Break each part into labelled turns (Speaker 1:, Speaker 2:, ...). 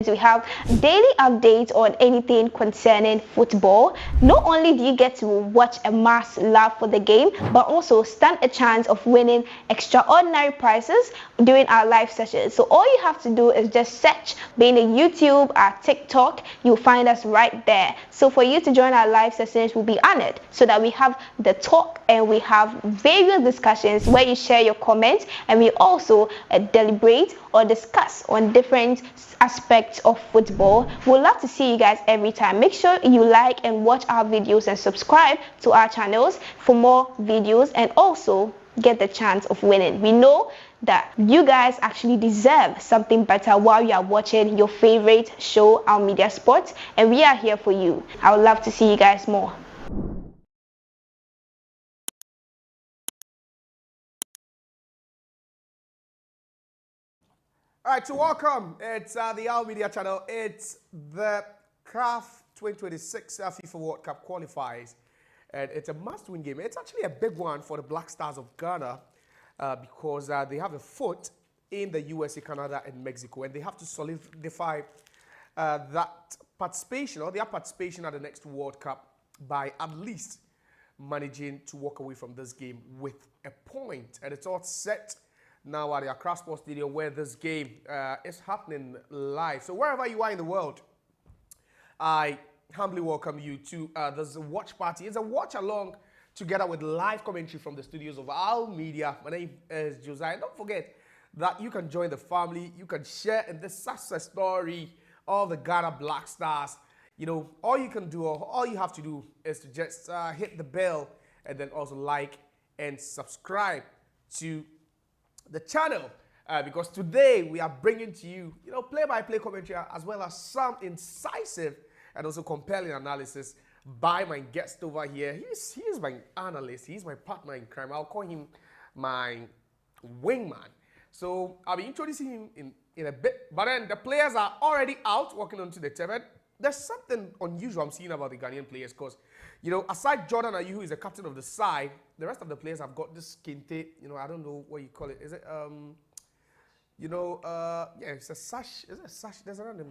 Speaker 1: We have daily updates on anything concerning football. Not only do you get to watch a mass love for the game, but also stand a chance of winning extraordinary prizes during our live sessions. So all you have to do is just search, being a YouTube or TikTok, you'll find us right there. So for you to join our live sessions, we'll be honored, so that we have the talk and we have various discussions where you share your comments, and we also deliberate or discuss on different aspects of football. We'd love to see you guys every time. Make sure you like and watch our videos and subscribe to our channels for more videos, and also get the chance of winning. We know that you guys actually deserve something better while you are watching your favorite show, Our Media Sports, and we are here for you. I would love to see you guys more.
Speaker 2: All right, so welcome. It's the Our Media channel. It's the CAF 2026 FIFA World Cup Qualifiers. And it's a must-win game. It's actually a big one for the Black Stars of Ghana because they have a foot in the USA, Canada, and Mexico. And they have to solidify that participation, or their participation at the next World Cup, by at least managing to walk away from this game with a point. And it's all set now at the Accra Sports Stadium, where this game is happening live. So wherever you are in the world, I humbly welcome you to this watch party. It's a watch along together with live commentary from the studios of Our Media. My name is Josiah. Don't forget that you can join the family. You can share in this success story of the Ghana Black Stars. You know, all you can do, or all you have to do, is to just hit the bell and then also like and subscribe to the channel, because today we are bringing to you, play-by-play commentary, as well as some incisive and also compelling analysis by my guest over here. He is my analyst. He's my partner in crime. I'll call him my wingman. So I'll be introducing him in a bit. But then the players are already out walking onto the turf. There's something unusual I'm seeing about the Ghanaian players, because, aside Jordan Ayew, who is the captain of the side, the rest of the players have got this kente, I don't know what you call it. Is it, yeah, it's a sash. Is it a sash? There's around the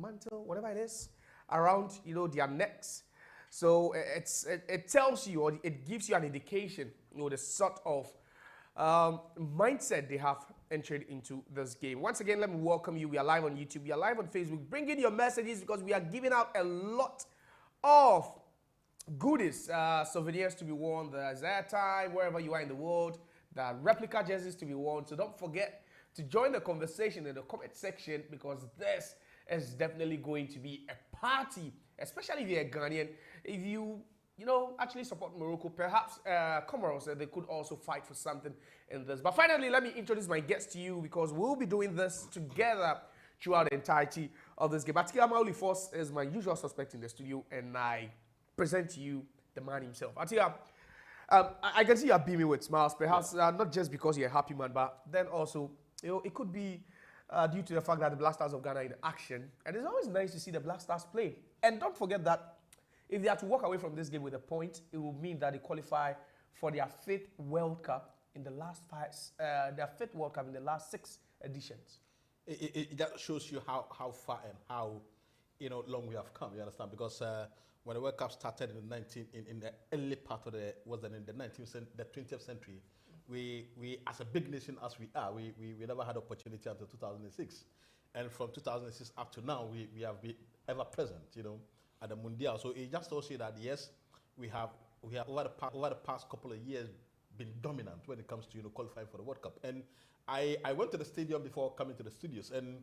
Speaker 2: mantle, whatever it is, around, their necks. So it tells you, or it gives you an indication, the sort of mindset they have entered into this game. Once again, let me welcome you. We are live on YouTube. We are live on Facebook. Bring in your messages, because we are giving out a lot of goodies, souvenirs to be worn, the airtime, wherever you are in the world, the replica jerseys to be worn. So don't forget to join the conversation in the comment section, because this is definitely going to be a party, especially if you're a Ghanaian. If you actually support Morocco, perhaps Comoros, they could also fight for something in this. But finally, let me introduce my guest to you, because we'll be doing this together throughout the entirety of this game. Atia Mauli Force is my usual suspect in the studio, and I present to you the man himself. Atia, I can see you are beaming with smiles, perhaps not just because you're a happy man, but then also, it could be due to the fact that the Black Stars of Ghana are in action. And it's always nice to see the Black Stars play. And don't forget that if they are to walk away from this game with a point, it will mean that they qualify for their fifth World Cup in the last six editions.
Speaker 3: That shows you how far and how long we have come. You understand? Because when the World Cup started in the early part of the 20th century, we as a big nation as we are, we never had opportunity until 2006, and from 2006 up to now, we have been ever present, at the Mundial. So it just tells you that yes, we have over the past couple of years been dominant when it comes to qualifying for the World Cup. And I went to the stadium before coming to the studios, and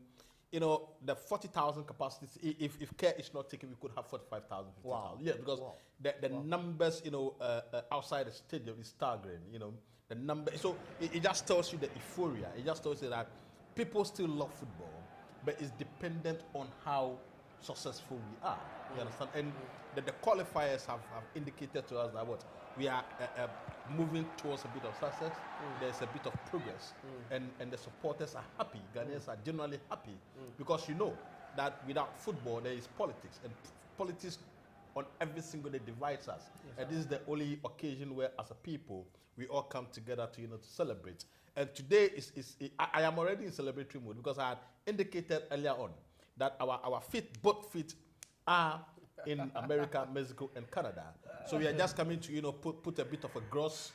Speaker 3: the 40,000 capacity, if care is not taken, we could have 45,000, 50,000. Wow. Yeah, because the numbers, outside the stadium is staggering, the number. So it just tells you the euphoria. It just tells you that people still love football, but it's dependent on how successful we are. You understand? And the qualifiers have indicated to us that we are moving towards a bit of success. There's a bit of progress, and the supporters are happy. Ghanaians are generally happy, because that without football there is politics, and politics on every single day divides us. Yes, and this is the only occasion where, as a people, we all come together to to celebrate. And today I am already in celebratory mood, because I had indicated earlier on that our feet, both feet, are in America, Mexico, and Canada. So we are just coming to put a bit of a gross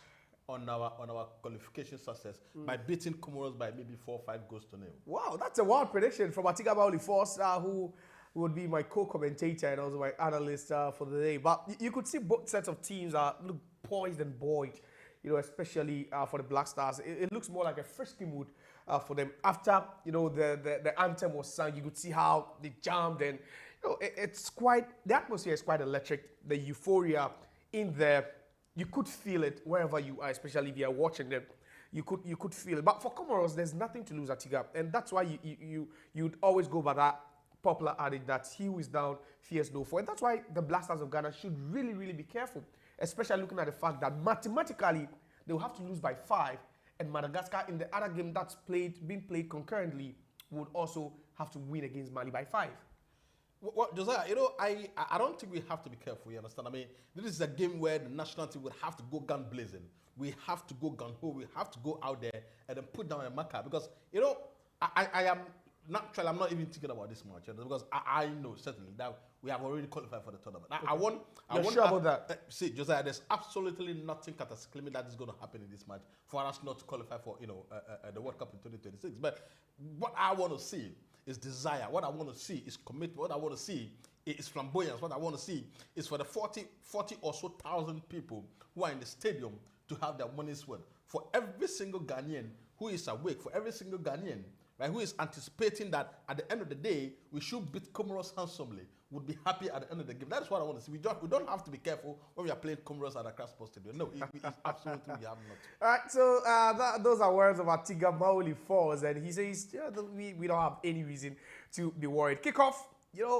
Speaker 3: on our qualification success by beating Comoros by maybe 4 or 5 goals to nil.
Speaker 2: Wow, that's a wild prediction from Atiga Bauli Force, who would be my co-commentator and also my analyst for the day. But you could see both sets of teams look poised and buoyed, especially for the Black Stars. It looks more like a frisky mood for them. After, the anthem was sung, you could see how they jammed, and, the atmosphere is quite electric. The euphoria in there, you could feel it wherever you are, especially if you are watching them. You could feel it. But for Comoros, there's nothing to lose, Atiga, and that's why you'd always go by that popular adage that he who is down fears no foe. And that's why the Black Stars of Ghana should really, really be careful, especially looking at the fact that mathematically they will have to lose by 5, and Madagascar in the other game that's being played concurrently would also have to win against Mali by 5.
Speaker 3: Well, Josiah, I don't think we have to be careful, you understand? I mean, this is a game where the national team would have to go gun blazing. We have to go gun ho. We have to go out there and then put down a marker because, I am naturally, I'm not even thinking about this much because I know certainly that we have already qualified for the tournament. I want
Speaker 2: sure about that?
Speaker 3: See, Josiah, there's absolutely nothing cataclysmic that is going to happen in this match for us not to qualify for, the World Cup in 2026. But what I want to see is desire. What I want to see is commitment. What I want to see is flamboyance. What I want to see is for the 40 or so thousand people who are in the stadium to have their money's worth. For every single Ghanaian who is awake, for every single Ghanaian, right, who is anticipating that at the end of the day, we should beat Comoros handsomely, would be happy at the end of the game. That is what I want to see. We don't have to be careful when we are playing Comoros at a Accra Sports Stadium. No, absolutely we have not.
Speaker 2: All right, so those are words of Atiga Maoli Falls, and he says we don't have any reason to be worried. Kickoff,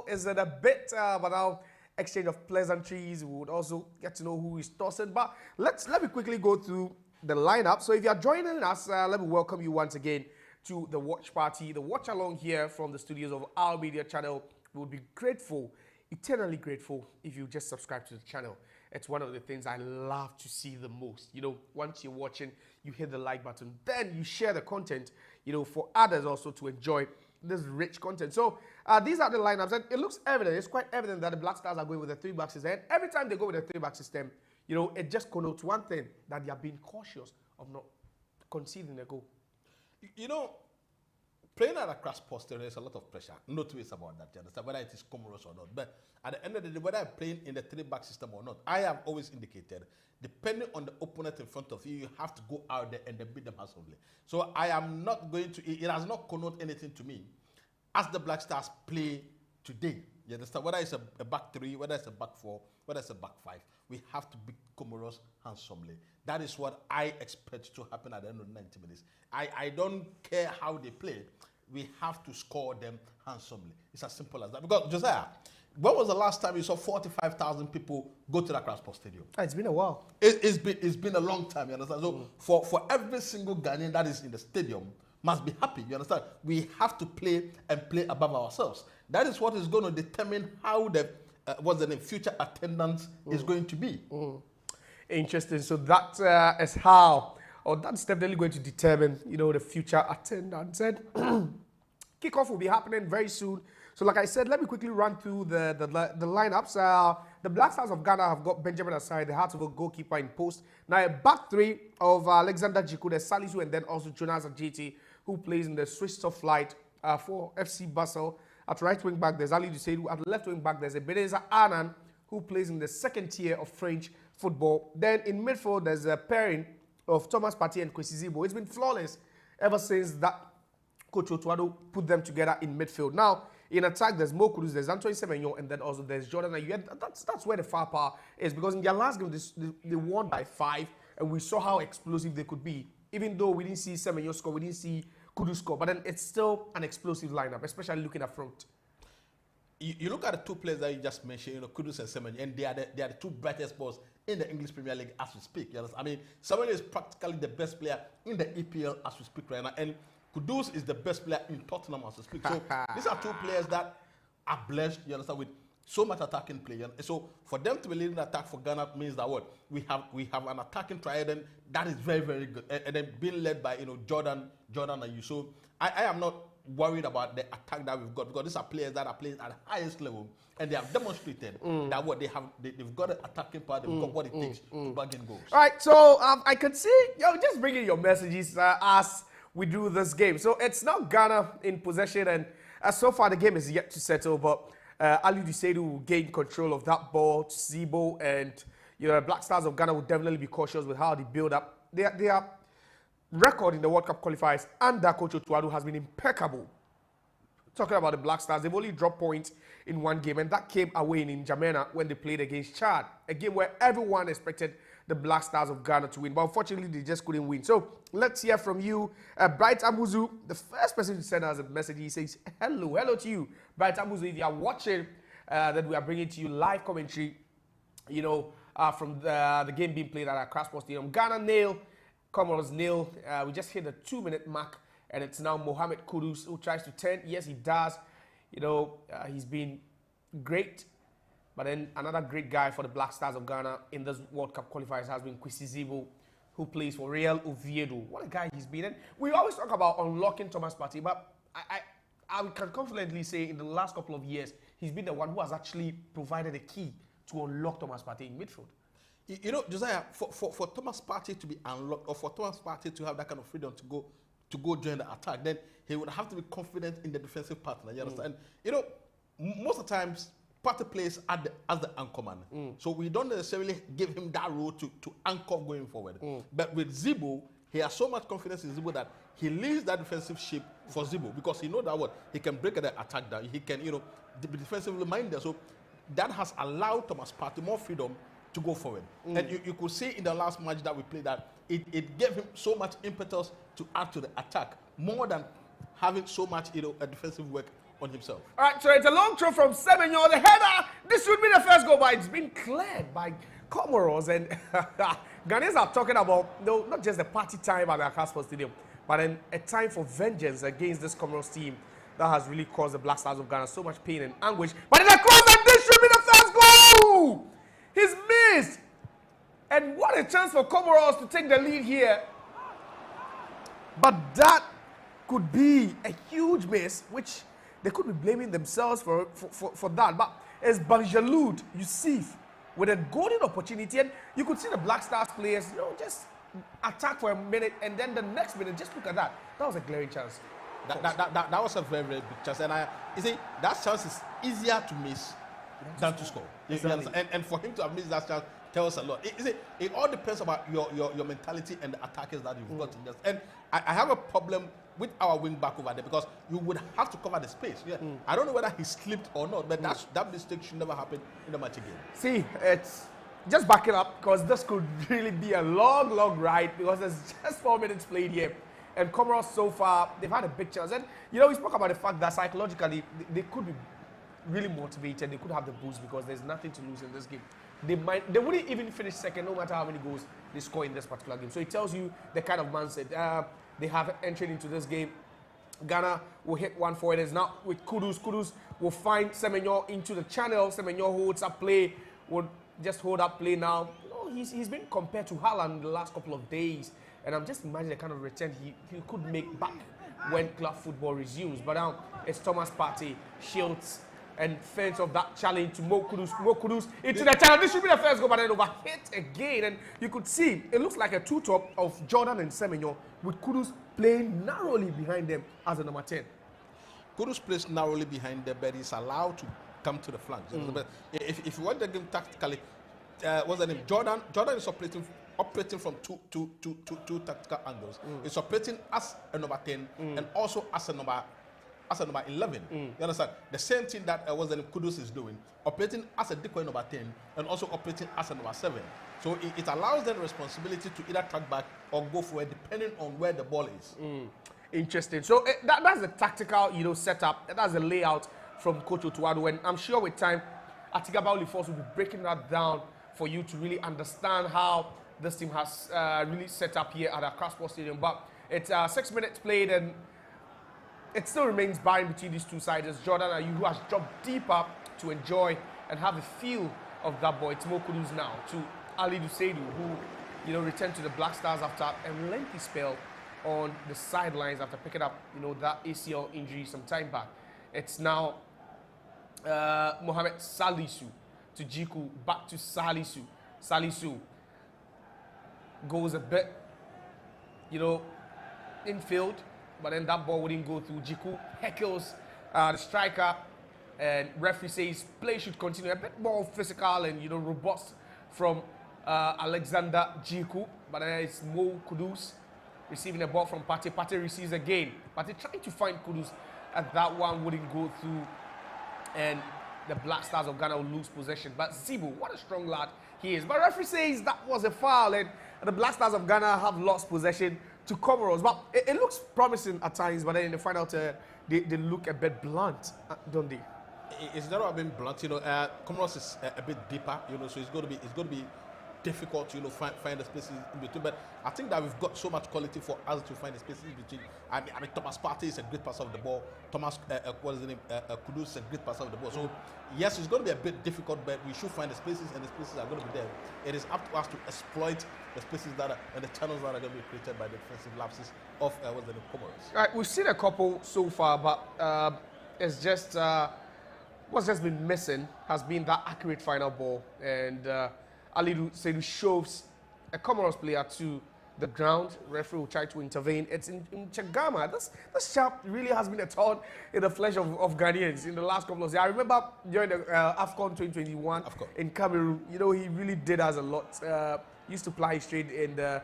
Speaker 2: is a bit but now exchange of pleasantries. We would also get to know who is tossing. But let me quickly go through the lineup. So if you are joining us, let me welcome you once again to the watch party, the watch along here from the studios of our media channel. We would be grateful, eternally grateful, if you just subscribe to the channel. It's one of the things I love to see the most. Once you're watching, you hit the like button, then you share the content, for others also to enjoy this rich content. So these are the lineups, and it looks evident. It's quite evident that the Black Stars are going with a 3-back system. And every time they go with a 3-back system, it just connotes one thing, that they are being cautious of not conceding a goal.
Speaker 3: Playing at a Accra Sports Stadium, there's a lot of pressure. No two ways about that, you understand, whether it is Comoros or not. But at the end of the day, whether I'm playing in the 3-back system or not, I have always indicated, depending on the opponent in front of you, you have to go out there and then beat them handsomely. So I am not going to, it has not connoted anything to me as the Black Stars play today. You understand? Whether it's a back 3, whether it's a back 4, whether it's a back 5, we have to beat Comoros handsomely. That is what I expect to happen at the end of 90 minutes. I don't care how they play. We have to score them handsomely. It's as simple as that. Because, Josiah, when was the last time you saw 45,000 people go to the Accra Sports Stadium?
Speaker 2: It's been a while.
Speaker 3: It's been a long time, you understand? So for every single Ghanaian that is in the stadium must be happy, you understand? We have to play and play above ourselves. That is what is going to determine how the future attendance is going to be.
Speaker 2: Interesting. So that is how, or that's definitely going to determine, the future attendance. And kickoff will be happening very soon. So like I said, let me quickly run through the lineups. The Black Stars of Ghana have got Benjamin Asai, the heart of a goalkeeper in post. Now a back 3 of Alexander Jiku, the Salisu, and then also Jonas Ajiti, who plays in the Swiss of Flight for FC Basel. At right wing back, there's Ali Dusedu. At left wing back, there's Ebenezer Anan, who plays in the second tier of French football. Then in midfield, there's a pairing of Thomas Partey and Kwesi Zibo. It's been flawless ever since that Coach Otuado put them together in midfield. Now, in attack, there's Mo Kudus, there's Antoine Semenyo, and then also there's Jordan Ayew. That's where the firepower is, because in their last game, they won by 5, and we saw how explosive they could be. Even though we didn't see Semenyo score, we didn't see Kudus score, but then it's still an explosive lineup, especially looking up front.
Speaker 3: You look at the 2 players that you just mentioned, Kudus and Semenyo, and they are the 2 brightest balls in the English Premier League as we speak. You understand? I mean, Semenyo is practically the best player in the EPL as we speak right now, and Kudus is the best player in Tottenham as we speak. So these are 2 players that are blessed, you understand, with so much attacking play. So for them to be leading the attack for Ghana means that what? We have an attacking triad that is very, very good. And then being led by, Jordan Ayew. So I am not worried about the attack that we've got because these are players that are playing at the highest level and they have demonstrated that what they've got an attacking power, they've got what it takes to bargain goals.
Speaker 2: All right, so I could see, just bringing your messages as we do this game. So it's now Ghana in possession, and so far the game is yet to settle, but Ali Dusedu will gain control of that ball to Zibo, and the Black Stars of Ghana will definitely be cautious with how they build up. Their record in the World Cup qualifiers under Coach Otuadu has been impeccable. Talking about the Black Stars, they've only dropped points in one game, and that came away in N'Djamena when they played against Chad, a game where everyone expected the Black Stars of Ghana to win, but unfortunately they just couldn't win. So let's hear from you, Bright Amuzu, the first person to send us a message. He says, hello to you, Bright Amuzu. If you are watching, that we are bringing to you live commentary, from the game being played at Accra Sports Stadium. Ghana nil, Comoros nil. We just hit the 2-minute mark, and it's now Mohammed Kudus who tries to turn. Yes, he does. He's been great. But then another great guy for the Black Stars of Ghana in this World Cup qualifiers has been Incisive, who plays for Real Oviedo. What a guy he's been. And we always talk about unlocking Thomas Partey, but I can confidently say in the last couple of years, he's been the one who has actually provided a key to unlock Thomas Partey in midfield.
Speaker 3: Josiah, for Thomas Partey to be unlocked, or for Thomas Partey to have that kind of freedom to go join the attack, then he would have to be confident in the defensive partner. You understand? And most of the times, Partey plays as the anchorman. So we don't necessarily give him that role to anchor going forward. But with Zibo, he has so much confidence in Zibo that he leaves that defensive shape for Zibo because he knows that he can break the attack down. He can, be defensively minded. So that has allowed Thomas Partey more freedom to go forward. And you could see in the last match that we played that it gave him so much impetus to add to the attack, more than having so much a defensive work on himself. All
Speaker 2: right, so it's a long throw from Semenyo, the header. This would be the first goal, but it's been cleared by Comoros. And Ghanaians are talking about not just the party time at the Accra Sports Stadium, but then a time for vengeance against this Comoros team that has really caused the Black Stars of Ghana so much pain and anguish. But in the cross, and this should be the first goal. He's missed. And what a chance for Comoros to take the lead here. But that could be a huge miss, which they could be blaming themselves for that. But it's Banjaloud Yusuf with a golden opportunity. And you could see the Black Stars players, just attack for a minute. And then the next minute, just look at that. That was a glaring chance.
Speaker 3: That was a very, very big chance. And you see, that chance is easier to miss than to score. And for him to have missed that chance tells a lot. It all depends about your mentality and the attackers that you've got in this. And I have a problem with our wing back over there because you would have to cover the space. Yeah. I don't know whether he slipped or not, but that mistake should never happen in the match again.
Speaker 2: See, it's just back it up because this could really be a long, long ride because there's just 4 minutes played here. And Comoros so far, they've had a big chance. And, we spoke about the fact that psychologically, they could be really motivated. They could have the boost because there's nothing to lose in this game. They wouldn't even finish second no matter how many goals they score in this particular game. So it tells you the kind of mindset they have entered into this game. Ghana will hit one forward. It's now with Kudus. Kudus will find Semenyo into the channel. Semenyo holds up play. Will just hold up play now. He's been compared to Haaland the last couple of days. And I'm just imagining the kind of return he could make back when club football resumes. But now it's Thomas Partey, shields, and fends off that challenge to Mo Kudus. Mo Kudus into the channel. This should be the first goal, but then overhit again. And you could see, it looks like a two-top of Jordan and Semenyo, with Kudus playing narrowly behind them as a number 10.
Speaker 3: Kudus plays narrowly behind them, but he's allowed to come to the flanks. But if you want the game tactically, what's the name? Jordan is operating from two tactical angles. It's operating as a number 10 and also as a number 11. You understand? The same thing that Kudus is doing, operating as a decoy number 10 and also operating as a number 7. So it allows them responsibility to either track back or go forward depending on where the ball is.
Speaker 2: Interesting. So that's the tactical setup. That's the layout from Coach Otuadu. And I'm sure with time, Atigaba Olifos will be breaking that down for you to really understand how this team has really set up here at Accra Sports Stadium. But it's 6 minutes played and it still remains barren between these two sides. It's Jordan Ayew who has dropped deeper to enjoy and have a feel of that ball. It's Mo Kudus now to Ali Dusedu, who returned to the Black Stars after a lengthy spell on the sidelines after picking up, that ACL injury some time back. It's now Mohammed Salisu to Jiku, back to Salisu. Salisu goes a bit, infield, but then that ball wouldn't go through. Jiku heckles the striker, and referee says play should continue. A bit more physical and robust from Alexander Jiku, but then it's Mo Kudus receiving the ball from Pate. Pate receives again. Pate trying to find Kudus, and that one wouldn't go through, and the Black Stars of Ghana will lose possession. But Zibo, what a strong lad he is. But referee says that was a foul, and the Black Stars of Ghana have lost possession to Comoros. But it looks promising at times, but then in the final, they look a bit blunt, don't they?
Speaker 3: It's not about being blunt, Comoros is a bit deeper, so it's going to be difficult, find the spaces in between. But I think that we've got so much quality for us to find the spaces in between. I mean, Thomas Partey is a great passer of the ball. Thomas, what is his name? Kudus is a great passer of the ball. So yes, it's going to be a bit difficult, but we should find the spaces, and the spaces are going to be there. It is up to us to exploit the spaces that are and the channels that are going to be created by the defensive lapses of what's the name, Comoros.
Speaker 2: Right, we've seen a couple so far, but it's just what's just been missing has been that accurate final ball, and Alidu Seydou shoves a Comoros player to the ground. Referee will try to intervene. It's in Chagama. This chap really has been a thorn in the flesh of Ghanaians in the last couple of years. I remember during the AFCON 2021 in Cameroon, he really did us a lot. Used to play straight in the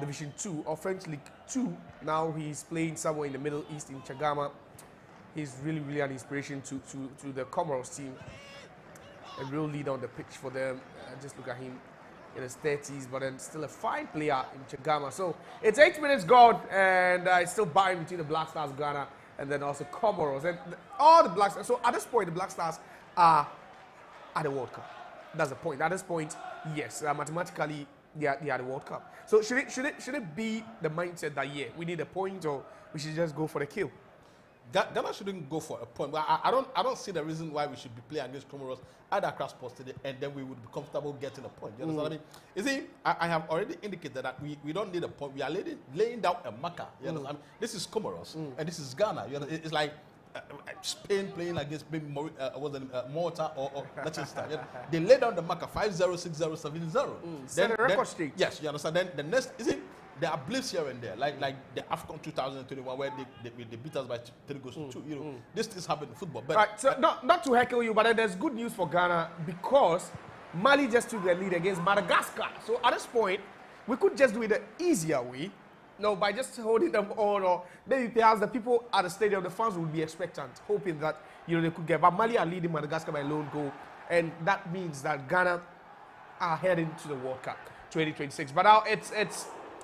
Speaker 2: Division 2 or French League 2. Now he's playing somewhere in the Middle East in Chagama. He's really an inspiration to the Comoros team. A real leader on the pitch for them. Just look at him in his 30s, but then still a fine player in Chagama. So it's 8 minutes gone, and it's still buying between the Black Stars Ghana and then also Comoros. And all the Black Stars, so at this point, the Black Stars are at the World Cup. That's the point. At this point, yes, mathematically, they are the World Cup. So should it be the mindset that, yeah, we need a point, or we should just go for the kill?
Speaker 3: Ghana shouldn't go for a point. But I don't see the reason why we should be playing against Comoros at Accra Sports today, and then we would be comfortable getting a point. You understand what I mean? You see, I have already indicated that we don't need a point. We are laying down a marker. You understand? I mean, this is Comoros, and this is Ghana. You know, it's like Spain playing against Malta or Liechtenstein. They lay down the marker 5-0, 6-0, 7-0.
Speaker 2: Set a record straight.
Speaker 3: Yes, you understand. Then the next, you see, there are blips here and there, like the AFCON 2021 where they beat us by 3 goals to 2. This is happening in football. But
Speaker 2: right, so not to heckle you, but there's good news for Ghana because Mali just took the lead against Madagascar. So at this point, we could just do it the easier way. No, by just holding them on, or maybe perhaps the people at the stadium, the fans would be expectant, hoping that they could get. But Mali are leading Madagascar by a lone goal, and that means that Ghana are heading to the World Cup 2026. But now it's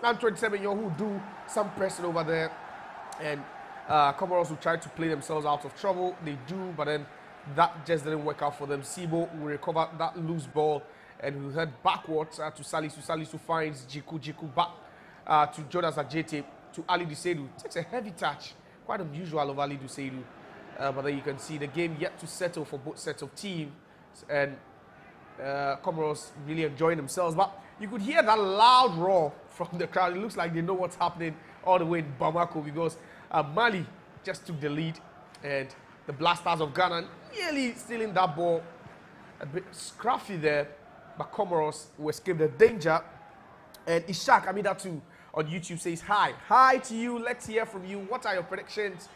Speaker 2: I'm 27 years who do some pressing over there, and Comoros will try to play themselves out of trouble. They do, but then that just didn't work out for them. Sibo will recover that loose ball, and will head backwards to Salisu. Salisu finds Jiku back to Jonas Ajete, to Ali Dusedu. Takes a heavy touch, quite unusual of Ali Dusedu. But then you can see the game yet to settle for both sets of teams, and Comoros really enjoying themselves. But you could hear that loud roar from the crowd. It looks like they know what's happening all the way in Bamako, because Mali just took the lead, and the Black Stars of Ghana nearly stealing that ball. A bit scruffy there, but Comoros will escape the danger. And Ishak Amidatu on YouTube says, hi to you, let's hear from you. What are your predictions?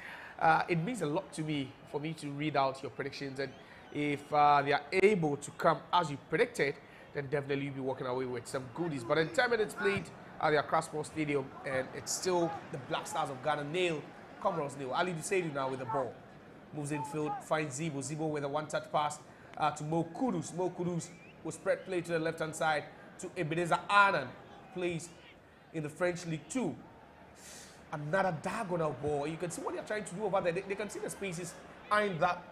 Speaker 2: It means a lot to me for me to read out your predictions, and if they are able to come as you predicted, then definitely you'll be walking away with some goodies. But in 10 minutes played at the Accra Sports Stadium, and it's still the Black Stars of Ghana nil, Comoros nil. Ali Dusedu now with the ball. Moves in field, finds Zibo. Zibo with a one-touch pass to Mo Kudus. Mo Kudus will spread play to the left-hand side to Ebenezer Annan. Plays in the French League 2. Another diagonal ball. You can see what they're trying to do over there. They can see the spaces aren't that,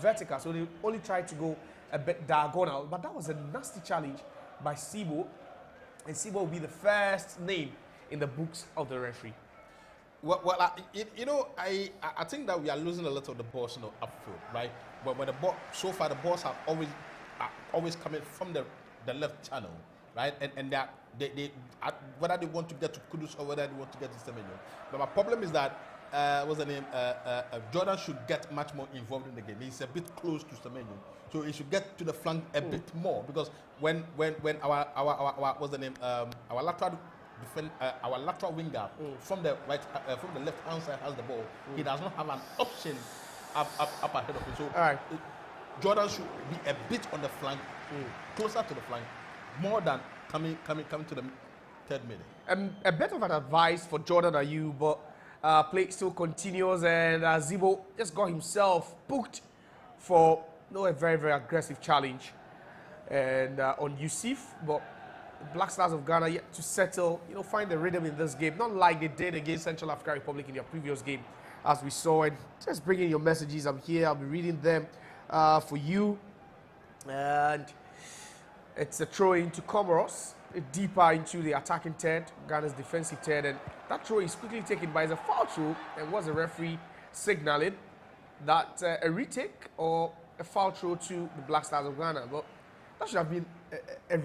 Speaker 2: vertical. So they only try to go a bit diagonal. But that was a nasty challenge by Sibo. And Sibo will be the first name in the books of the referee.
Speaker 3: Well, I think that we are losing a lot of the balls, upfield, right? But when the ball, so far the balls are always coming from the left channel, right? And whether they want to get to Kudus or whether they want to get to Semenyo. But my problem is that what's the name? Jordan should get much more involved in the game. He's a bit close to Semenyo, so he should get to the flank a bit more, because when our what's the name? Our lateral our lateral winger from the from the left hand side has the ball. He does not have an option up ahead of him. So Jordan should be a bit on the flank, closer to the flank, more than coming to the third middle.
Speaker 2: A bit of an advice for Jordan Ayew, but play still continues, and Zibo just got himself booked for a very, very aggressive challenge and on Yusuf, but Black Stars of Ghana yet to settle, find the rhythm in this game, not like they did against Central African Republic in their previous game, as we saw. And just bring in your messages. I'm here. I'll be reading them for you. And it's a throw into Comoros, deeper into the attacking third, Ghana's defensive third, and that throw is quickly taken by a foul throw, and was the referee signaling that a retake or a foul throw to the Black Stars of Ghana. But that should have been a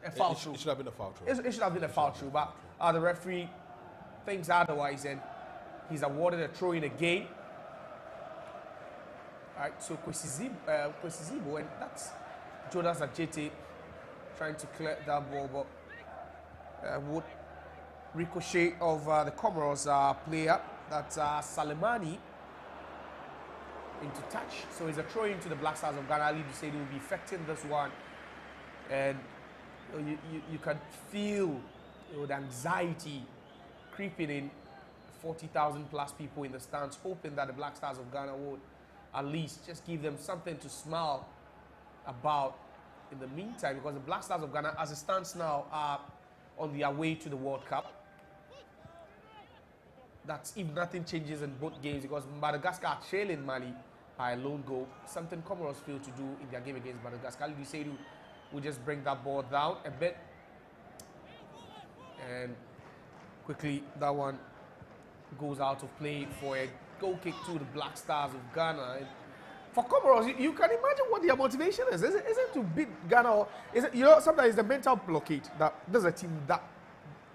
Speaker 2: foul throw.
Speaker 3: It should have been a foul throw.
Speaker 2: It should have been a foul throw, but the referee thinks otherwise, and he's awarded a throw in again. All right, so Kwesizibo, and that's Jonas Ajete trying to clear that ball, but would ricochet of the Comoros player, that's Salimani, into touch. So it's a throw into the Black Stars of Ghana. Ali to say they will be affecting this one, and you can feel the anxiety creeping in. 40,000 plus people in the stands, hoping that the Black Stars of Ghana would at least just give them something to smile about in the meantime, because the Black Stars of Ghana, as it stands now, are on their way to the World Cup. That's if nothing changes in both games, because Madagascar are trailing Mali by a lone goal, something Comoros failed to do in their game against Madagascar. Luiseidu will just bring that ball down a bit, and quickly that one goes out of play for a goal kick to the Black Stars of Ghana. And for Comoros, you can imagine what their motivation is. Is it to beat Ghana, or is it, sometimes it's the mental blockade that there's a team that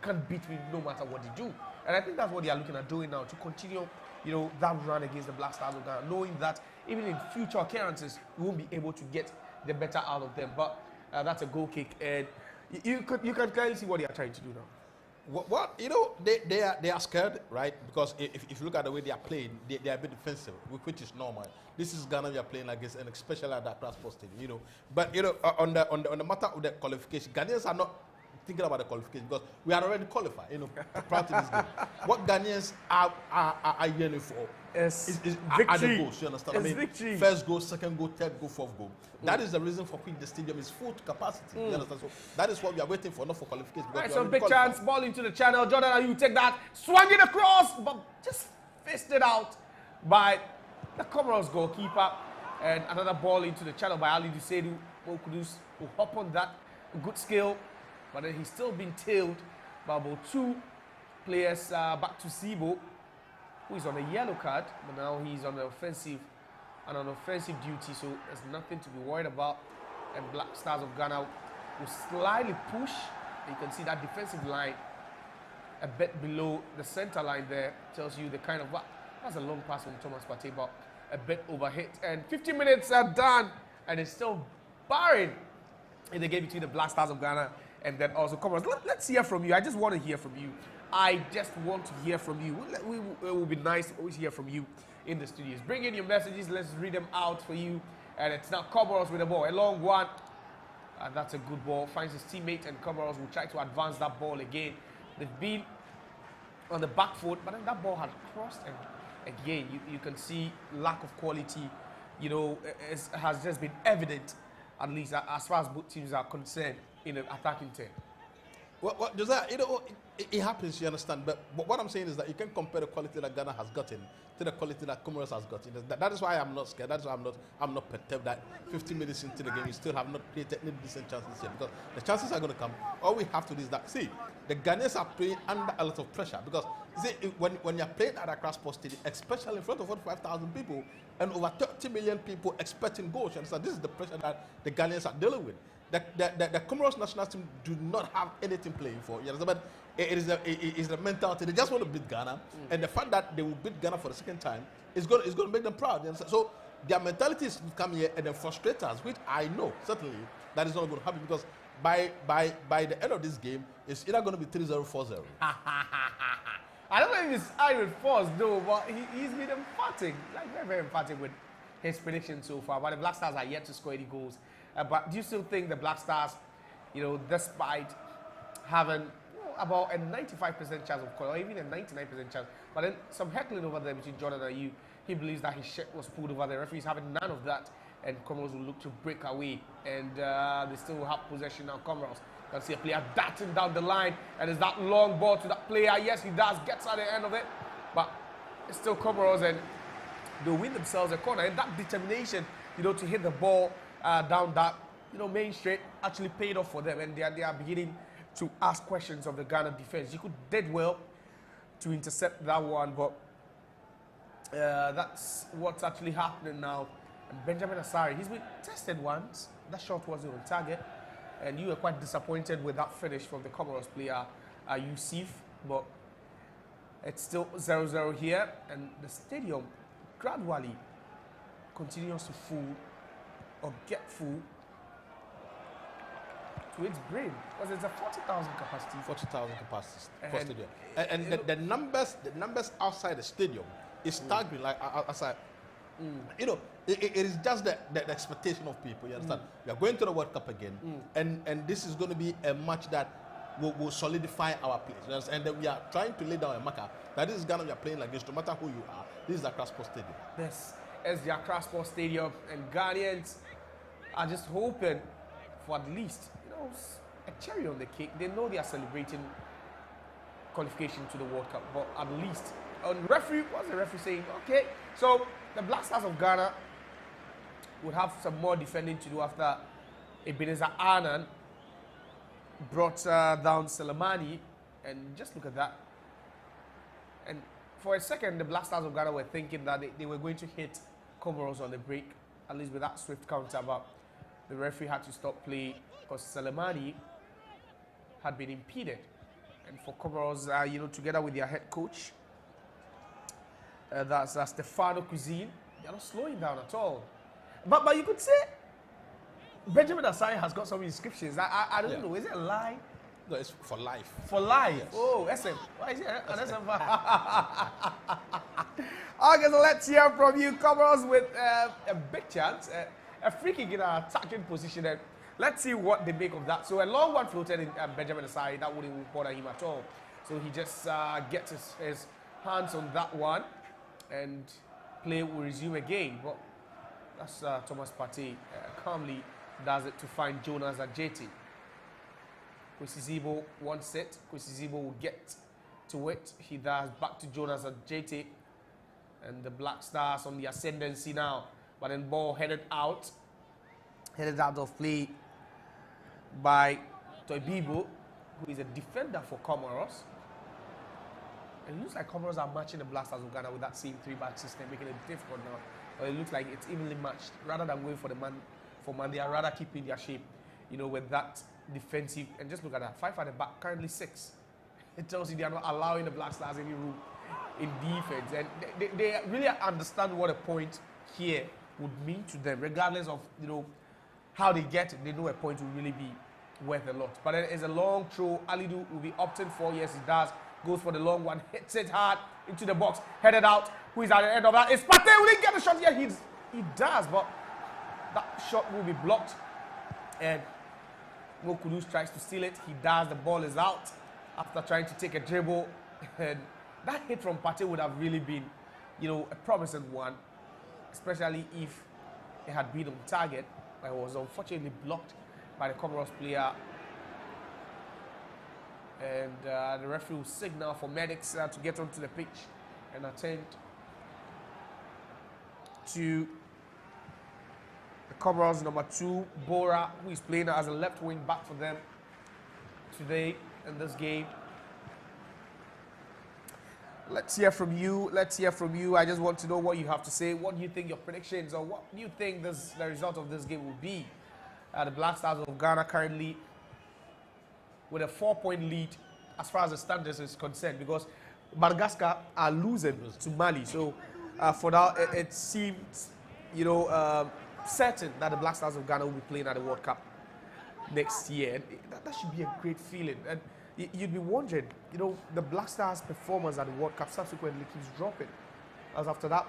Speaker 2: can beat me no matter what they do. And I think that's what they are looking at doing now, to continue, that run against the Black Stars of Ghana, knowing that even in future occurrences, we won't be able to get the better out of them. But that's a goal kick, and you can clearly see what they are trying to do now.
Speaker 3: Well, they are scared, right? Because if you look at the way they are playing, they are a bit defensive, which is normal. This is Ghana we are playing against, and especially at that transport stadium, But on the matter of the qualification, Ghanaians are not thinking about the qualification, because we are already qualified, prior to this game. What Ghanaians are yearning for is victory. The goals, you understand?
Speaker 2: Victory.
Speaker 3: First goal, second goal, third goal, fourth goal. That is the reason for which the stadium is full to capacity. You understand? So that is what we are waiting for, not for qualification.
Speaker 2: Right, so big chance, ball into the channel. Jordan Ayew take that, swung it across, but just fisted out by the Comoros goalkeeper. And another ball into the channel by Ali Dusedu. Kudus will hop on that, good skill. But then he's still been tailed by about two players. Back to Zibo, who is on a yellow card, but now he's on an offensive duty, so there's nothing to be worried about. And Black Stars of Ghana will slightly push. You can see that defensive line a bit below the center line there. Tells you the kind of, that's a long pass from Thomas Partey, but a bit overhit. And 15 minutes are done, and it's still barren in the game between the Black Stars of Ghana and then also Comoros. Let's hear from you. I just want to hear from you. I just want to hear from you. It will be nice to always hear from you in the studios. Bring in your messages. Let's read them out for you. And it's now Comoros with the ball. A long one. And that's a good ball. Finds his teammate, and Comoros will try to advance that ball again. They've been on the back foot, but then that ball had crossed, and again, you can see lack of quality, has just been evident, at least as far as both teams are concerned, in the attacking team.
Speaker 3: Well, Josiah, it happens, you understand. But what I'm saying is that you can compare the quality that Ghana has gotten to the quality that Comoros has gotten. That is why I'm not scared. That's why I'm not perturbed that 15 minutes into the game, you still have not created any decent chances here, because the chances are going to come. All we have to do is that, see, the Ghanaians are playing under a lot of pressure, because see, when you're playing at a transport stadium, especially in front of 45,000 people and over 30 million people expecting goals, you understand? This is the pressure that the Ghanaians are dealing with. the Comoros national team do not have anything playing for. You understand? But it is the mentality. They just want to beat Ghana, and the fact that they will beat Ghana for the second time is going to make them proud. You understand? So their mentality is to come here and then frustrate us, which I know certainly that is not going to happen, because by the end of this game, it's either going to be 3-0, 4-0.
Speaker 2: I don't know if it's Iron Force though, but he's been emphatic, like very, very emphatic with his prediction so far. But the Black Stars are yet to score any goals. But do you still think the Black Stars, you know, despite having about a 95% chance of scoring, or even a 99% chance, but then some heckling over there between Jordan and you, he believes that his shirt was pulled over. The referees having none of that, and Comoros will look to break away, and they still have possession now. Comoros. You can see a player darting down the line, and there's that long ball to that player. Yes, he does, gets at the end of it, but it's still Comoros, and they'll win themselves a corner. And that determination, you know, to hit the ball down that, you know, main straight actually paid off for them, and they are beginning to ask questions of the Ghana defense. You did well to intercept that one, but that's what's actually happening now. And Benjamin Asari, he's been tested once. That shot wasn't on target, and you were quite disappointed with that finish from the Comoros player, Yusuf, but it's still 0-0 here, and the stadium gradually continues to full or get full to its brim, because it's a 40,000 capacity.
Speaker 3: 40,000 capacity for stadium, and the numbers outside the stadium is staggering. Like outside, you know, it is just the expectation of people. You understand? We are going to the World Cup again, and this is going to be a match that will solidify our place. You understand? And then we are trying to lay down a marker that this is Ghana we are playing against, no matter who you are. This is the Accra Sports Stadium.
Speaker 2: This is the Accra Sports Stadium, and Ghanaians are just hoping for at least, you know, a cherry on the cake. They know they are celebrating qualification to the World Cup, but at least on referee, what's the referee saying? Okay, so the Black Stars of Ghana would have some more defending to do after Ebenezer Annan brought down Selemani, and just look at that. And for a second, the Black Stars of Ghana were thinking that they were going to hit Comoros on the break, at least with that swift counter, but the referee had to stop play because Selemani had been impeded. And for Comoros, you know, together with their head coach, that's Stefano Cuisine, they're not slowing down at all. But you could say Benjamin Asari has got some inscriptions. I don't know, is it a lie?
Speaker 3: No, it's for life.
Speaker 2: For life? Yes. Oh, SM. Why is it an SM? Okay, so let's hear from you. Comoros with a big chance, a free kick in an attacking position. And let's see what they make of that. So a long one floated in Benjamin Asari. That wouldn't bother him at all. So he just gets his hands on that one, and play will resume again. But that's Thomas Partey calmly does it to find Jonas Ajeti. Kwesizibo wants it. Kwesizibo will get to it. He does, back to Jonas Ajeti. And the Black Stars on the ascendancy now. But then ball headed out of play by Toibibo, who is a defender for Comoros. And it looks like Comoros are matching the Black Stars of Ghana with that same 3-back system, making it difficult now. But it looks like it's evenly matched. Rather than going for the man, they are rather keeping their shape, you know, with that defensive. And just look at that, 5 at the back, currently 6. It tells you they are not allowing the Black Stars any room in defense. And they really understand what a point here would mean to them, regardless of, you know, how they get it. They know a point will really be worth a lot. But it is a long throw. Alidu will be opting for. Yes, he does. Goes for the long one, hits it hard into the box, headed out. Who is at the end of that? It's Partey. Will he get the shot here? He does, but that shot will be blocked. And Mohammed Kudus tries to steal it. He does. The ball is out after trying to take a dribble. And that hit from Partey would have really been, you know, a promising one, especially if it had been on target. But it was unfortunately blocked by the Comoros player. And the referee will signal for medics to get onto the pitch and attend to the Comoros number 2, Bora, who is playing as a left wing back for them today in this game. Let's hear from you. I just want to know what you have to say. What do you think your predictions, or what do you think the result of this game will be? The Black Stars of Ghana currently with a 4-point lead as far as the standings is concerned, because Madagascar are losing to Mali. So for now, it seems, certain that the Black Stars of Ghana will be playing at the World Cup next year. And that should be a great feeling. And you'd be wondering, the Black Stars' performance at the World Cup subsequently keeps dropping. As after that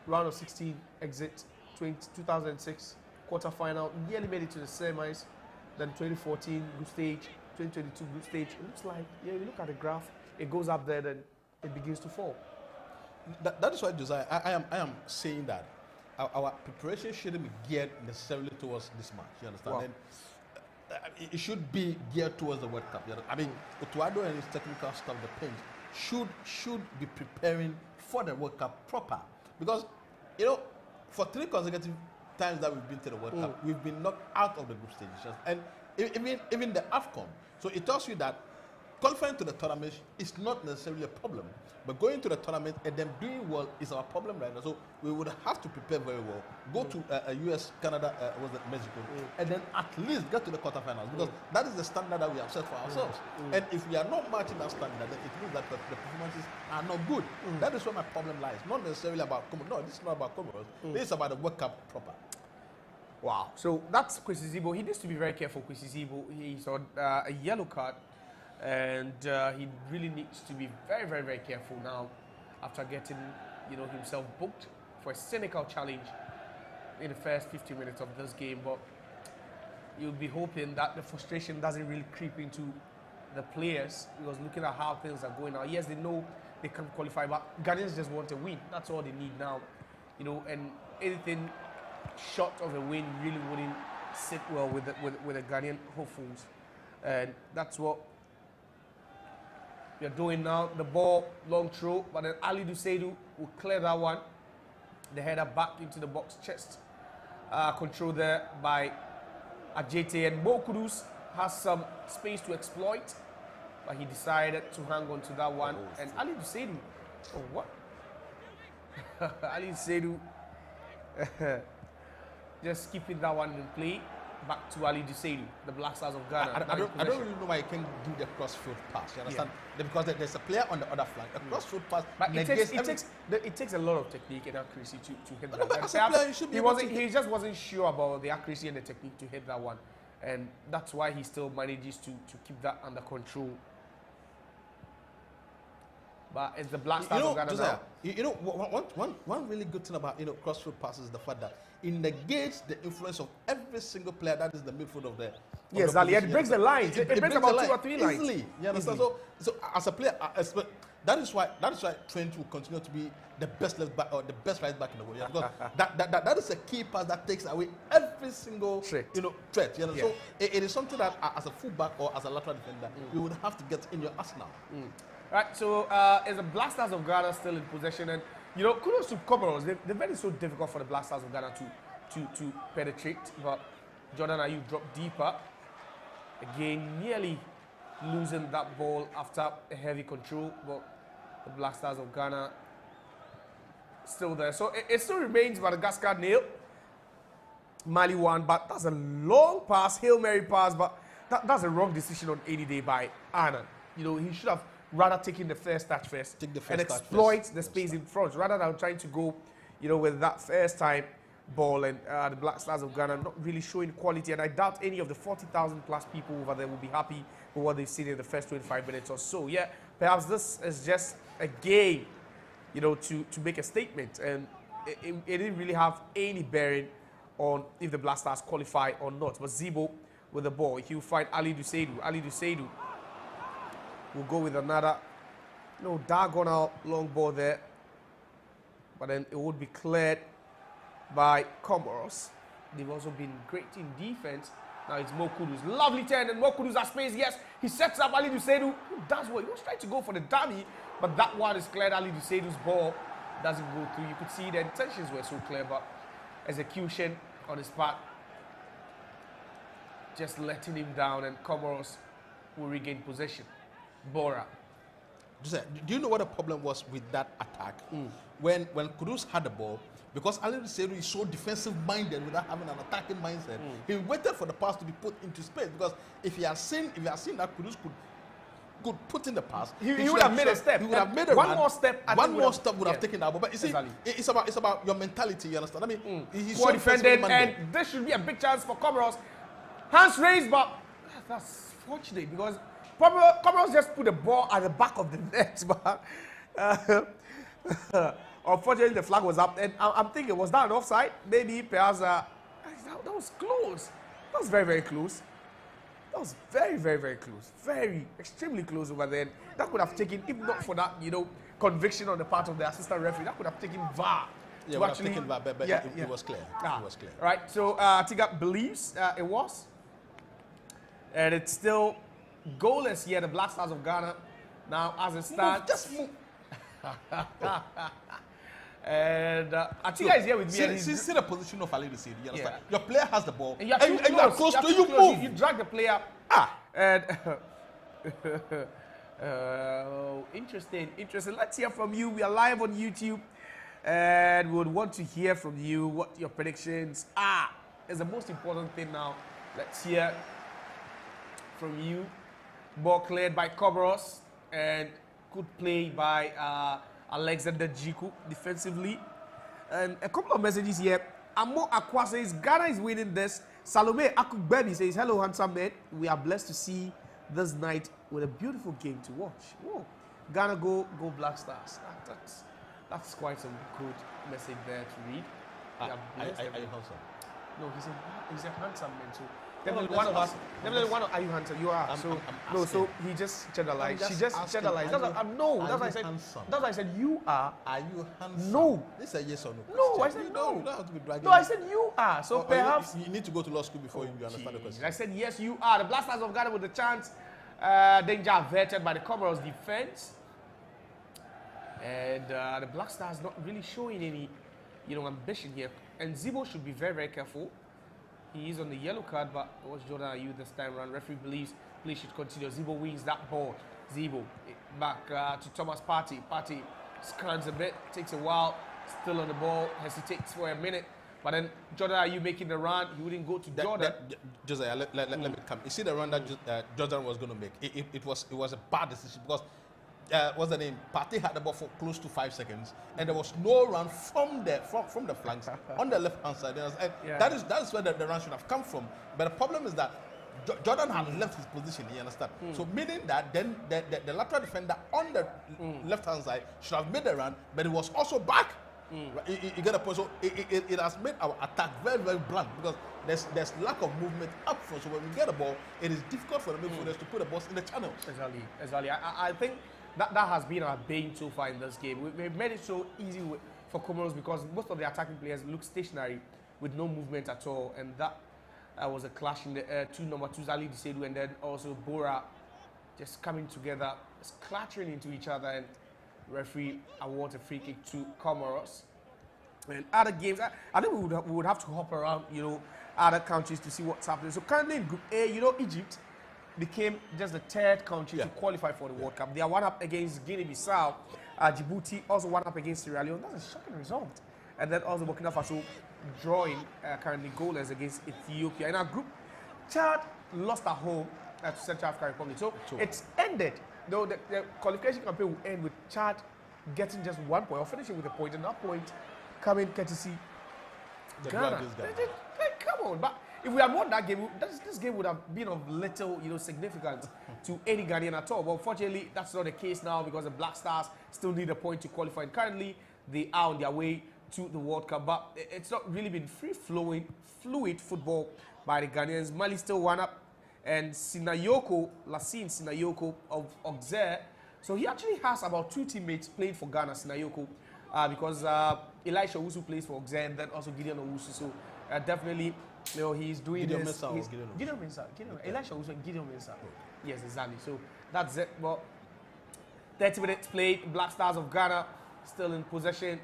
Speaker 2: round of 16 exit, 2006 quarterfinal, nearly made it to the semis, then 2014 group stage, 2022 group stage. It looks like, you look at the graph, it goes up there, then it begins to fall.
Speaker 3: That is why, Josiah, I am saying that our preparation shouldn't be geared necessarily towards this match. You understand?
Speaker 2: Wow.
Speaker 3: And, it should be geared towards the World Cup. I mean, Otuado and his technical staff, the Paint, should be preparing for the World Cup proper. Because, for 3 consecutive times that we've been to the World Cup, we've been knocked out of the group stages. And even the AFCON. So it tells you that qualifying to the tournament is not necessarily a problem, but going to the tournament and then doing well is our problem right now. So we would have to prepare very well, go to US, Canada, Mexico, and then at least get to the quarterfinals, because that is the standard that we have set for ourselves. And if we are not matching that standard, then it means that the performances are not good. That is where my problem lies. Not necessarily about Comoros. No, this is not about Comoros. This is about the World Cup proper.
Speaker 2: Wow. So that's Incisive. He needs to be very careful, Incisive. He's on a yellow card. And he really needs to be very, very, very careful now after getting, himself booked for a cynical challenge in the first 15 minutes of this game. But you'll be hoping that the frustration doesn't really creep into the players, because looking at how things are going now, yes, they know they can qualify, but Ghanaians just want a win. That's all they need now, and anything short of a win really wouldn't sit well with the Ghanaian hopefuls, and that's what you're doing now. The ball, long throw, but then Ali Duseidu will clear that one. The header back into the box, chest control there by Ajete, and Mohammed Kudus has some space to exploit, but he decided to hang on to that one. And Ali Duseidu, oh what? Ali Duseidu just keeping that one in play. Back to Ali Duseidu, the Black Stars of Ghana.
Speaker 3: I don't really know why you can do the crossfield pass. You understand? Yeah. Because there's a player on the other flank. A crossfield pass. But
Speaker 2: it takes a lot of technique and accuracy to hit that.
Speaker 3: But as a player, you should be
Speaker 2: he just wasn't sure about the accuracy and the technique to hit that one, and that's why he still manages to keep that under control. But it's the Black Stars of Ghana now.
Speaker 3: One really good thing about crossfield passes is the fact that it negates the influence of every single player that is the midfield of the.
Speaker 2: Yes, Ali, it breaks the lines. It breaks about 2 or 3 lines
Speaker 3: easily. You understand? So as a player, that is why Trent will continue to be the best left back or the best right back in the world. Because that is a key pass that takes away every single threat. You know? So it is something that as a fullback or as a lateral defender, you would have to get in your arsenal.
Speaker 2: Right, so is the Black Stars of Ghana still in possession? And kudos to Comoros. They've made it so difficult for the Black Stars of Ghana to penetrate. But Jordan Ayew dropped deeper. Again, nearly losing that ball after a heavy control. But the Black Stars of Ghana still there. So it still remains Madagascar 0, Mali 1. But that's a long pass, Hail Mary pass. But that's a wrong decision on any day by Annan. He should have rather taking the first touch first and exploit the space in front, rather than trying to go, with that first time ball. And the Black Stars of Ghana not really showing quality, and I doubt any of the 40,000 plus people over there will be happy with what they've seen in the first 25 minutes or so. Yeah, perhaps this is just a game, to make a statement, and it didn't really have any bearing on if the Black Stars qualify or not. But Zibo with the ball, he'll find Ali Duseidu. Ali Duseidu will go with another diagonal long ball there, but then it would be cleared by Comoros. They've also been great in defense. Now it's Mohammed Kudus. Lovely turn, and Mohammed Kudus has space. Yes, he sets up Ali Duseidu, who does well. He was trying to go for the dummy, but that one is cleared. Ali Duseidu's ball doesn't go through. You could see the intentions were so clear, but execution on his part just letting him down, and Comoros will regain possession. Bora.
Speaker 3: do you know what the problem was with that attack? When Kudus had the ball, because Ali Seru is so defensive minded without having an attacking mindset, he waited for the pass to be put into space. Because if he had seen that Kudus could put in the pass,
Speaker 2: he would have made a step.
Speaker 3: He would have made a
Speaker 2: one
Speaker 3: run.
Speaker 2: more step.
Speaker 3: One more step would have taken that ball. But you see,
Speaker 2: exactly.
Speaker 3: it's about your mentality. You understand? I mean, he's
Speaker 2: well
Speaker 3: so
Speaker 2: defended, and this should be a big chance for Comoros. Hands raised, but that's fortunate because Comoros just put the ball at the back of the net. But unfortunately, the flag was up, and I'm thinking, was that an offside? Maybe, perhaps. That was close. That was very, very close. That was very, very, very close. Very, extremely close over there. That could have taken, if not for that, conviction on the part of the assistant referee, that could have taken VAR.
Speaker 3: Yeah, would have taken VAR, but it was clear. It was clear.
Speaker 2: Right, so Tiga believes it was. And it's still goalless here, the Black Stars of Ghana. Now, as it stands...
Speaker 3: Just move.
Speaker 2: And Atiga is here with me.
Speaker 3: See the position of Ali Risiri, you understand? Your player has the ball,
Speaker 2: and you are close to you move. You drag the player. And interesting. Let's hear from you. We are live on YouTube, and we would want to hear from you what your predictions are. Is the most important thing now. Let's hear from you. Ball cleared by Comoros, and good play by Alexander Jiku defensively. And a couple of messages here. Amo Akwa says, Ghana is winning this. Salome Akugbebi says, hello, handsome man. We are blessed to see this night with a beautiful game to watch. Whoa. Ghana go Black Stars. That's quite some good message there to read.
Speaker 3: Are you handsome?
Speaker 2: No, he's a handsome man. So definitely one of us. Definitely one of. Are you handsome? You are. So he just generalized. She just generalized. No, that's why I said. That's why I said you are.
Speaker 3: Are you handsome?
Speaker 2: No.
Speaker 3: This is a yes or no.
Speaker 2: No, I said no.
Speaker 3: You don't have to be bragging.
Speaker 2: No, I said you are. So perhaps
Speaker 3: you need to go to law school before you understand the question.
Speaker 2: I said yes, you are. The Black Stars of Ghana with the chance. Danger averted by the Comoros defense. And the Black Stars not really showing any, ambition here. And Zibo should be very, very careful. He is on the yellow card, but what's Jordan Ayew this time around? Referee believes play should continue. Zibo wins that ball. Zibo back to Thomas Partey. Partey scans a bit, takes a while, still on the ball, hesitates for a minute. But then Jordan Ayew making the run, he wouldn't go to Jordan.
Speaker 3: Josiah, let me come. You see the run that Jordan was going to make. It was a bad decision because what's the name? Partey had the ball for close to 5 seconds, and there was no run from the flanks on the left hand side. And that is where the run should have come from. But the problem is that Jordan had left his position. You understand? So meaning that then the lateral defender on the left hand side should have made the run, but it was also back. You get a point. So it has made our attack very, very blunt because there's lack of movement up front. So when we get a ball, it is difficult for the midfielders to put the balls in the channels.
Speaker 2: Exactly. I think that has been our bane so far in this game. We've made it so easy for Comoros because most of the attacking players look stationary with no movement at all, and that was a clash in the two number twos, Ali Disedu and then also Bora, just coming together, just clattering into each other, and referee awards a free kick to Comoros. And other games, I think we would have to hop around, other countries to see what's happening. So currently in Group A, Egypt became just the third country to qualify for the World Cup. They are one up against Guinea-Bissau. Djibouti also one up against Sierra Leone. That's a shocking result. And then also Burkina Faso drawing currently goalless against Ethiopia. In our group, Chad lost at home to Central African Republic. So it's ended. Though the qualification campaign will end with Chad getting just 1 point or finishing with a point, and that point coming courtesy Ghana. Come on, but if we had won that game, this game would have been of little, significance to any Ghanaian at all. But unfortunately, that's not the case now because the Black Stars still need a point to qualify. And currently, they are on their way to the World Cup. But it's not really been free-flowing, fluid football by the Ghanaians. Mali still one up. And Lassine Sinayoko of Auxerre. So he actually has about 2 teammates playing for Ghana, Sinayoko, because Elisha Owusu plays for Auxerre and then also Gideon Owusu. So definitely, he's doing
Speaker 3: Gideon
Speaker 2: this. Gideon Mensah. Elisha Owusu and Gideon Mensah. Yes, exactly. So that's it. But 30 minutes played. Black Stars of Ghana still in possession.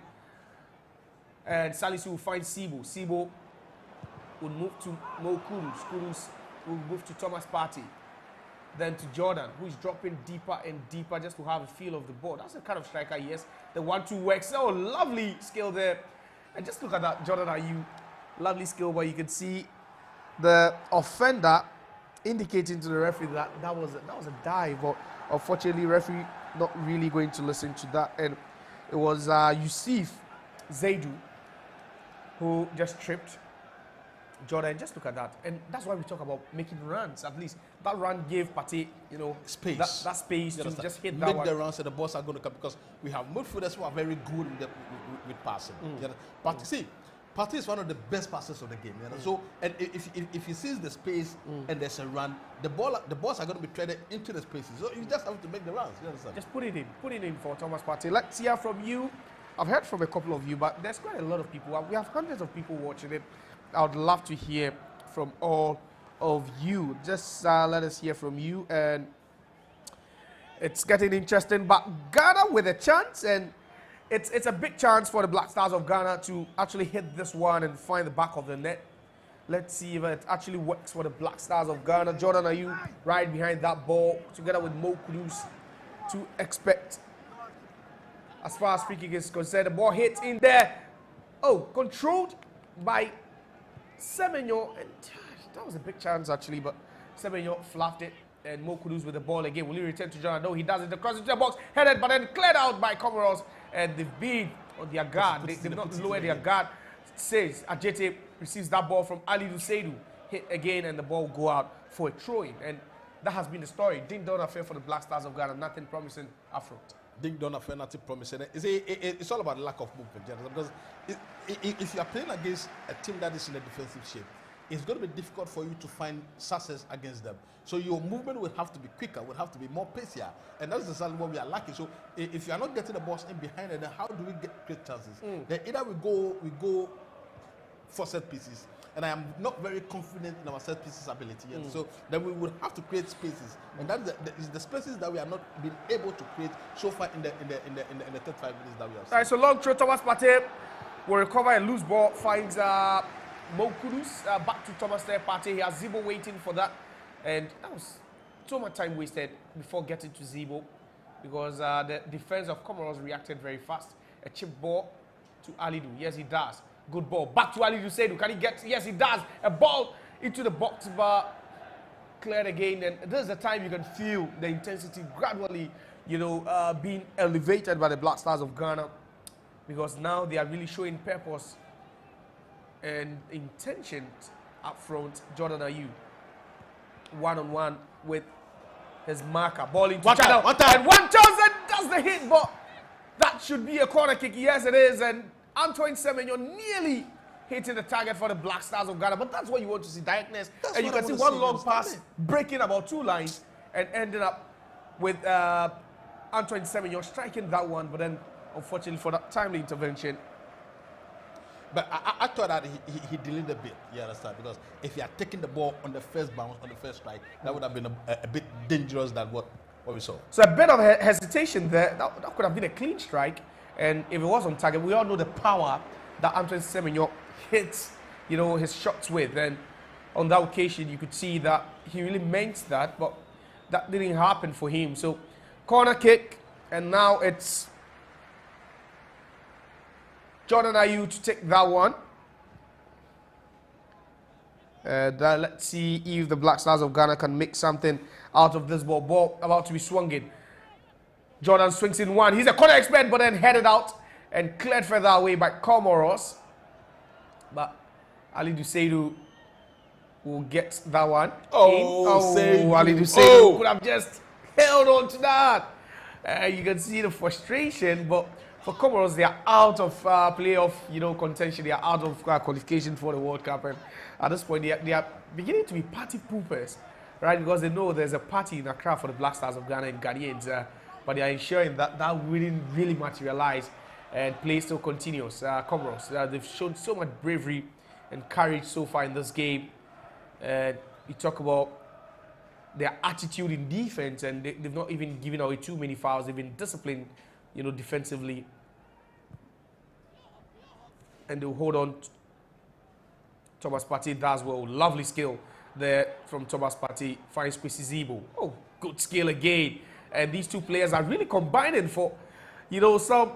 Speaker 2: And Salisu will find Sibo. Sibo will move to Mo Kudus. Kudus will move to Thomas Partey. then to Jordan, who's dropping deeper and deeper just to have a feel of the ball. That's the kind of striker he is. The 1-2 works. Oh, lovely skill there. And just look at that, Jordan Ayew. Lovely skill, but you can see the offender indicating to the referee that that was a dive. But unfortunately, referee not really going to listen to that. And it was Yusuf Zaidu who just tripped Jordan. Just look at that. And that's why we talk about making runs. At least that run gave Partey, you know,
Speaker 3: space.
Speaker 2: That space to just hit that
Speaker 3: make
Speaker 2: one.
Speaker 3: the runs and the balls are going to come, because we have midfielders who are very good with passing. But see, Partey is one of the best passers of the game. You know? So, and if he sees the space and there's a run, the balls are going to be threaded into the spaces. So you just have to make the runs. You understand?
Speaker 2: Just put it in for Thomas Partey. Let's hear from you. I've heard from a couple of you, but there's quite a lot of people. We have hundreds of people watching it. I would love to hear from all of you. Just let us hear from you. And it's getting interesting. But Ghana with a chance, and it's a big chance for the Black Stars of Ghana to actually hit this one and find the back of the net. Let's see if it actually works for the Black Stars of Ghana. Jordan Ayew right behind that ball together with Mohammed Kudus to expect. As far as free kick is concerned, the ball hits in there. Oh, controlled by Semenyo. And that was a big chance actually, but Semenyo fluffed it. And Mo Kudus with the ball again. Will he return to Jordan? No, he does it. The cross into the box, headed, but then cleared out by Comoros. And they've been on their guard. They've not lowered their guard. Says Ajete receives that ball from Ali Duseidu. Hit again, and the ball will go out for a throw-in. And that has been the story. Ding dong affair for the Black Stars of Ghana. Nothing promising up front.
Speaker 3: Ding dong affair, nothing promising. It's all about lack of movement, because if you are playing against a team that is in a defensive shape, it's going to be difficult for you to find success against them. So your movement will have to be quicker, will have to be more pacier, and that's exactly what we are lacking. So if you are not getting the balls in behind it, then how do we get great chances? Then either we go for set pieces, and I am not very confident in our set pieces ability yet. So then we would have to create spaces, and that is the spaces that we are not been able to create so far in the 35 minutes that we have seen.
Speaker 2: All right, so long throw. Thomas Partey will recover a loose ball, finds Mo Kudus back to Thomas Partey. He has Zibo waiting for that, and that was so much time wasted before getting to Zibo, because the defense of Comoros reacted very fast. A chip ball to Alidu. Yes, he does. Good ball. Back to Alidu Seidu. Can he get? Yes, he does. A ball into the box bar. Cleared again. And this is the time you can feel the intensity gradually, being elevated by the Black Stars of Ghana, because now they are really showing purpose and intention up front. Jordan Ayew, one-on-one with his marker. Ball into channel. And 1,000 does the hit, but that should be a corner kick. Yes, it is. And Antoine Semenyo nearly hitting the target for the Black Stars of Ghana. But that's what you want to see, directness. And you can see one long pass breaking about 2 lines and ending up with Antoine Semenyo striking that one. But then, unfortunately, for that timely intervention.
Speaker 3: But I thought that he delayed a bit, you understand? Because if he had taken the ball on the first bounce, on the first strike, that would have been a bit dangerous than what we saw. So
Speaker 2: a bit of hesitation there. That could have been a clean strike. And if it was on target, we all know the power that Antoine Semenyo hits, his shots with. And on that occasion, you could see that he really meant that, but that didn't happen for him. So corner kick, and now it's Jordan Ayew to take that one. Let's see if the Black Stars of Ghana can make something out of this ball. Ball about to be swung in. Jordan swings in one. He's a corner expert, but then headed out and cleared further away by Comoros. But Ali Duseidu will get that one. Ali Duseidu could have just held on to that. You can see the frustration, but for Comoros, they are out of playoff, contention. They are out of qualification for the World Cup. And at this point, they are beginning to be party poopers, right? Because they know there's a party in Accra for the Black Stars of Ghana and Ghanaians. But they are ensuring that that wouldn't really materialize and play still continues. Comoros, they've shown so much bravery and courage so far in this game. You talk about their attitude in defense, and they've not even given away too many fouls. They've been disciplined, defensively. And they'll hold on. Thomas Partey does well. Lovely skill. there from Thomas Partey, finds Zibo. Oh, good skill again. And these two players are really combining for, some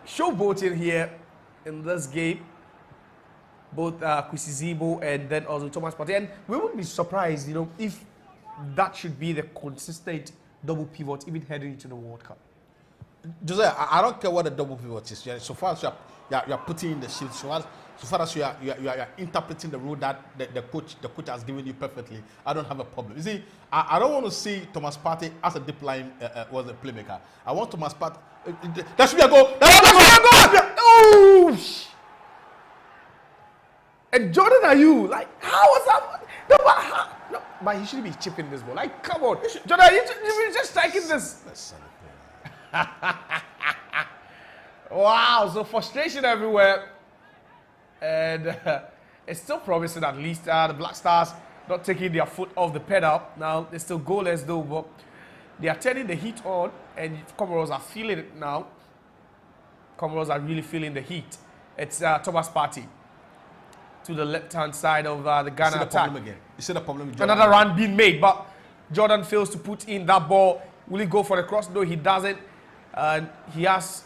Speaker 2: showboating here in this game. Both Zibo and then also Thomas Partey. And we wouldn't be surprised, if that should be the consistent double pivot even heading into the World Cup.
Speaker 3: Jose, I don't care what the double pivot is. So far as you're putting in the shift, so far as you are interpreting the rule that the coach has given you perfectly, I don't have a problem. You see, I don't want to see Thomas Partey as a deep line was a playmaker. I want Thomas Partey. That should be a goal. That should be a goal.
Speaker 2: Oh! And Jordan, are you like, how was that? No, but he shouldn't be chipping this ball. Like, come on, Jordan, you just striking this. Wow, so frustration everywhere. And it's still promising, at least the Black Stars not taking their foot off the pedal. Now, they're still goalless though, but they are turning the heat on, and Comoros are feeling it now. Comoros are really feeling the heat. It's Thomas Partey to the left-hand side of the Ghana attack.
Speaker 3: You see the problem with Jordan.
Speaker 2: Another run being made, but Jordan fails to put in that ball. Will he go for the cross? No, he doesn't. And he has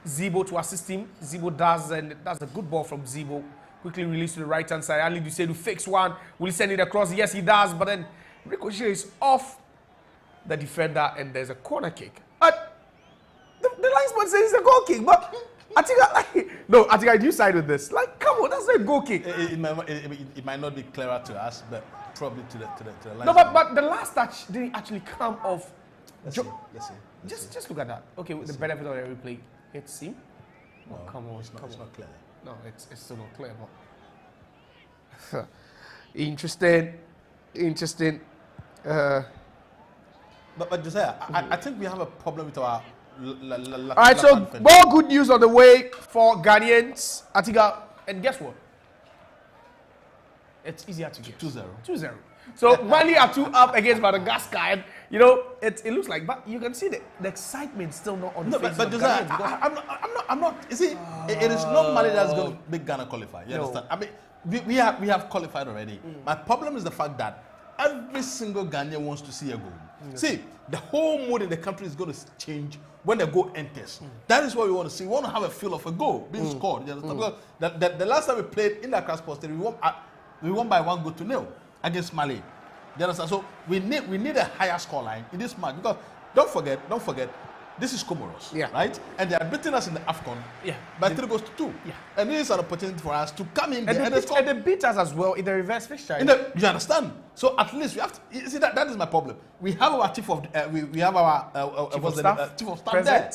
Speaker 2: Zibo to assist him. Zibo does, and that's a good ball from Zibo. Quickly released to the right-hand side. Ali Dusedu fakes one. Will he send it across? Yes, he does. But then Ricochet is off the defender, and there's a corner kick. The linesman says it's a goal kick, but I think I do side with this. Like, come on, that's not a goal kick.
Speaker 3: It might not be clearer to us, but probably to the linesman.
Speaker 2: No, but the last touch didn't actually come off.
Speaker 3: Let's see.
Speaker 2: Just look at that. Okay, with the benefit of every play, it's him.
Speaker 3: No,
Speaker 2: come on,
Speaker 3: it's not clear.
Speaker 2: No, it's still not clear. But interesting.
Speaker 3: But Josiah, I think we have a problem with our.
Speaker 2: All right, so more good news on the way for Ghanaians. And guess what? It's easier to get 2-0. So Mali are 2 up against Madagascar, and it looks like, but you can see the excitement still not on the face
Speaker 3: but
Speaker 2: of
Speaker 3: Josiah,
Speaker 2: Ghanaians.
Speaker 3: I'm not. You see, it is not Mali that's going to make Ghana qualify. You understand? I mean, we have qualified already. My problem is the fact that every single Ghanaian wants to see a goal. See, the whole mood in the country is going to change when the goal enters. That is what we want to see. We want to have a feel of a goal being scored. You understand? Because the last time we played in the Accra Sports Stadium, we won by 1-0 against Mali. You understand? So we need a higher scoreline in this match, because don't forget, this is Comoros, right? And they are beating us in the AFCON by 3-2. Yeah. And this is an opportunity for us to come in there
Speaker 2: and they beat us as well in the reverse fixture.
Speaker 3: You understand? So at least we have to. You see, that is my problem. We have our chief of we have our chief of staff there.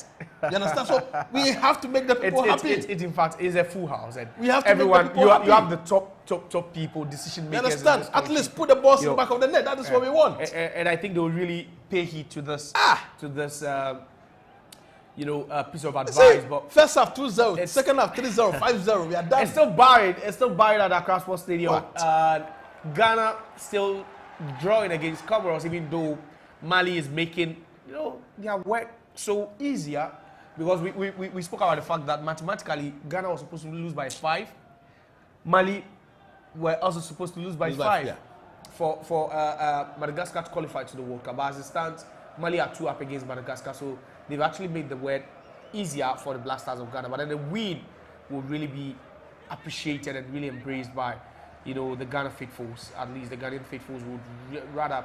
Speaker 3: You understand? So we have to make the people happy.
Speaker 2: It in fact is a full house, and
Speaker 3: we have to
Speaker 2: everyone.
Speaker 3: Make the people
Speaker 2: you have the top people, decision makers.
Speaker 3: You understand? At least put the balls in the back of the net. That is what we want.
Speaker 2: And I think they will really pay heed to this. Piece of advice.
Speaker 3: See,
Speaker 2: but
Speaker 3: first half 2-0, second half 3-0, 5-0. We are done.
Speaker 2: It's still buried at the Accra Sports Stadium. Ghana still drawing against Comoros, even though Mali is making their work so easier, because we spoke about the fact that mathematically Ghana was supposed to lose by 5. Mali were also supposed to lose by 5 for Madagascar to qualify to the World Cup. But as it stands, Mali are 2 up against Madagascar, so they've actually made the work easier for the Black Stars of Ghana. But then the win will really be appreciated and really embraced by the Ghana faithfuls. At least the Ghanaian faithfuls would rather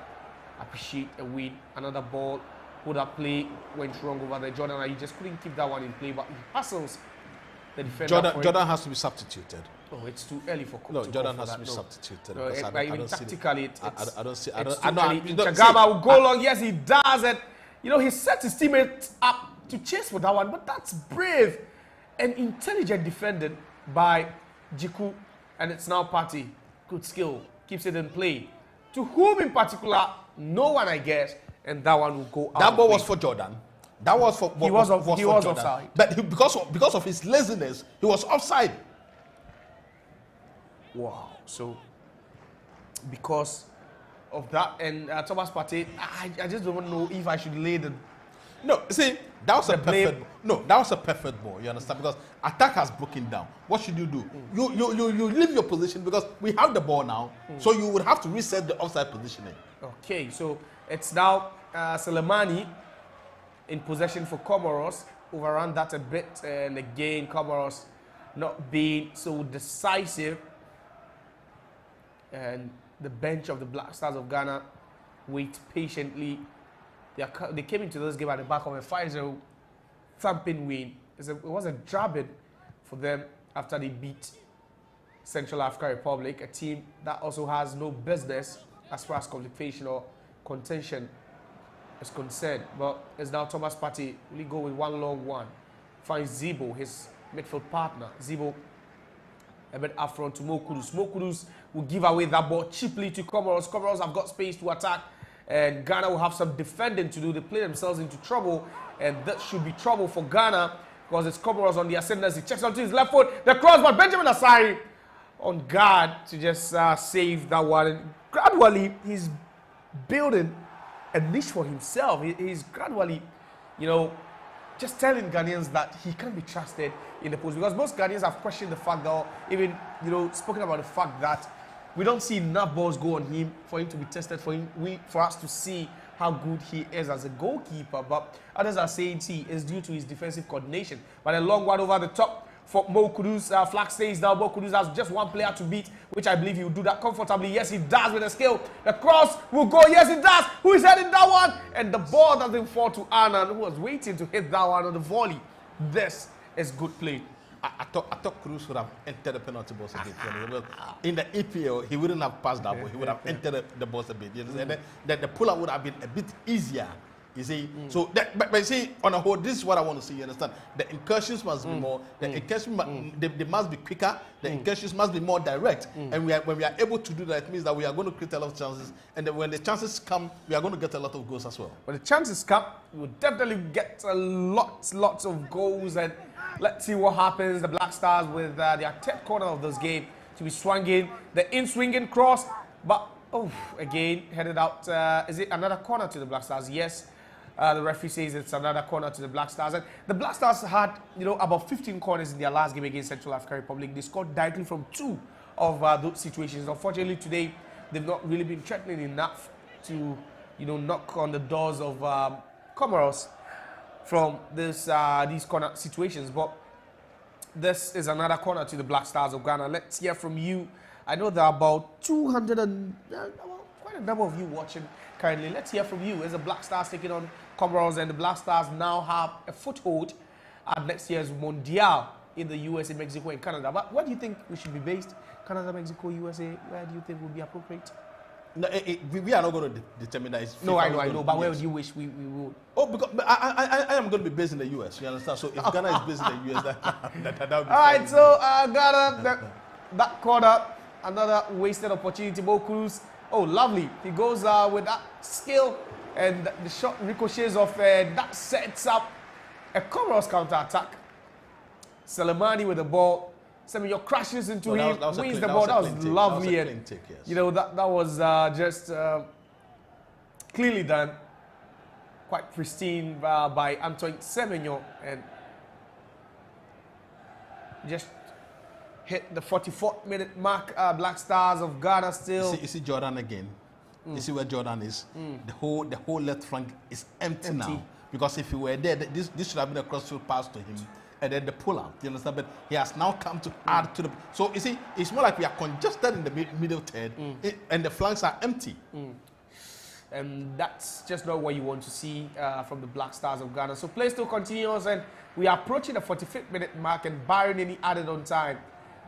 Speaker 2: appreciate a win. Another ball, put up play, went wrong over there. Jordan, you just couldn't keep that one in play, but he hustles the defender.
Speaker 3: Jordan has to be substituted.
Speaker 2: Oh, it's too early for Cook.
Speaker 3: No, Jordan has to be substituted.
Speaker 2: No, even tactically,
Speaker 3: I don't see.
Speaker 2: Chagama will go long. Yes, he does it. He set his teammates up to chase for that one, but that's brave and intelligent defending by Jiku, and it's now Partey. Good skill, keeps it in play. To whom in particular, no one, I guess, and that one will go out.
Speaker 3: That ball was for Jordan. That was for
Speaker 2: he was offside.
Speaker 3: But because of his laziness, he was offside.
Speaker 2: Wow. So because of that, and Thomas Partey, I just don't know if I should lay the
Speaker 3: No, see, that was a
Speaker 2: blame.
Speaker 3: perfect. No, that was a perfect ball. You understand? Because attack has broken down. What should you do? You leave your position because we have the ball now. So you would have to reset the offside positioning.
Speaker 2: Okay, so it's now Soleimani in possession for Comoros. Overrun that a bit, and again Comoros not being so decisive. And the bench of the Black Stars of Ghana wait patiently. They came into this game at the back of a 5-0 thumping win. It was a drubbing for them after they beat Central African Republic, a team that also has no business as far as qualification or contention is concerned. But it's now Thomas Partey really go with one long one. Finds Zibo, his midfield partner. Zibo a bit up front to Mo Kudus. Mo Kudus will give away that ball cheaply to Comoros. Comoros have got space to attack, and Ghana will have some defending to do. They play themselves into trouble, and that should be trouble for Ghana because it's Comoros on the ascendancy. Checks onto his left foot. The cross, but Benjamin Asari on guard to just save that one. And gradually, he's building a niche for himself. He's gradually, you know, just telling Ghanaians that he can't be trusted in the post, because most Ghanaians have questioned the fact that, or even, you know, spoken about the fact that we don't see enough balls go on him for him to be tested, for us to see how good he is as a goalkeeper. But others are saying he is due to his defensive coordination. But a long one over the top for Mo Kudus. Flag stays down. Mo Kudus has just one player to beat, which I believe he will do that comfortably. Yes, he does with a skill. The cross will go. Yes, he does. Who is heading that one? And the ball doesn't fall to Anand, who was waiting to hit that one on the volley. This is good play.
Speaker 3: I thought Cruz would have entered the penalty box a bit. In the EPL, he wouldn't have passed that ball. He would have entered the box a bit. You know, the pull-up would have been a bit easier. You see, so but you see, on a whole, this is what I want to see. You understand? The incursions must be more. The incursions they must be quicker. The incursions must be more direct. And when we are able to do that, it means that we are going to create a lot of chances. And then when the chances come, we are going to get a lot of goals as well.
Speaker 2: When the chances come, we will definitely get a lots of goals. And let's see what happens. The Black Stars with their 10th corner of this game to be swinging, the in-swinging cross, but again headed out. Is it another corner to the Black Stars? Yes. The referee says it's another corner to the Black Stars. And the Black Stars had, you know, about 15 corners in their last game against Central African Republic. They scored directly from 2 of those situations. Unfortunately, today, they've not really been threatening enough to, you know, knock on the doors of Comoros from this these corner situations. But this is another corner to the Black Stars of Ghana. Let's hear from you. I know there are about 200 and quite a number of you watching currently. Let's hear from you. As the Black Stars taking on Comoros, and the Black Stars now have a foothold at next year's Mondial in the USA, Mexico, and Canada. But where do you think we should be based? Canada, Mexico, USA? Where do you think would be appropriate?
Speaker 3: No, we are not going to determine that.
Speaker 2: No, I know. But where do you wish we would?
Speaker 3: Oh, because I am going to be based in the US. You understand? So if Ghana is based in the US, that would be
Speaker 2: all right. So Ghana, that corner, another wasted opportunity. Mo Kudus. Oh, lovely. He goes with that skill, and the shot ricochets off. That sets up a Comoros counter-attack. Soleimani with the ball. Semenyo crashes into him, wins the ball. That was lovely. And,
Speaker 3: take, yes.
Speaker 2: you know, that was just clearly done. Quite pristine by Antoine Semenyo. And just hit the 44th minute mark. Black Stars of Ghana still.
Speaker 3: You see Jordan again. You see where Jordan is. The whole left flank is empty now. Because if he were there, this should have been a crossfield pass to him. And then the pull-up, you understand? But he has now come to add to the... So, you see, it's more like we are congested in the middle third, and the flanks are empty.
Speaker 2: And that's just not what you want to see from the Black Stars of Ghana. So, play still continues, and we are approaching the 45th minute mark, and barring any added on time,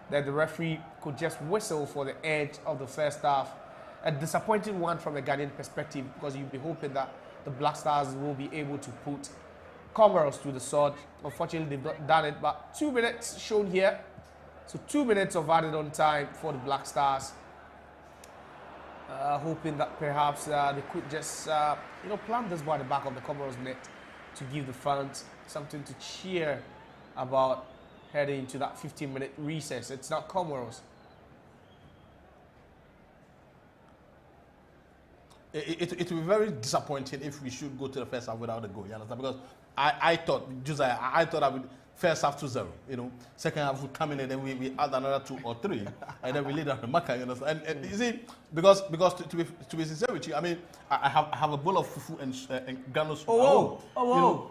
Speaker 2: that the referee could just whistle for the end of the first half. A disappointing one from a Ghanaian perspective, because you'd be hoping that the Black Stars will be able to put Comoros to the sword. Unfortunately, they've not done it, but 2 minutes shown here. So 2 minutes of added on time for the Black Stars. Hoping that perhaps they could just, you know, plant this by the back of the Comoros net to give the fans something to cheer about heading into that 15-minute recess. It's not Comoros.
Speaker 3: it will be very disappointing if we should go to the first half without a goal. You understand? Because I thought, Josiah, I thought I would first half 2-0. You know, second half would come in and then we add another 2 or 3, and then we lead on the marker. You know, and you see, because to be sincere with you, I mean, I have a bowl of fufu and granules.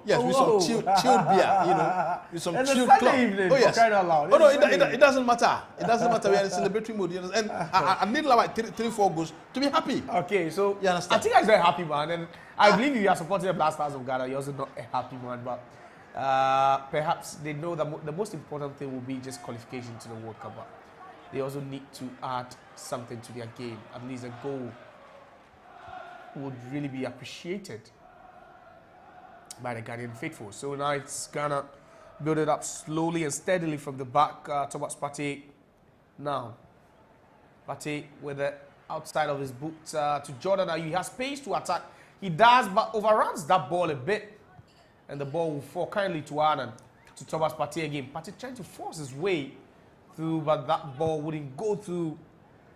Speaker 3: Yes, with some chilled beer. You know, with some chilled cloth.
Speaker 2: Evening,
Speaker 3: oh yes.
Speaker 2: Oh
Speaker 3: no, it doesn't matter. It doesn't matter. We are in celebratory mood. You know, and I need like 3-4 goals to be happy.
Speaker 2: Okay, so
Speaker 3: you understand?
Speaker 2: I think I'm very happy, man, and I believe if you are supporting the Black Stars of Ghana, you're also not a happy man, but perhaps they know that the most important thing will be just qualification to the World Cup. But they also need to add something to their game. At least a goal would really be appreciated by the Ghanaian faithful. So now it's Ghana build it up slowly and steadily from the back towards Partey. Now, Partey with the outside of his boot to Jordan. Now he has space to attack. He does, but overruns that ball a bit. And the ball will fall kindly to Arnon, to Thomas Partey again. Partey trying to force his way through, but that ball wouldn't go through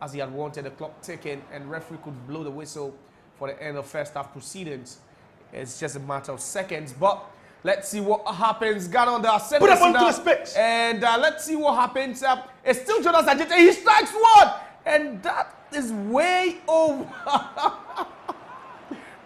Speaker 2: as he had wanted. The clock ticking, and referee could blow the whistle for the end of first half proceedings. It's just a matter of seconds, but let's see what happens. Ghana on the ascendant.
Speaker 3: Put up onto the space.
Speaker 2: And let's see what happens. It's still Jonas Ajite. He strikes one, and that is way over.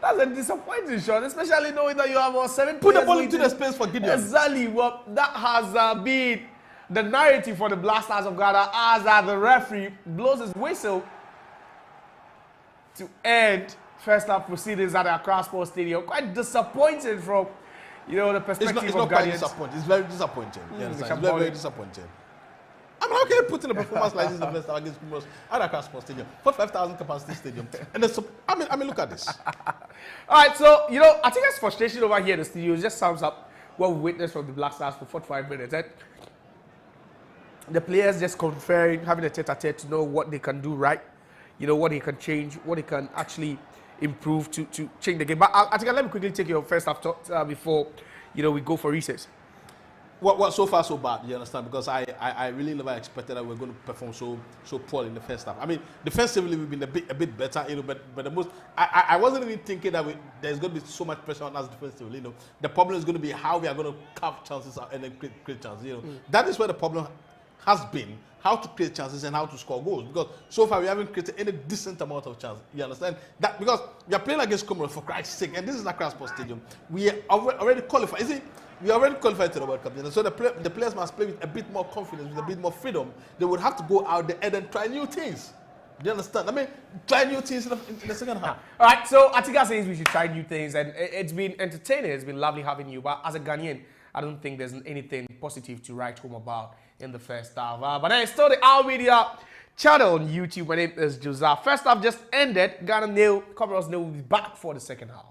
Speaker 2: That's a disappointing shot, especially knowing that you have 7
Speaker 3: Put the ball into the space for Gideon.
Speaker 2: Exactly. Well, that has been the narrative for the Black Stars of Ghana as the referee blows his whistle to end first half proceedings at the Accra Sports Stadium. Quite disappointing from, the perspective
Speaker 3: it's
Speaker 2: of
Speaker 3: not quite
Speaker 2: Ghanaians.
Speaker 3: disappointing. It's very disappointing. It's very, very disappointing. I mean, how can you put in a performance like this in the first half against Comoros at Accra Sports Stadium, 45,000 capacity stadium, and I mean, look at this.
Speaker 2: All right, so I think that's frustration over here in the studio. It just sums up what we witnessed from the Black Stars for 45 minutes. And the players just conferring, having a tete-a-tete to know what they can do right, what they can change, what they can actually improve to change the game. But I think let me quickly take your first half thoughts before we go for recess.
Speaker 3: What so far so bad, you understand? Because I really never expected that we were going to perform so poorly in the first half. I mean, defensively we've been a bit better, but the most I wasn't even thinking that there's going to be so much pressure on us defensively. The problem is going to be how we are going to carve chances and then create chances. That is where the problem has been, how to create chances and how to score goals. Because so far we haven't created any decent amount of chances. You understand? That because we are playing against Comoros for Christ's sake, and this is Accra Sports Stadium. We are already qualified. Is it? We are already qualified to the World Cup, so the players must play with a bit more confidence, with a bit more freedom. They would have to go out there and then try new things. Do you understand? I mean, try new things in the second half.
Speaker 2: All right, so Atika says we should try new things, and it's been entertaining. It's been lovely having you. But as a Ghanaian, I don't think there's anything positive to write home about in the first half. But then it's still the Our Media channel on YouTube. My name is Josiah. First half just ended. Ghana nil, Comoros nil. Will be back for the second half.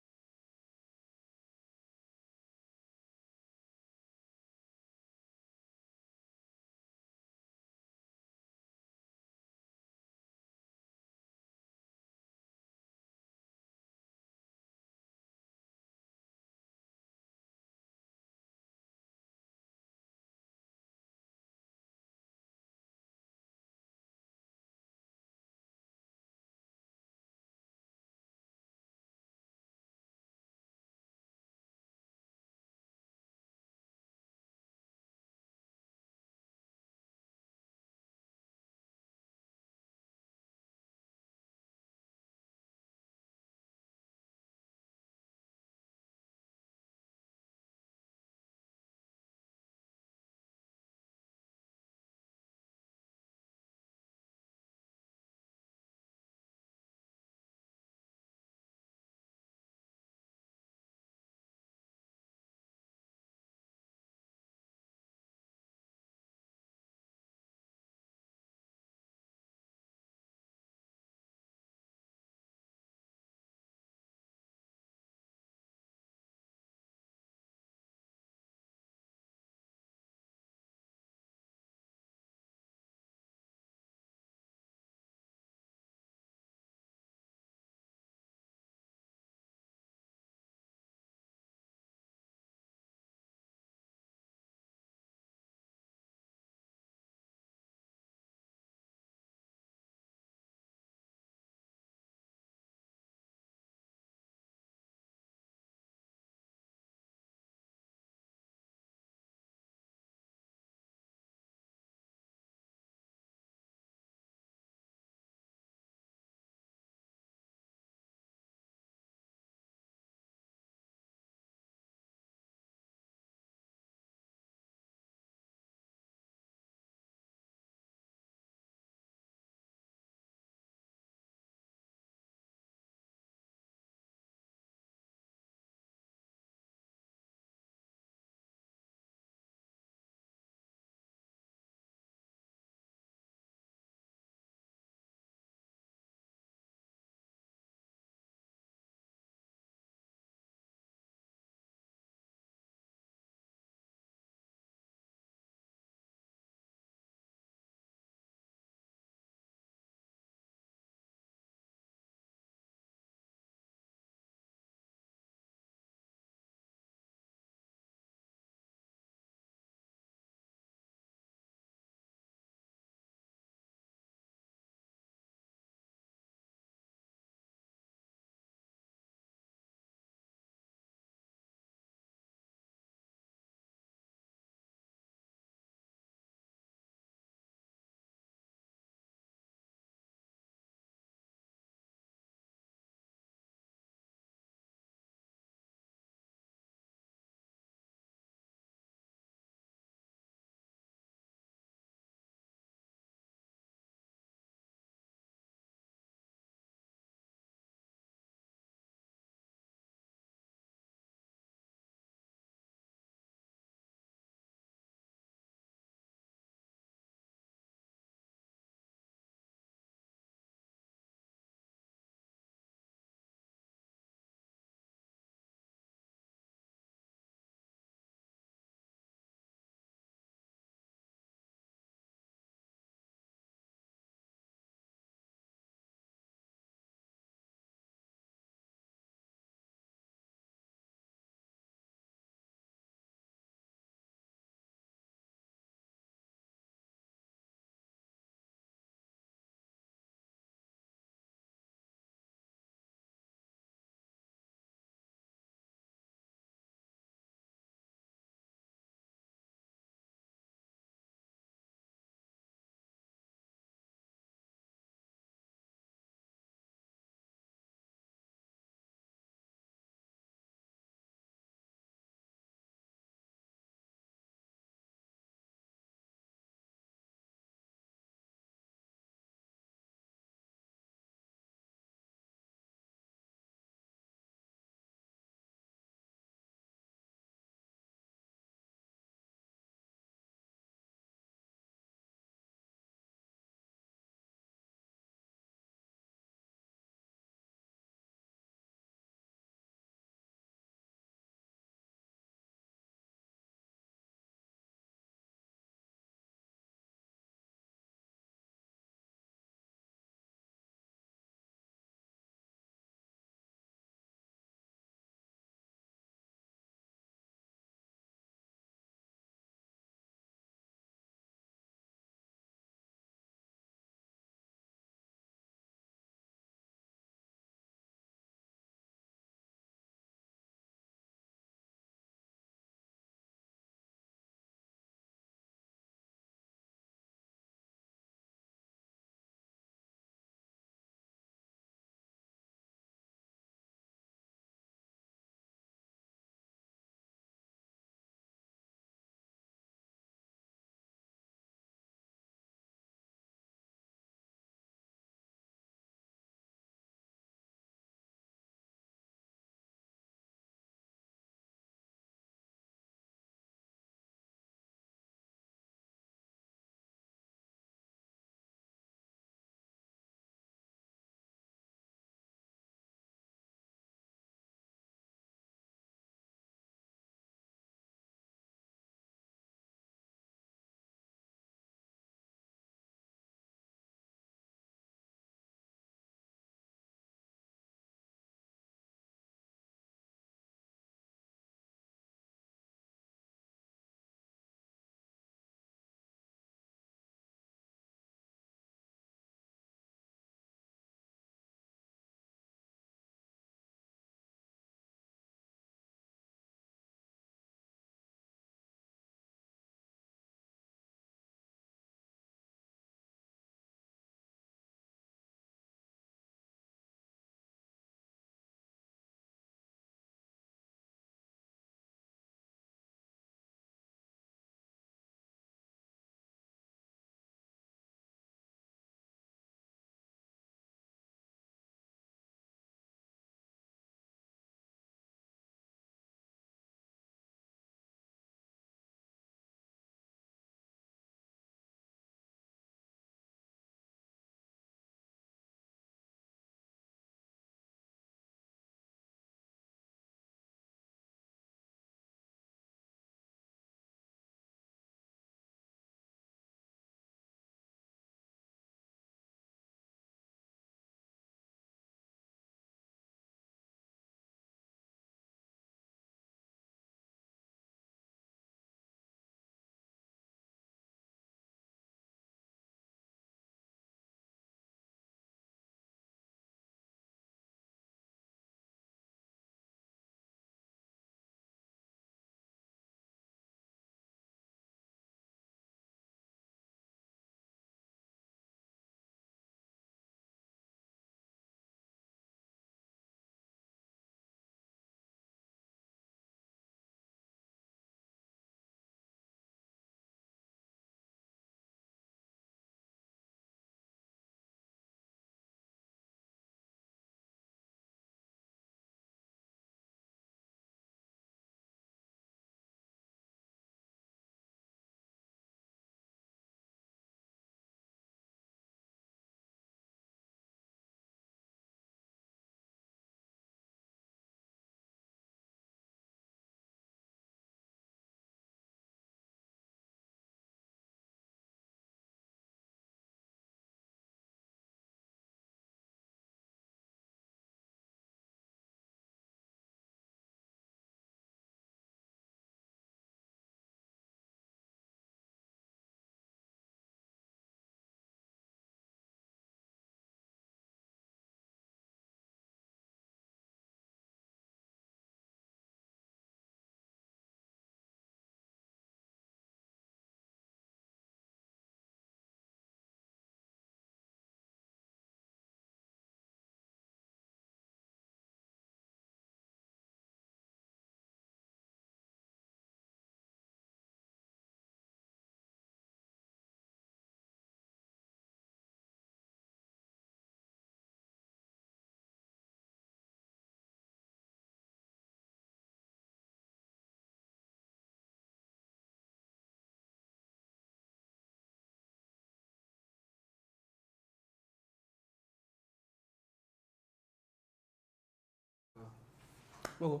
Speaker 2: All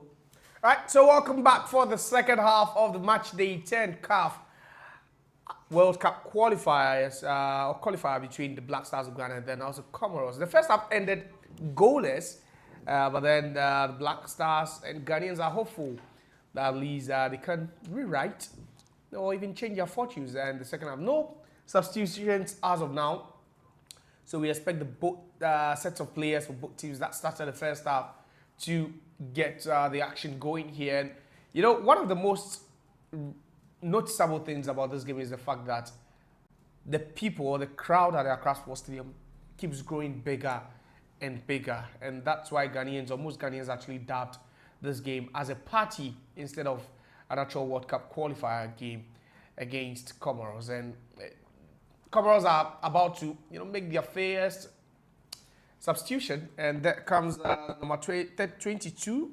Speaker 2: right, so welcome back for the second half of the match day 10 CAF World Cup qualifiers, or qualifier between the Black Stars of Ghana and then also Comoros. The first half ended goalless, but then the Black Stars and Ghanaians are hopeful that at least they can rewrite or even change their fortunes. And the second half, no substitutions as of now. So we expect the both sets of players for both teams that started the first half to get the action going here. And, you know, one of the most noticeable things about this game is the fact that the people or the crowd at the Accra Sports Stadium keeps growing bigger and bigger. And that's why Ghanaians, or most Ghanaians, actually dubbed this game as a party instead of an actual World Cup qualifier game against Comoros. And Comoros are about to, you know, make their first substitution, and that comes number 22.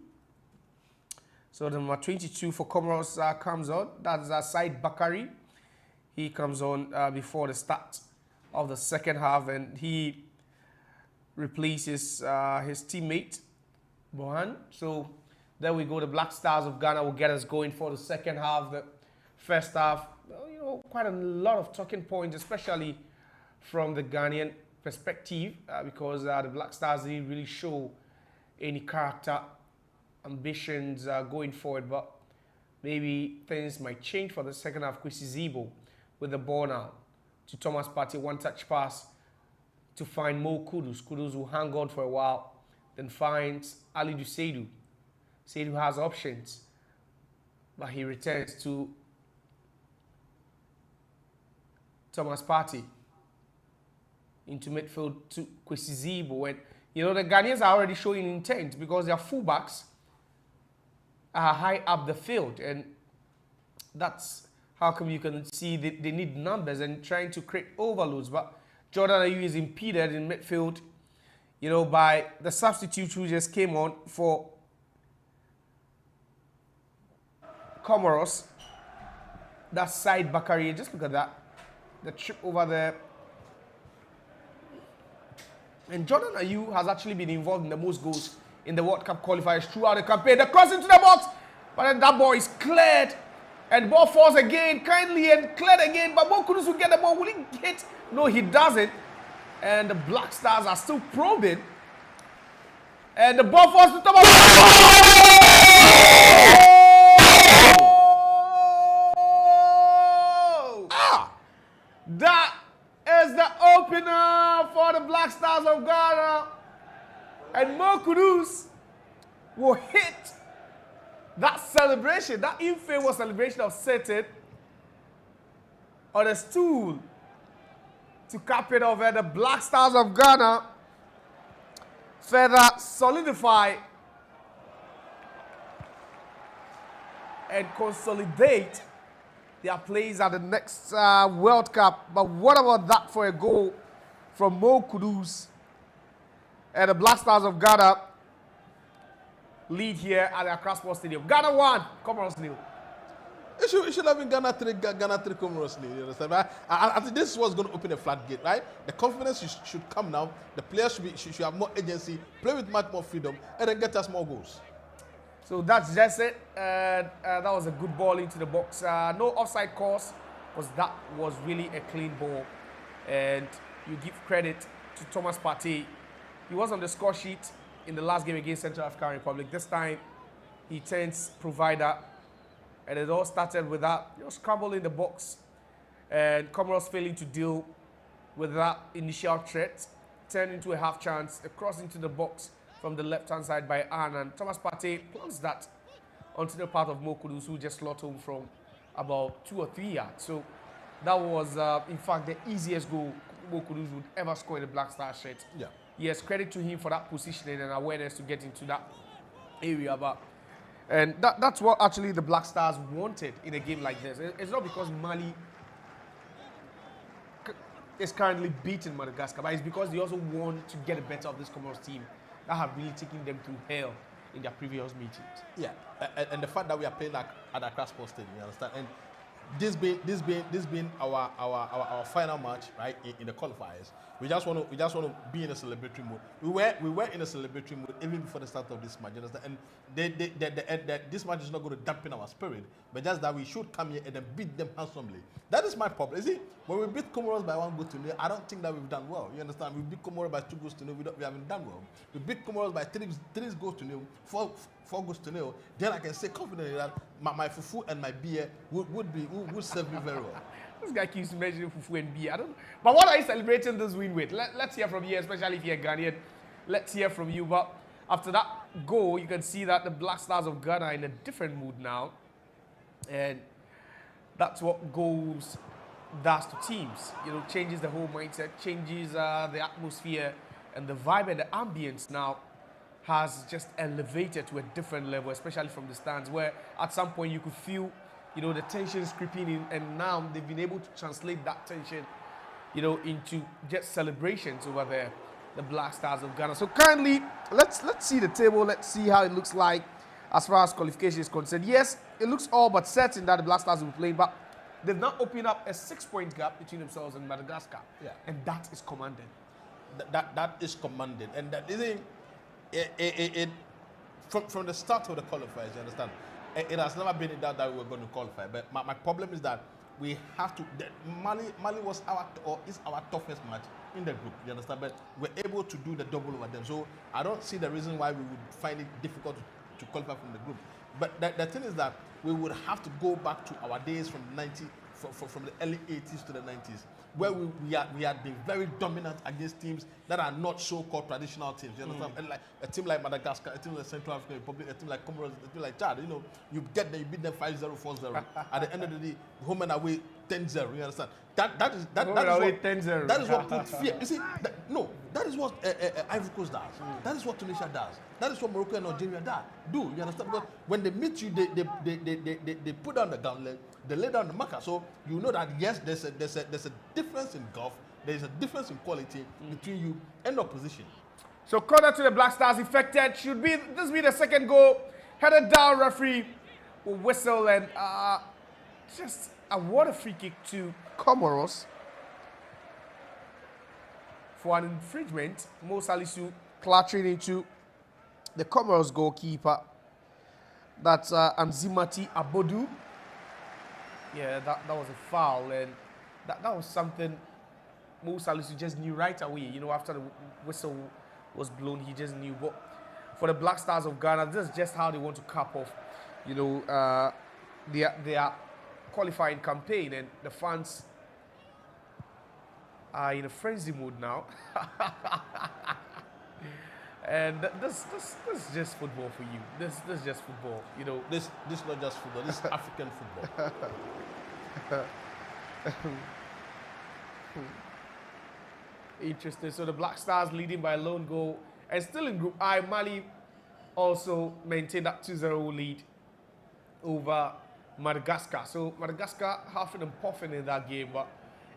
Speaker 2: So the number 22 for Comoros comes on. That's Said Bakari. He comes on before the start of the second half, and he replaces his teammate Bohan. So there we go. The Black Stars of Ghana will get us going for the second half. The first half, well, you know, quite a lot of talking points, especially from the Ghanaian perspective, because the Black Stars didn't really show any character, ambitions going forward, but maybe things might change for the second half. Kwesi Zibo with the ball now to Thomas Partey, one-touch pass to find Mo Kudus. Kudus will hang on for a while, then finds Ali Seidu. Seidu has options, but he returns to Thomas Partey into midfield to Kwesi Zibo. And, you know, the Ghanaians are already showing intent because their fullbacks are high up the field. And that's how come you can see they need numbers and trying to create overloads. But Jordan Ayew is impeded in midfield, you know, by the substitute who just came on for Comoros. That's Said Bakari. Just look at that. The trip over there. And Jordan Ayew has actually been involved in the most goals in the World Cup qualifiers throughout the campaign. The cross into the box, but then that ball is cleared. And ball falls again, kindly, and cleared again. But Mo Kudus will get the ball. Will he hit? No, he doesn't. And the Black Stars are still probing. And the ball falls to Thomas. That is the opener for the Black Stars of Ghana. And Mo Kudus will hit that celebration, that infamous celebration of Satan on a stool to cap it off. And the Black Stars of Ghana further solidify and consolidate their plays at the next World Cup. But what about that for a goal from Mo Kudus? And the Black Stars of Ghana lead here at the Accra Sports Stadium. Ghana 1, Comoros 0.
Speaker 3: It should have been Ghana 3, Comoros 0. You understand? I think this was going to open a floodgate, right? The confidence should come now. The players should have more agency, play with much more freedom, and then get us more goals.
Speaker 2: So that's just it. That was a good ball into the box. No offside calls, because that was really a clean ball. And you give credit to Thomas Partey. He was on the score sheet in the last game against Central African Republic. This time, he turns provider. And it all started with that, you know, scramble in the box. And Comoros failing to deal with that initial threat. Turned into a half chance. A cross into the box from the left-hand side by Anne. And Thomas Partey plants that onto the part of Mo Kudus, who just slot home from about 2 or 3 yards. So that was, in fact, the easiest goal Mo Kudus would ever score in the Black Star shirt.
Speaker 3: Yeah.
Speaker 2: Yes, credit to him for that positioning and awareness to get into that area. And that's what actually the Black Stars wanted in a game like this. It's not because Mali is currently beating Madagascar, but it's because they also want to get the better of this Comoros team that have really taken them through hell in their previous meetings.
Speaker 3: Yeah, and the fact that we are playing at Accra Sports Stadium, you understand? And this being our final match, right, in the qualifiers, we just want to be in a celebratory mood. We were in a celebratory mood even before the start of this match, you understand? And this match is not going to dampen our spirit, but just that we should come here and then beat them handsomely. That is my problem. You see, when we beat Comoros by 1-0, I don't think that we've done well. You understand? We beat Comoros by 2-0. We haven't done well. We beat Comoros by 3-0, 4-0. Then I can say confidently that my fufu and my beer would serve me very well.
Speaker 2: This guy keeps mentioning fufu and beer. I don't. But what are you celebrating this win with? Let's hear from you, especially if you're Ghanaian. Let's hear from you. But after that goal, you can see that the Black Stars of Ghana are in a different mood now, and that's what goals does to teams. You know, changes the whole mindset, changes the atmosphere, and the vibe and the ambience now has just elevated to a different level, especially from the stands, where at some point you could feel, you know, the tensions creeping in, and now they've been able to translate that tension, you know, into just celebrations over there, the Black Stars of Ghana. So kindly, let's see the table. Let's see how it looks like as far as qualification is concerned. Yes, it looks all but certain that the Black Stars will be playing, but they've now opened up a 6-point gap between themselves and Madagascar. Yeah. And that is commanded.
Speaker 3: That is commanded. And that isn't it from the start of the qualifiers, you understand? It has never been in doubt that we were going to qualify. But my problem is that we have to. Mali was is our toughest match in the group, you understand? But we're able to do the double over them. So I don't see the reason why we would find it difficult to qualify from the group. But the thing is that we would have to go back to our days from the early 80s to the 90s, where we had been very dominant against teams that are not so-called traditional teams. You understand? And like a team like Madagascar, a team like Central African Republic, a team like Comoros, a team like Chad. You know, you get them, you beat them 5-0, 4-0. At the end of the day, home and away 10-0. You understand? That is what puts fear. You see, that is what Ivory Coast does. That is what Tunisia does. That is what Morocco and Algeria do. You understand? Because when they meet you, they put down the gauntlet, they lay down the marker. So you know that yes, there's a difference in golf. There is a difference in quality between you and opposition.
Speaker 2: So corner to the Black Stars affected. Should be this be the second goal? Headed down, referee will whistle and just award a free kick to Comoros for an infringement. Mo Salisu clutching into the Comoros goalkeeper. That's Anzimati Abodu. Yeah, that was a foul, and that was something Mo Salisu just knew right away. You know, after the whistle was blown, he just knew. But for the Black Stars of Ghana, this is just how they want to cap off, you know, their qualifying campaign, and the fans are in a frenzy mood now. And this is just football for you. This is just football, you know.
Speaker 3: This is not just football. This is African football.
Speaker 2: Interesting. So the Black Stars leading by a lone goal, and still in Group I. Mali also maintained that 2-0 lead over Madagascar. So Madagascar huffing and puffing in that game, but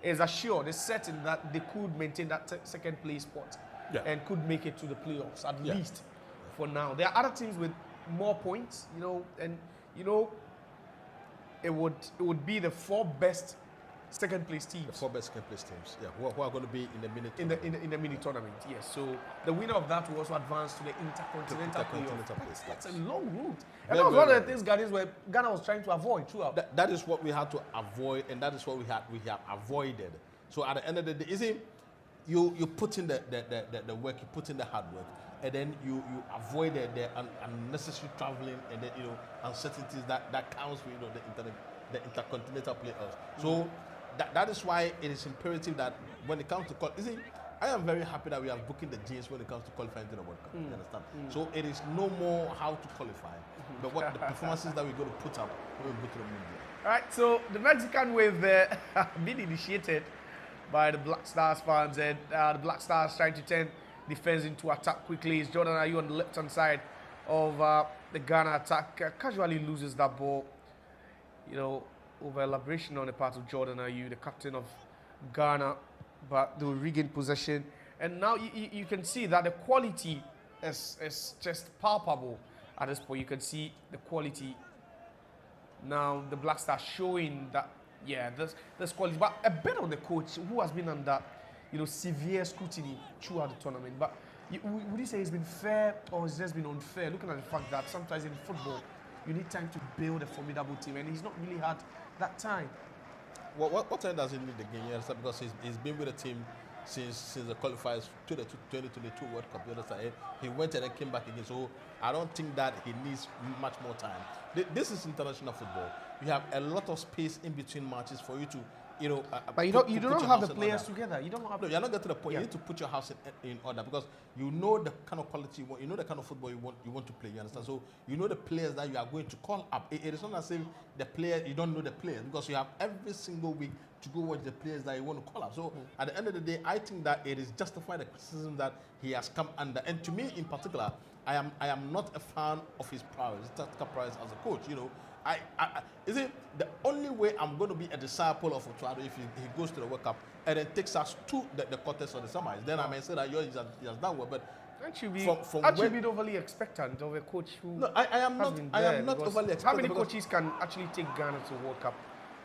Speaker 2: it's assured, it's certain that they could maintain that second place spot. Yeah. And could make it to the playoffs, at least for now. There are other teams with more points, you know, and you know, it would be the 4 best second place teams.
Speaker 3: The 4 best second place teams, yeah, who are going to be in the mini
Speaker 2: in the mini tournament. Yes. So the winner of that will also advance to the intercontinental playoff. That's a long route, and that was one of the things Ghana was trying to avoid throughout.
Speaker 3: That is what we had to avoid, and that is what we have avoided. So at the end of the day, you see, you put in the work, you put in the hard work, and then you avoid the unnecessary traveling and the uncertainties that counts with the intercontinental playoffs. So that is why it is imperative that when it comes to you see, I am very happy that we are booking the games when it comes to qualifying to the World Cup. You understand? So it is no more how to qualify, but what the performances that we're going to put up when we go to the Mundial.
Speaker 2: All right. So the Mexican wave being initiated by the Black Stars fans, and the Black Stars trying to turn defense into attack quickly. Is Jordan Ayew on the left-hand side of the Ghana attack, casually loses that ball. You know, over elaboration on the part of Jordan Ayew, the captain of Ghana, but they will regain possession. And now you can see that the quality is just palpable at this point. You can see the quality. Now the Black Stars showing that Yeah, there's quality, but a bit on the coach who has been under, severe scrutiny throughout the tournament. But would you say it's been fair or it's just been unfair? Looking at the fact that sometimes in football, you need time to build a formidable team, and he's not really had that time.
Speaker 3: Well, what time does he need the game? You understand? Because he's been with the team since the qualifiers to the 2022 World Cup. You understand? He went and then came back again. So I don't think that he needs much more time. This is international football. You have a lot of space in between matches for you to,
Speaker 2: but you don't have the players together. You don't have.
Speaker 3: No, you're not getting to the point. Yeah. You need to put your house in order because you know the kind of quality you want. You know the kind of football you want to play. You understand? So you know the players that you are going to call up. It is not as if the player you don't know the players because you have every single week to go watch the players that you want to call up. So at the end of the day, I think that it is justified the criticism that he has come under. And to me, in particular, I am not a fan of his prowess, his tactical prowess as a coach. Is it the only way I'm going to be a disciple of Otuado if he goes to the World Cup and then takes us to the quarters of the semis? Then I may say that he has done well, but
Speaker 2: aren't you being overly expectant of a coach who?
Speaker 3: No, I am not overly expectant.
Speaker 2: How many coaches can actually take Ghana to World Cup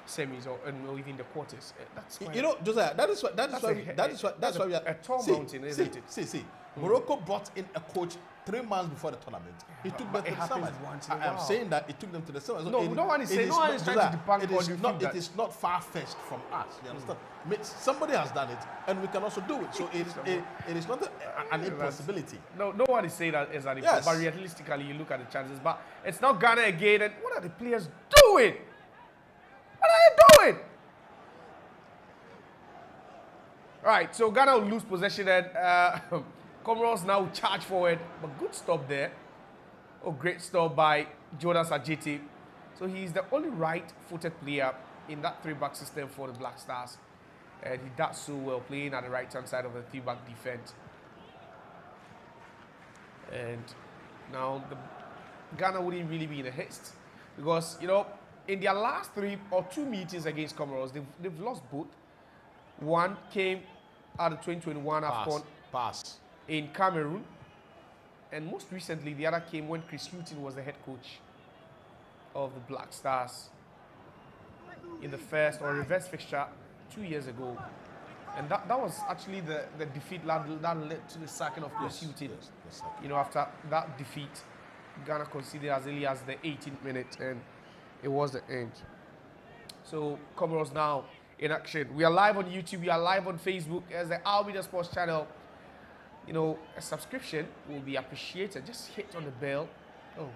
Speaker 2: semis or even the quarters? That's
Speaker 3: Josiah. That's why we are
Speaker 2: a tall mountain, isn't it?
Speaker 3: See. Morocco brought in a coach 3 months before the tournament. He took them to the semis. I am saying that it took them to the semis.
Speaker 2: No one is saying. No one is trying to debunk
Speaker 3: it is not far-fetched from us. You understand? Somebody has done it, and we can also do it. So it is not an impossibility.
Speaker 2: No one is saying that is an impossibility. But realistically, you look at the chances. But it's not Ghana again. And what are the players doing? What are they doing? All right, so Ghana will lose possession and Comoros now charge forward, but good stop there. Oh, great stop by Jonas Ajiti. So he's the only right-footed player in that three-back system for the Black Stars. And he does so well, playing at the right-hand side of the three-back defense. And now Ghana wouldn't really be in a haste because, in their last 3 or 2 meetings against Comoros, they've lost both. One came out of 2021 AFCON in Cameroon, and most recently the other came when Chris Hughton was the head coach of the Black Stars in the first or reverse fixture 2 years ago, and that was actually the defeat that led to the sacking of Chris Hughton. Yes, after that defeat, Ghana conceded as early as the 18th minute, and it was the end. So Comoros now in action. We are live on YouTube. We are live on Facebook as the Al Media Sports channel. A subscription will be appreciated. Just hit on the bell. Oh,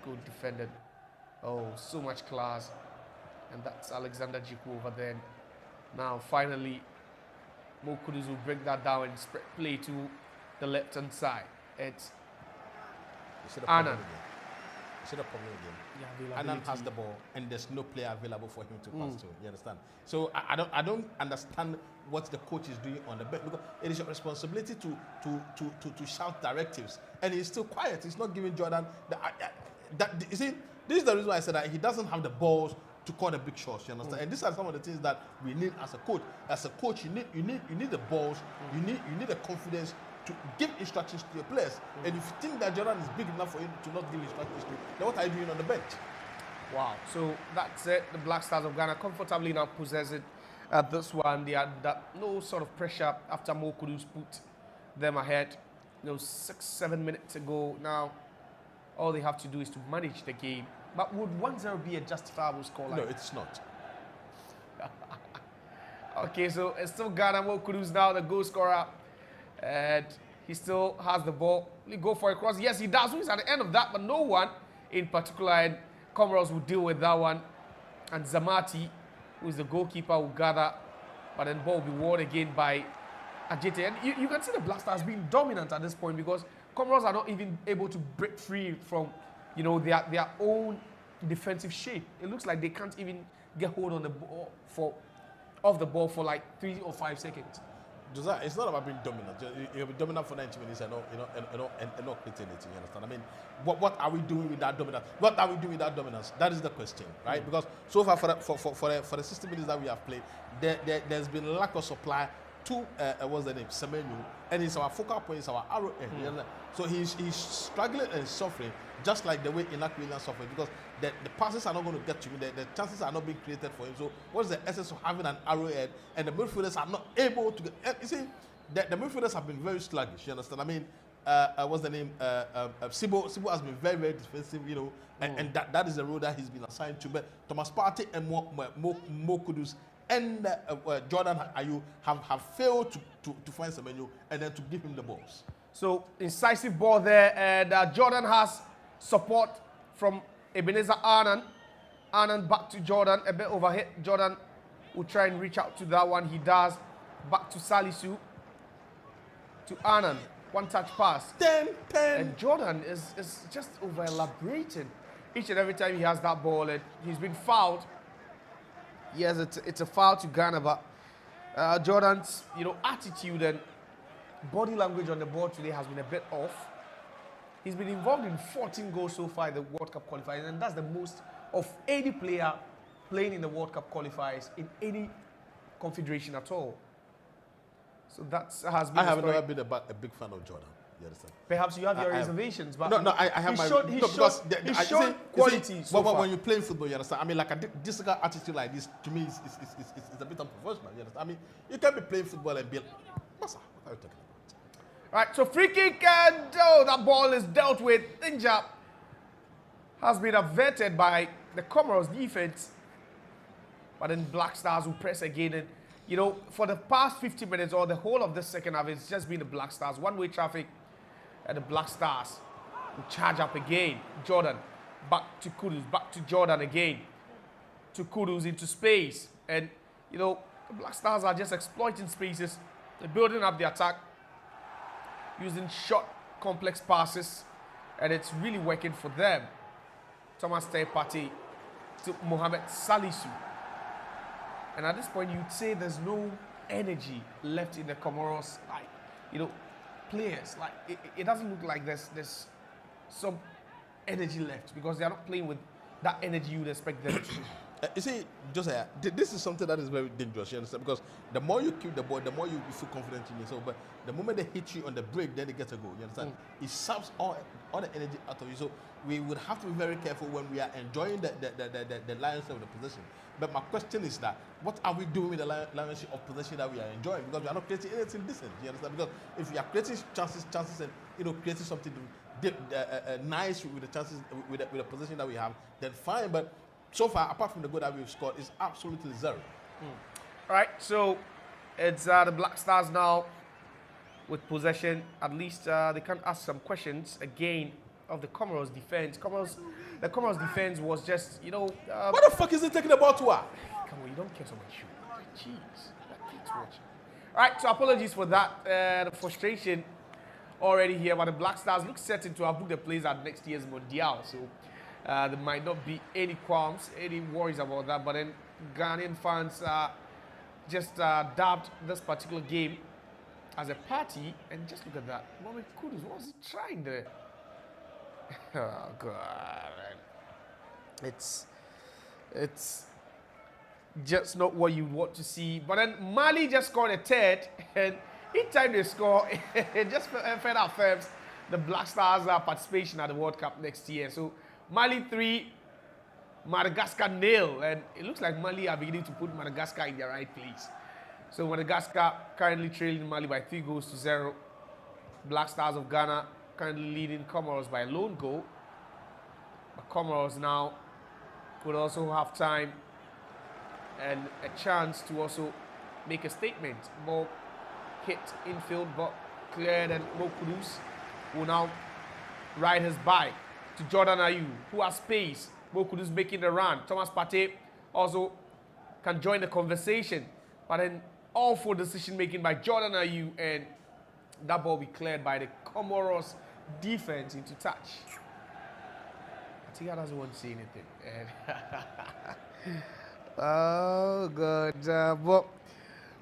Speaker 2: good defended. Oh, so much class. And that's Alexander Jiku over there. Now, finally, Mohammed Kudus will break that down and spread play to the left-hand side. It's Anand.
Speaker 3: You see the problem again? Yeah, Anand has the ball, and there's no player available for him to pass to. You understand? So I don't understand what the coach is doing on the bench because it is your responsibility to shout directives, and he's still quiet. He's not giving Jordan you see, this is the reason why I said that he doesn't have the balls to call the big shots. You understand? And these are some of the things that we need as a coach. As a coach, you need the balls. You need the confidence to give instructions to your players. And if you think that Jordan is big enough for you to not give instructions to, then what are you doing on the bench?
Speaker 2: Wow. So that's it. The Black Stars of Ghana comfortably now possess it. This one, they had no sort of pressure after Mohammed Kudus put them ahead. 6-7 minutes ago. Now, all they have to do is to manage the game. But would 1-0 be a justifiable scoreline?
Speaker 3: No, it's not.
Speaker 2: Okay, so it's still Ghana. Mohammed Kudus now the goal scorer. And he still has the ball. He go for a cross. Yes, he does. He's at the end of that, but no one in particular. And Comoros will deal with that one. And Zamati, who is the goalkeeper, will gather. But then the ball will be won again by Ajete. And you can see the Black Stars being dominant at this point because Comoros are not even able to break free from, their own defensive shape. It looks like they can't even get hold on the ball off the ball for like 3 or 5 seconds.
Speaker 3: Josiah, it's not about being dominant. You'll be dominant for 90 minutes and not creating anything. You understand? I mean, what are we doing with that dominance? What are we doing with that dominance? That is the question, right? Because so far for the 60 minutes that we have played, there's been lack of supply to what's the name, Semenyo, and it's our focal point, it's our arrow end. You know? So he's struggling and suffering, just like the way Inak Williams suffering, because the passes are not going to get to him, the chances are not being created for him. So what's the essence of having an arrow end, and the midfielders are not able to get, and you see, the midfielders have been very sluggish, you understand? I mean, what's the name? Sibo has been very, very defensive, you know, and that is the role that he's been assigned to. But Thomas Partey and Mo Kudus and Jordan Ayew have failed to find Semenyo and then to give him the balls.
Speaker 2: So incisive ball there, and Jordan has support from Ebenezer Annan. Annan back to Jordan, a bit overhit. Jordan will try and reach out to that one. He does. Back to Salisu. To Annan. One touch pass.
Speaker 3: 10.
Speaker 2: And Jordan is just over elaborating each and every time he has that ball. And he's been fouled. Yes, it's a foul to Ghana, but Jordan's attitude and body language on the ball today has been a bit off. He's been involved in 14 goals so far in the World Cup qualifiers, and that's the most of any player playing in the World Cup qualifiers in any confederation at all. So that has been.
Speaker 3: I have never been a big fan of Jordan. You understand?
Speaker 2: Perhaps you have your reservations, but
Speaker 3: no, I have my.
Speaker 2: He showed quality so far.
Speaker 3: When you play football, you understand. I mean, like a discard attitude like this to me is a bit unprofessional. You understand? I mean, you can't be playing football and be. What are you talking about?
Speaker 2: Right, so free kick, and that ball is dealt with. Danger has been averted by the Comoros defense, but then Black Stars will press again. And for the past 50 minutes or the whole of this second half, it's just been the Black Stars, one-way traffic, and the Black Stars will charge up again. Jordan back to Kudus, back to Jordan again, to Kudus into space, and the Black Stars are just exploiting spaces, they're building up the attack, using short, complex passes, and it's really working for them. Thomas Partey to Mohammed Salisu. And at this point, you'd say there's no energy left in the Comoros, players. Like, it doesn't look like there's some energy left because they're not playing with that energy you'd expect them to.
Speaker 3: You see, Josiah, this is something that is very dangerous, you understand? Because the more you keep the ball, the more you feel confident in yourself. But the moment they hit you on the break, then they get a goal, you understand? It saps all the energy out of you. So we would have to be very careful when we are enjoying the lion's share of the possession. But my question is that, what are we doing with the lion's share of possession that we are enjoying? Because we are not creating anything decent, you understand? Because if we are creating chances and, creating something nice with the chances, with the possession that we have, then fine. But so far, apart from the goal that we've scored, it's absolutely zero.
Speaker 2: All right, so it's the Black Stars now with possession. At least they can ask some questions again of the Comoros defense. The Comoros defense was just,
Speaker 3: what the fuck is he taking the ball to?
Speaker 2: Come on, you don't care so much. Jeez, that kid's watching. All right, so apologies for that. The frustration already here, but the Black Stars look certain to have booked the place at next year's Mondial. So there might not be any qualms, any worries about that. But then Ghanaian fans just dubbed this particular game as a party. And just look at that. Mohammed Kudus, what was he trying there? Oh, God. It's just not what you want to see. But then Mali just scored a third. And each time they score, it just further affirms the Black Stars' participation at the World Cup next year. So Mali 3, Madagascar 0, and it looks like Mali are beginning to put Madagascar in their right place. So Madagascar currently trailing Mali by 3-0. Black Stars of Ghana currently leading Comoros by a lone goal. But Comoros now could also have time and a chance to also make a statement. Ball hit infield, but cleared, and Mo Kudus will now ride his bike to Jordan Ayew, who has space. Mo Kudus making the run. Thomas Partey also can join the conversation. But then awful decision making by Jordan Ayew, and that ball will be cleared by the Comoros defense into touch. Atiya doesn't want to say anything. Oh, good. But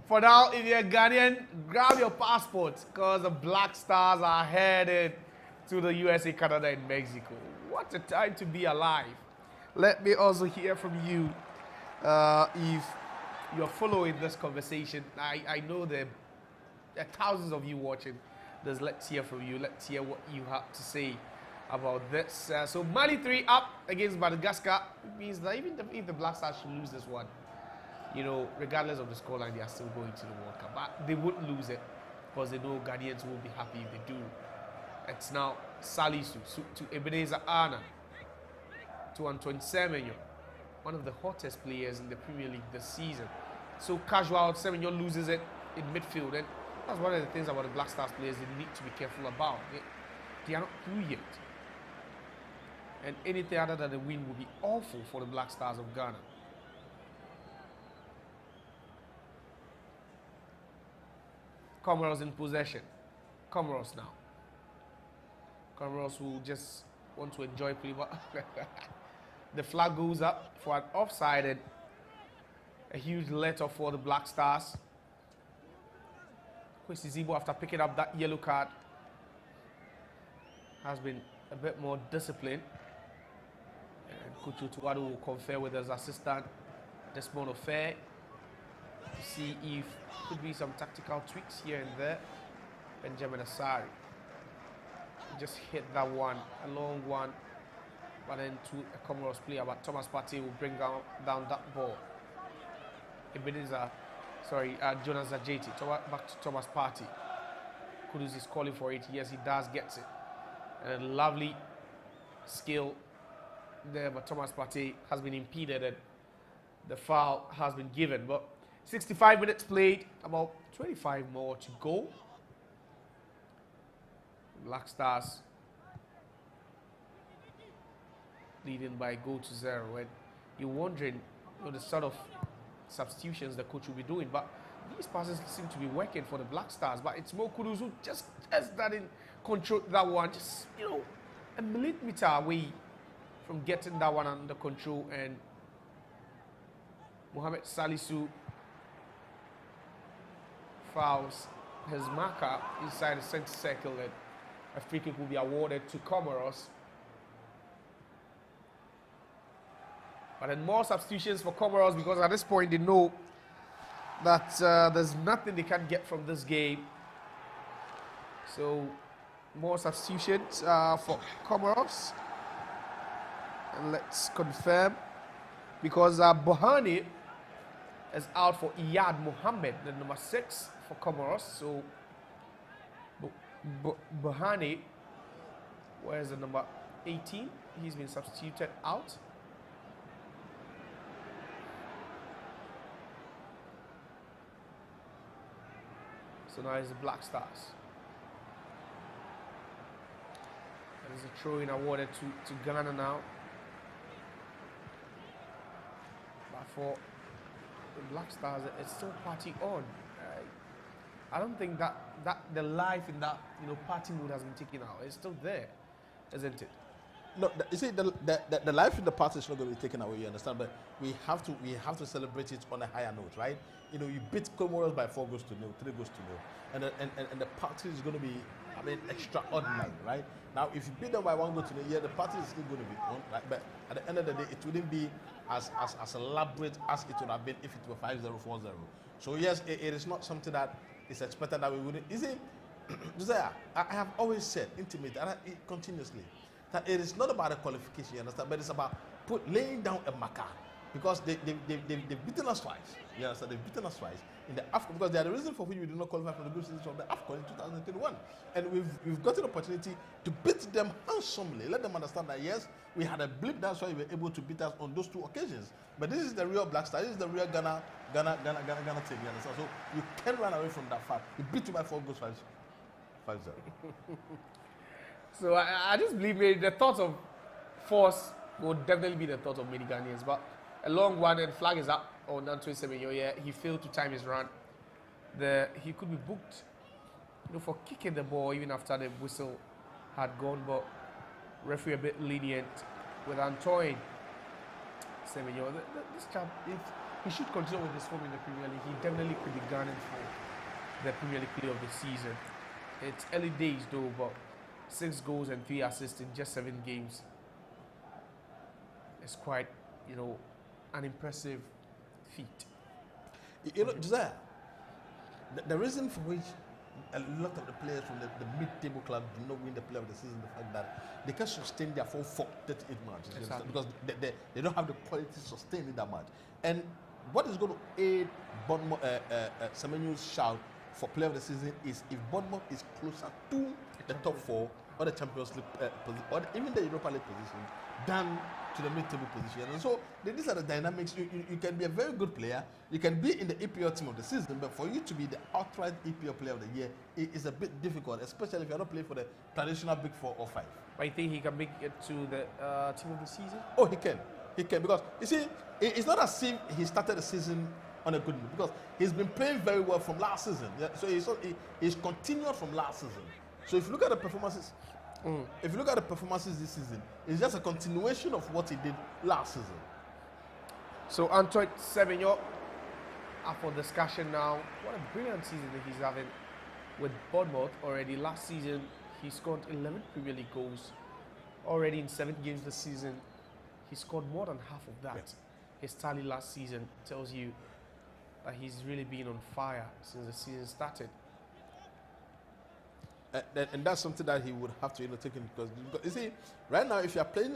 Speaker 2: for now, if you're Ghanaian, grab your passports because the Black Stars are headed to the USA, Canada, and Mexico. What a time to be alive. Let me also hear from you if you're following this conversation. I know the There are thousands of you watching this. Let's hear from you. Let's hear what you have to say about this. So Mali 3 up against Madagascar. It means that even if the Black Stars should lose this one, you know, regardless of the scoreline, they are still going to the World Cup. But they wouldn't lose it because they know Ghanaians will be happy if they do. It's now Salisu to Ebenezer Anna to Antoine Semenyo, one of the hottest players in the Premier League this season. So casual, Semenyo loses it in midfield, and that's one of the things about the Black Stars players they need to be careful about. They are not through yet. And anything other than a win would be awful for the Black Stars of Ghana. Comoros in possession. Comoros now. Comoros will just want to enjoy play, but the flag goes up for an offside and a huge letter for the Black Stars. Kwesi Zibo, after picking up that yellow card, has been a bit more disciplined. And Kuchu Tuwadu will confer with his assistant, Desmond Ofair, to see if could be some tactical tweaks here and there. Benjamin Asari just hit that one, a long one, but then to a Comoros player, but Thomas Partey will bring down that ball. Jonas Ajeti, back to Thomas Partey. Kudus is calling for it. Yes, he does get it. And a lovely skill there, but Thomas Partey has been impeded and the foul has been given. But 65 minutes played, about 25 more to go. Black Stars leading by a goal to 0. And you're wondering, you know, the sort of substitutions the coach will be doing, but these passes seem to be working for the Black Stars. But it's Mo Kudus who just started control that one, just, you know, a millimeter away from getting that one under control. And Mohammed Salisu fouls his marker inside the center circle, and a free kick will be awarded to Comoros. But then more substitutions for Comoros, because at this point they know that there's nothing they can get from this game. So more substitutions for Comoros. And let's confirm, because Bohani is out for Iyad Mohammed, the number 6 for Comoros. So Bohani, where's the number 18? He's been substituted out. So now it's the Black Stars. There's a throw-in awarded to Ghana now. But for the Black Stars, it's still party on. I don't think that the life in that, you know, party mood has been taken out. It's still there, isn't it?
Speaker 3: No, you see, the life in the party is not going to be taken away. You understand? But we have to celebrate it on a higher note, right? You know, you beat Comoros by 4 goals to 0, 3 goals to 0, and the party is going to be, I mean, extraordinary, right? Now, if you beat them by 1 goal to 0, yeah, the party is still going to be on, right? But at the end of the day, it wouldn't be as elaborate as it would have been if it were 5-0, 4-0. So yes, it is not something that is expected that we wouldn't. You see, Josiah, I have always said, continuously, that it is not about the qualification, you understand, but it's about laying down a marker, because they've beaten us twice. You understand? They've beaten us twice in the AFCON, because they are the reason for which we did not qualify for the group stage of the AFCON in 2021. And we've got an opportunity to beat them handsomely. Let them understand that yes, we had a blip, that's why we were able to beat us on those 2 occasions. But this is the real Black Star, this is the real Ghana team, you understand? So you can't run away from that fact. We beat you by 4 goals, 5-0.
Speaker 2: So I just believe the thoughts of force will definitely be the thoughts of many Ghanaians. But a long one, and flag is up on Antoine Semenyo. Yeah, he failed to time his run. He could be booked, you know, for kicking the ball even after the whistle had gone. But referee a bit lenient with Antoine Semenyo. This chap, if he should continue with this form in the Premier League, he definitely could be gunning for the Premier League player of the season. It's early days though, but 6 goals and 3 assists in just 7 games. It's quite, you know, an impressive feat.
Speaker 3: You know, Josiah, the reason for which a lot of the players from the mid-table club do not win the player of the season. The fact that they can sustain their full 38 matches
Speaker 2: Exactly.
Speaker 3: because they don't have the quality to sustain in that match. And what is going to aid Bournemouth, Semenyo's shout for player of the season is if Bournemouth is closer to the top 4 or the Champions League or even the Europa League position than to the mid-table position. And so these are the dynamics. You can be a very good player, you can be in the EPL team of the season, but for you to be the outright EPL player of the year is a bit difficult, especially if you're not playing for the traditional big 4 or 5.
Speaker 2: But you think he can make it to the team of the season?
Speaker 3: Oh, he can. He can, because you see, it's not as if he started the season on a good note, because he's been playing very well from last season. Yeah? So he's continued from last season. So if you look at the performances, this season, it's just a continuation of what he did last season.
Speaker 2: So Antoine Semenyo up for discussion now. What a brilliant season that he's having with Bournemouth already. Last season, he scored 11 Premier League goals. Already in 7 games this season, he scored more than half of that.
Speaker 3: Yes.
Speaker 2: His tally last season tells you that he's really been on fire since the season started.
Speaker 3: And that's something that he would have to take into because you see, right now, if you are playing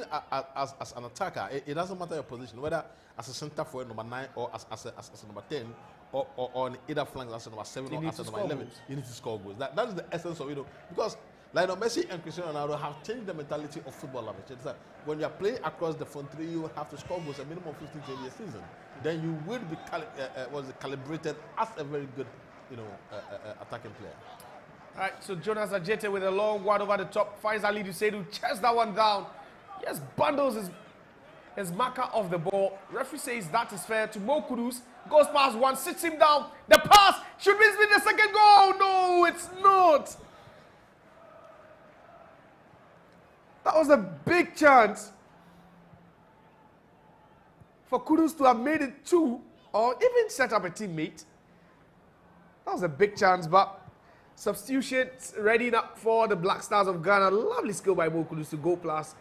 Speaker 3: as an attacker, it doesn't matter your position, whether as a centre forward, number 9, or as a number 10, or on either flank as a number 7 or as a number 11. You need to score goals. That is the essence of it. Because Lionel Messi and Cristiano Ronaldo have changed the mentality of football. It's that when you are playing across the front three, you have to score goals a minimum of 15 to a season. Then you will be calibrated as a very good, attacking player.
Speaker 2: All right, so Jonas Ajete with a long one over the top finds Ali Dusedu, chest that one down. Yes, bundles his marker off the ball. Referee says that is fair to Mo Kudus. Goes past one, sits him down. The pass should be the second goal. No, it's not. That was a big chance for Kudus to have made it 2 or even set up a teammate. That was a big chance, but substitution ready up for the Black Stars of Ghana. Lovely skill by Mo Kudus to go past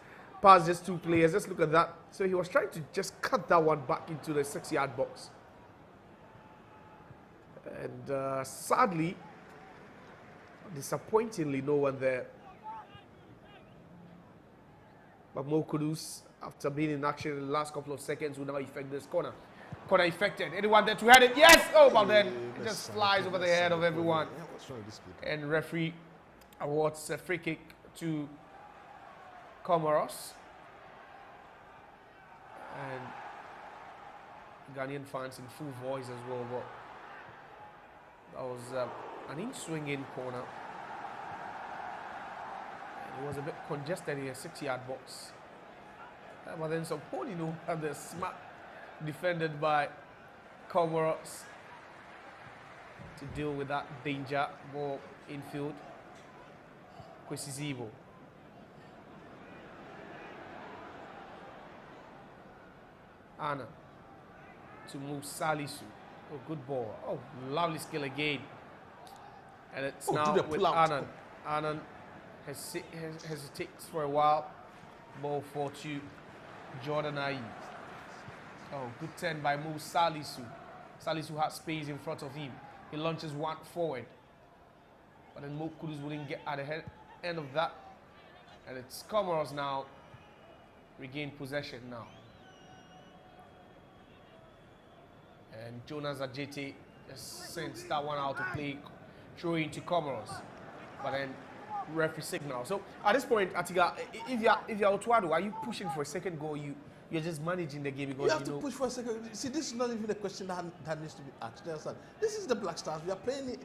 Speaker 2: just 2 players. Just look at that. So he was trying to just cut that one back into the 6-yard box. And sadly, disappointingly, no one there. But Mo Kudus, after being in action in the last couple of seconds, will now effect this corner. Corner effected. Anyone there to head it? Yes! Oh, but then it just flies over the head of everyone. And referee awards a free kick to Comoros. And Ghanaian fans in full voice as well. But that was an in-swinging corner. And it was a bit congested in a 6-yard box. But then some Polino had the smart defended by Comoros to deal with that danger. Ball infield. Incisive. Anna to move Salisu. Oh, good ball. Oh, lovely skill again. And it's now with Annan. Annan hesitates for a while. Ball for to Jordan Ayew. Oh, good turn by Mo Salisu. Salisu had space in front of him. He launches one forward. But then Mo Kudus wouldn't get at the end of that. And it's Comoros now regain possession now. And Jonas Ajete just sends that one out to play, throw into Comoros. But then referee signal. So at this point, Atiga, if you're Otuado, are you pushing for a second goal? You're just managing the game because
Speaker 3: you have to push for a second. See, this is not even a question that needs to be asked. You understand? This is the Black Stars. We are playing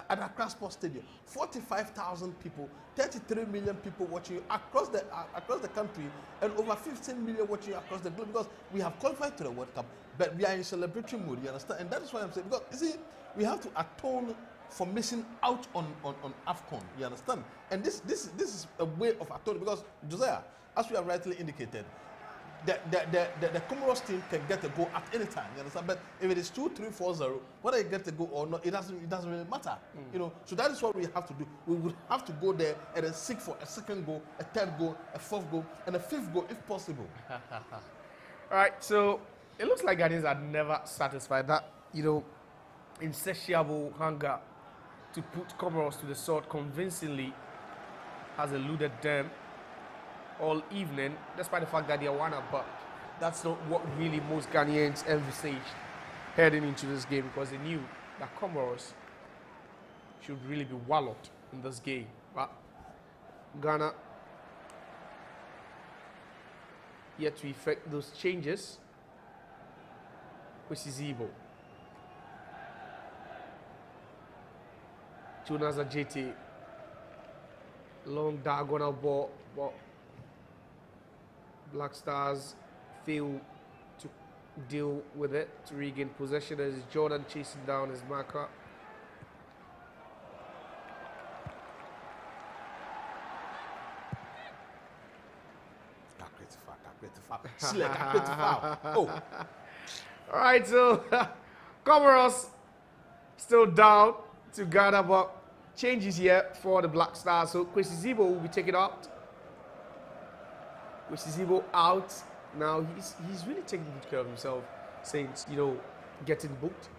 Speaker 3: at Accra Sports Stadium. 45,000 people, 33 million people watching you across the country, and over 15 million watching you across the globe. Because we have qualified to the World Cup, but we are in celebratory mode. You understand? And that is why I'm saying, because you see, we have to atone for missing out on AFCON. You understand? And this is a way of atoning, because Josiah, as we have rightly indicated, the Comoros team can get a goal at any time, you understand? But if it is 2-3-4-0, whether you get a goal or not, it doesn't really matter. So that is what we have to do. We would have to go there and then seek for a second goal, a third goal, a fourth goal, and a fifth goal if possible.
Speaker 2: All right, so it looks like Ghanaians are never satisfied. That insatiable hunger to put Comoros to the sword convincingly. Has eluded them all evening, despite the fact that they are one up, but that's not what really most Ghanaians envisaged heading into this game, because they knew that Comoros should really be walloped in this game. But Ghana yet to effect those changes, which is evil. Jonas Ajeti, long diagonal ball, but Black Stars fail to deal with it, to regain possession as Jordan chasing down his marker.
Speaker 3: Oh.
Speaker 2: All right, so Comoros still down to Ghana, but changes here for the Black Stars. So Incisive will be taken out. Incisive out. Now he's really taking good care of himself since, you know, getting booked.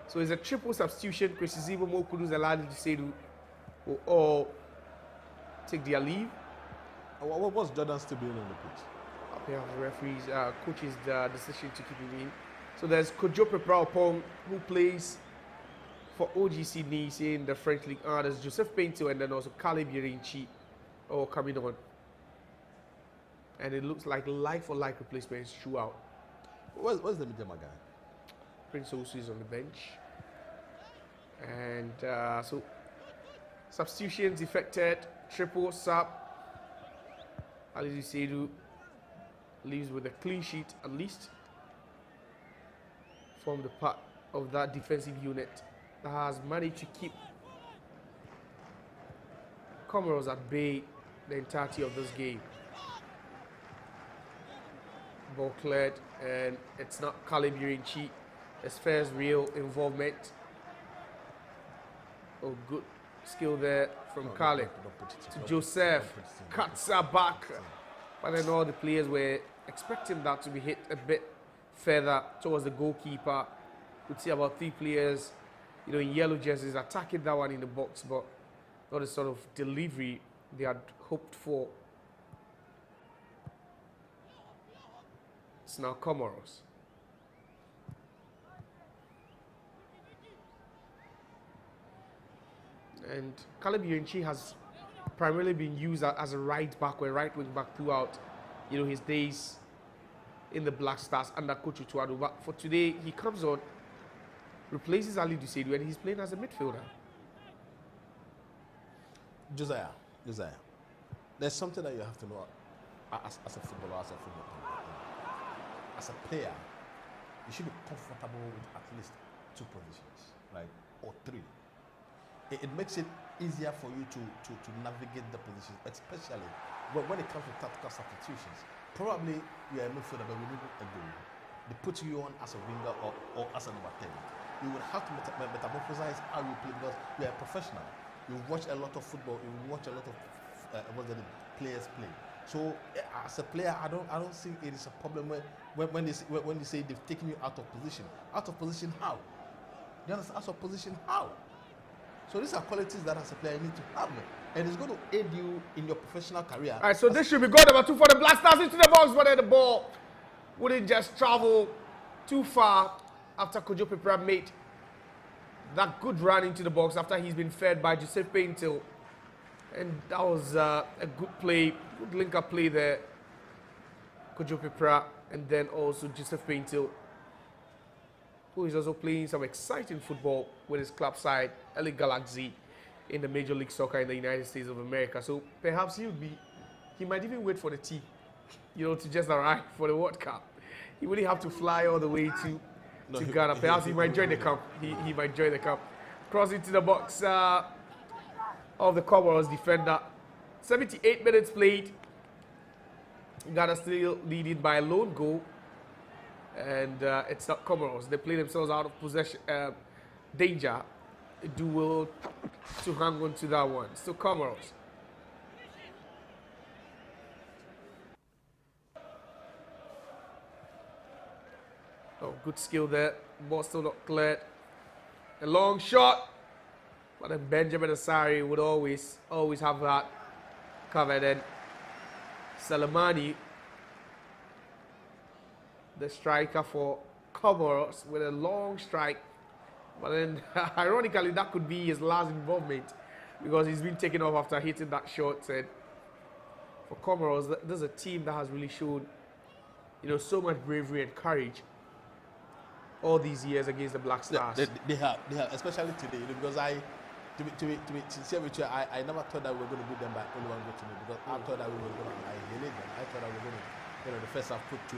Speaker 2: So it's a triple substitution. Incisive, Mohammed Kudus, and Incisive will all take their leave.
Speaker 3: What was Jordan still doing on the pitch?
Speaker 2: Up here, the referees, coaches, the decision to keep him in. So there's Kojope Praupong, who plays for OGC Nice in the French League. There's Joseph Pinto and then also Caleb Yerinchi all coming on. And it looks like like-for-like replacements throughout.
Speaker 3: Where's the Midema guy?
Speaker 2: Prince Osu is on the bench. And so substitutions effected. Triple sub. Aliou Seydou leaves with a clean sheet at least. From the part of that defensive unit that has managed to keep Comoros at bay the entirety of this game. Ball cleared, and it's not Caleb Yerinchi. His first real involvement. Oh, good skill there from Caleb to Joseph. Cuts her back. But then all the players were expecting that to be hit a bit further towards the goalkeeper. We'd see about 3 players, you know, in yellow jerseys attacking that one in the box, but not the sort of delivery they had hoped for. It's now Comoros. And Caleb Yerinchi has primarily been used as a right back or a right wing back throughout, you know, his days in the Black Stars under Coach Utuado. But for today, he comes on, replaces Ali Dusedu, and he's playing as a midfielder.
Speaker 3: Josiah, there's something that you have to know as a footballer, as a player. You should be comfortable with at least 2 positions, right, or 3. It makes it easier for you to navigate the positions, especially when it comes to tactical substitutions. Probably you are a midfielder, but we need a goal. They put you on as a winger or as a number 10. You will have to metamorphosize how you play because you are a professional. You watch a lot of football. You watch a lot of players play. So as a player, I don't think it is a problem when they say they've taken you out of position. Out of position how? You understand? Out of position how? So these are qualities that as a player you need to have, and it's going to aid you in your professional career.
Speaker 2: All right, so this should be goal number 2 for the Black Stars into the box, but then the ball wouldn't just travel too far after Kojope Praupong made that good run into the box after he's been fed by Joseph Paintil. And that was a good play, good link-up play there. Kojope Praupong and then also Joseph Paintil, who is also playing some exciting football with his club side, LA Galaxy, in the Major League Soccer in the United States of America. So perhaps he might even wait for the team, you know, to just arrive for the World Cup. He wouldn't have to fly all the way to Ghana. Perhaps he might join the camp. He might join the camp. Cross into the box of the Comoros defender. 78 minutes played. Ghana still leading by a lone goal. And it's not Comoros. They play themselves out of possession, danger. They do well to hang on to that one. So Comoros. Oh, good skill there. Ball still not cleared. A long shot. But then Benjamin Asari would always have that covered. And Salamani, the striker for Comoros, with a long strike. But then, ironically, that could be his last involvement because he's been taken off after hitting that shot. And for Comoros, there's a team that has really shown, so much bravery and courage all these years against the Black Stars.
Speaker 3: They have, especially today, because to be sincere with you, I never thought that we were going to beat them by only one goal to me, because I thought that we were going to annihilate them. I thought that we were going to, the first half put 2-3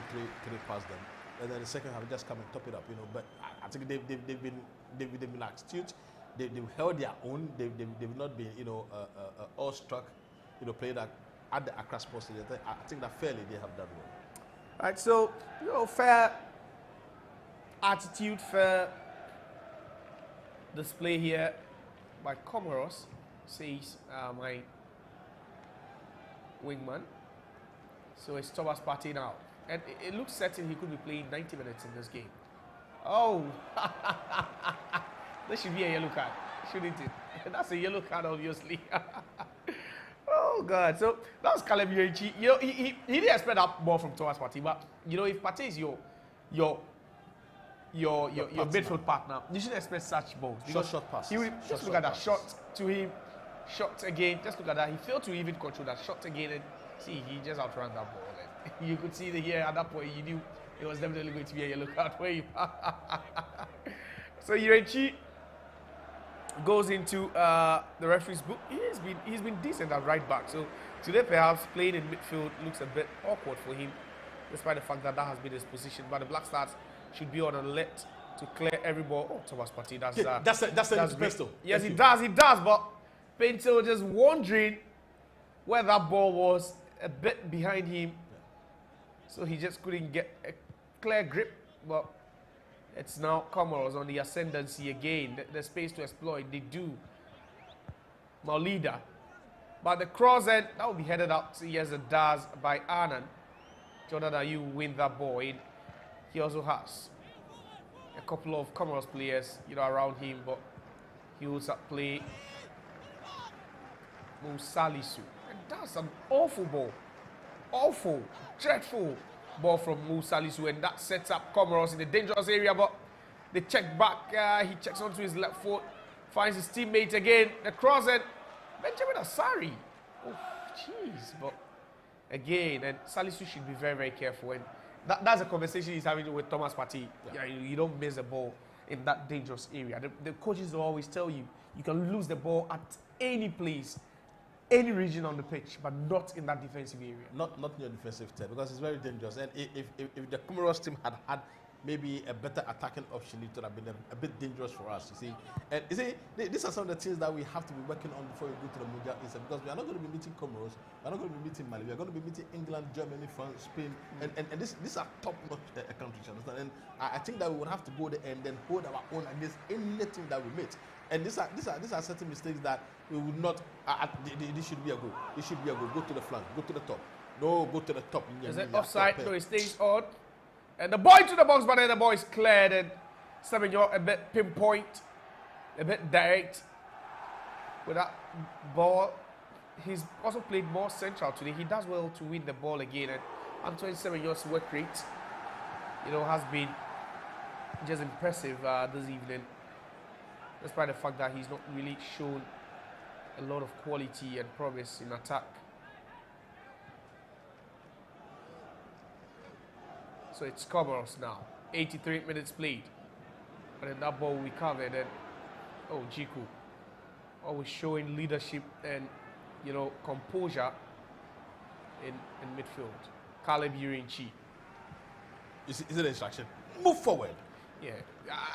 Speaker 3: past them, and then the second half just come and top it up, But I think they've been astute. They've held their own. They've not been, awestruck, play that at the Accra Sports Stadium. I think that fairly they have done well.
Speaker 2: Right, so fair attitude, fair display here by Comoros, says my wingman. So it's Thomas Partey now. And it looks certain he could be playing 90 minutes in this game. Oh, this should be a yellow card, shouldn't it? That's a yellow card, obviously. Oh, God. So that was Caleb Yuenchi. He didn't expect that ball from Thomas Partey. But, if Partey is your midfield partner, you shouldn't expect such balls.
Speaker 3: Short pass.
Speaker 2: Just look at that shot to him. Shot again. Just look at that. He failed to even control that shot again. And see, he just outran that ball. And you could see here at that point, you knew it was definitely going to be a yellow card for him. So Yuenchi goes into the referee's book. He's been decent at right back. So today, perhaps playing in midfield looks a bit awkward for him, despite the fact that has been his position. But the Black Stars should be on alert to clear every ball. Oh, Thomas Partey, that's
Speaker 3: Pinto.
Speaker 2: Yes, he does. But Pinto just wondering where that ball was, a bit behind him, so he just couldn't get a clear grip. But it's now Comoros on the ascendancy again. The space to exploit, they do. Maulida. But the cross end, that will be headed out to yes, it does by Anand. Jordan, that you win that ball in. He also has a couple of Comoros players, around him, but he also play Musalisu. And that's an awful ball. Awful, dreadful ball from Musalisu, and that sets up Comoros in the dangerous area, but they check back. He checks onto his left foot, finds his teammate again. The cross and Benjamin Asari. Oh, jeez. But again, and Salisu should be very, very careful. And that's a conversation he's having with Thomas Partey. Yeah, you don't miss the ball in that dangerous area. The coaches will always tell you, you can lose the ball at any place, any region on the pitch, but not in that defensive area. Not
Speaker 3: in your defensive third, because it's very dangerous. And if the Comoros team had maybe a better attacking option, it would have been a bit dangerous for us, you see. And you see, these are some of the things that we have to be working on before we go to the Mundial, because we are not going to be meeting Comoros, we are not going to be meeting Mali, we are going to be meeting England, Germany, France, Spain, and these are top-notch countries, understand? And I think that we would have to go there and then hold our own against anything that we meet. And these are certain mistakes that we would not. This should be a goal. This should be a goal. Go to the flank. Go to the top. No, go to the top.
Speaker 2: Is it offside? No, it stays on. And the ball to the box, but then the ball is cleared. And Semenyo a bit pinpoint, a bit direct with that ball. He's also played more central today. He does well to win the ball again. And Antoine Semenyo's work rate, has been just impressive this evening. Despite the fact that he's not really shown a lot of quality and promise in attack. So it's Comoros now. 83 minutes played. And then that ball we covered. And Jiku always showing leadership and composure in midfield. Caleb Yuenchi.
Speaker 3: Is it an instruction? Move forward.
Speaker 2: Yeah,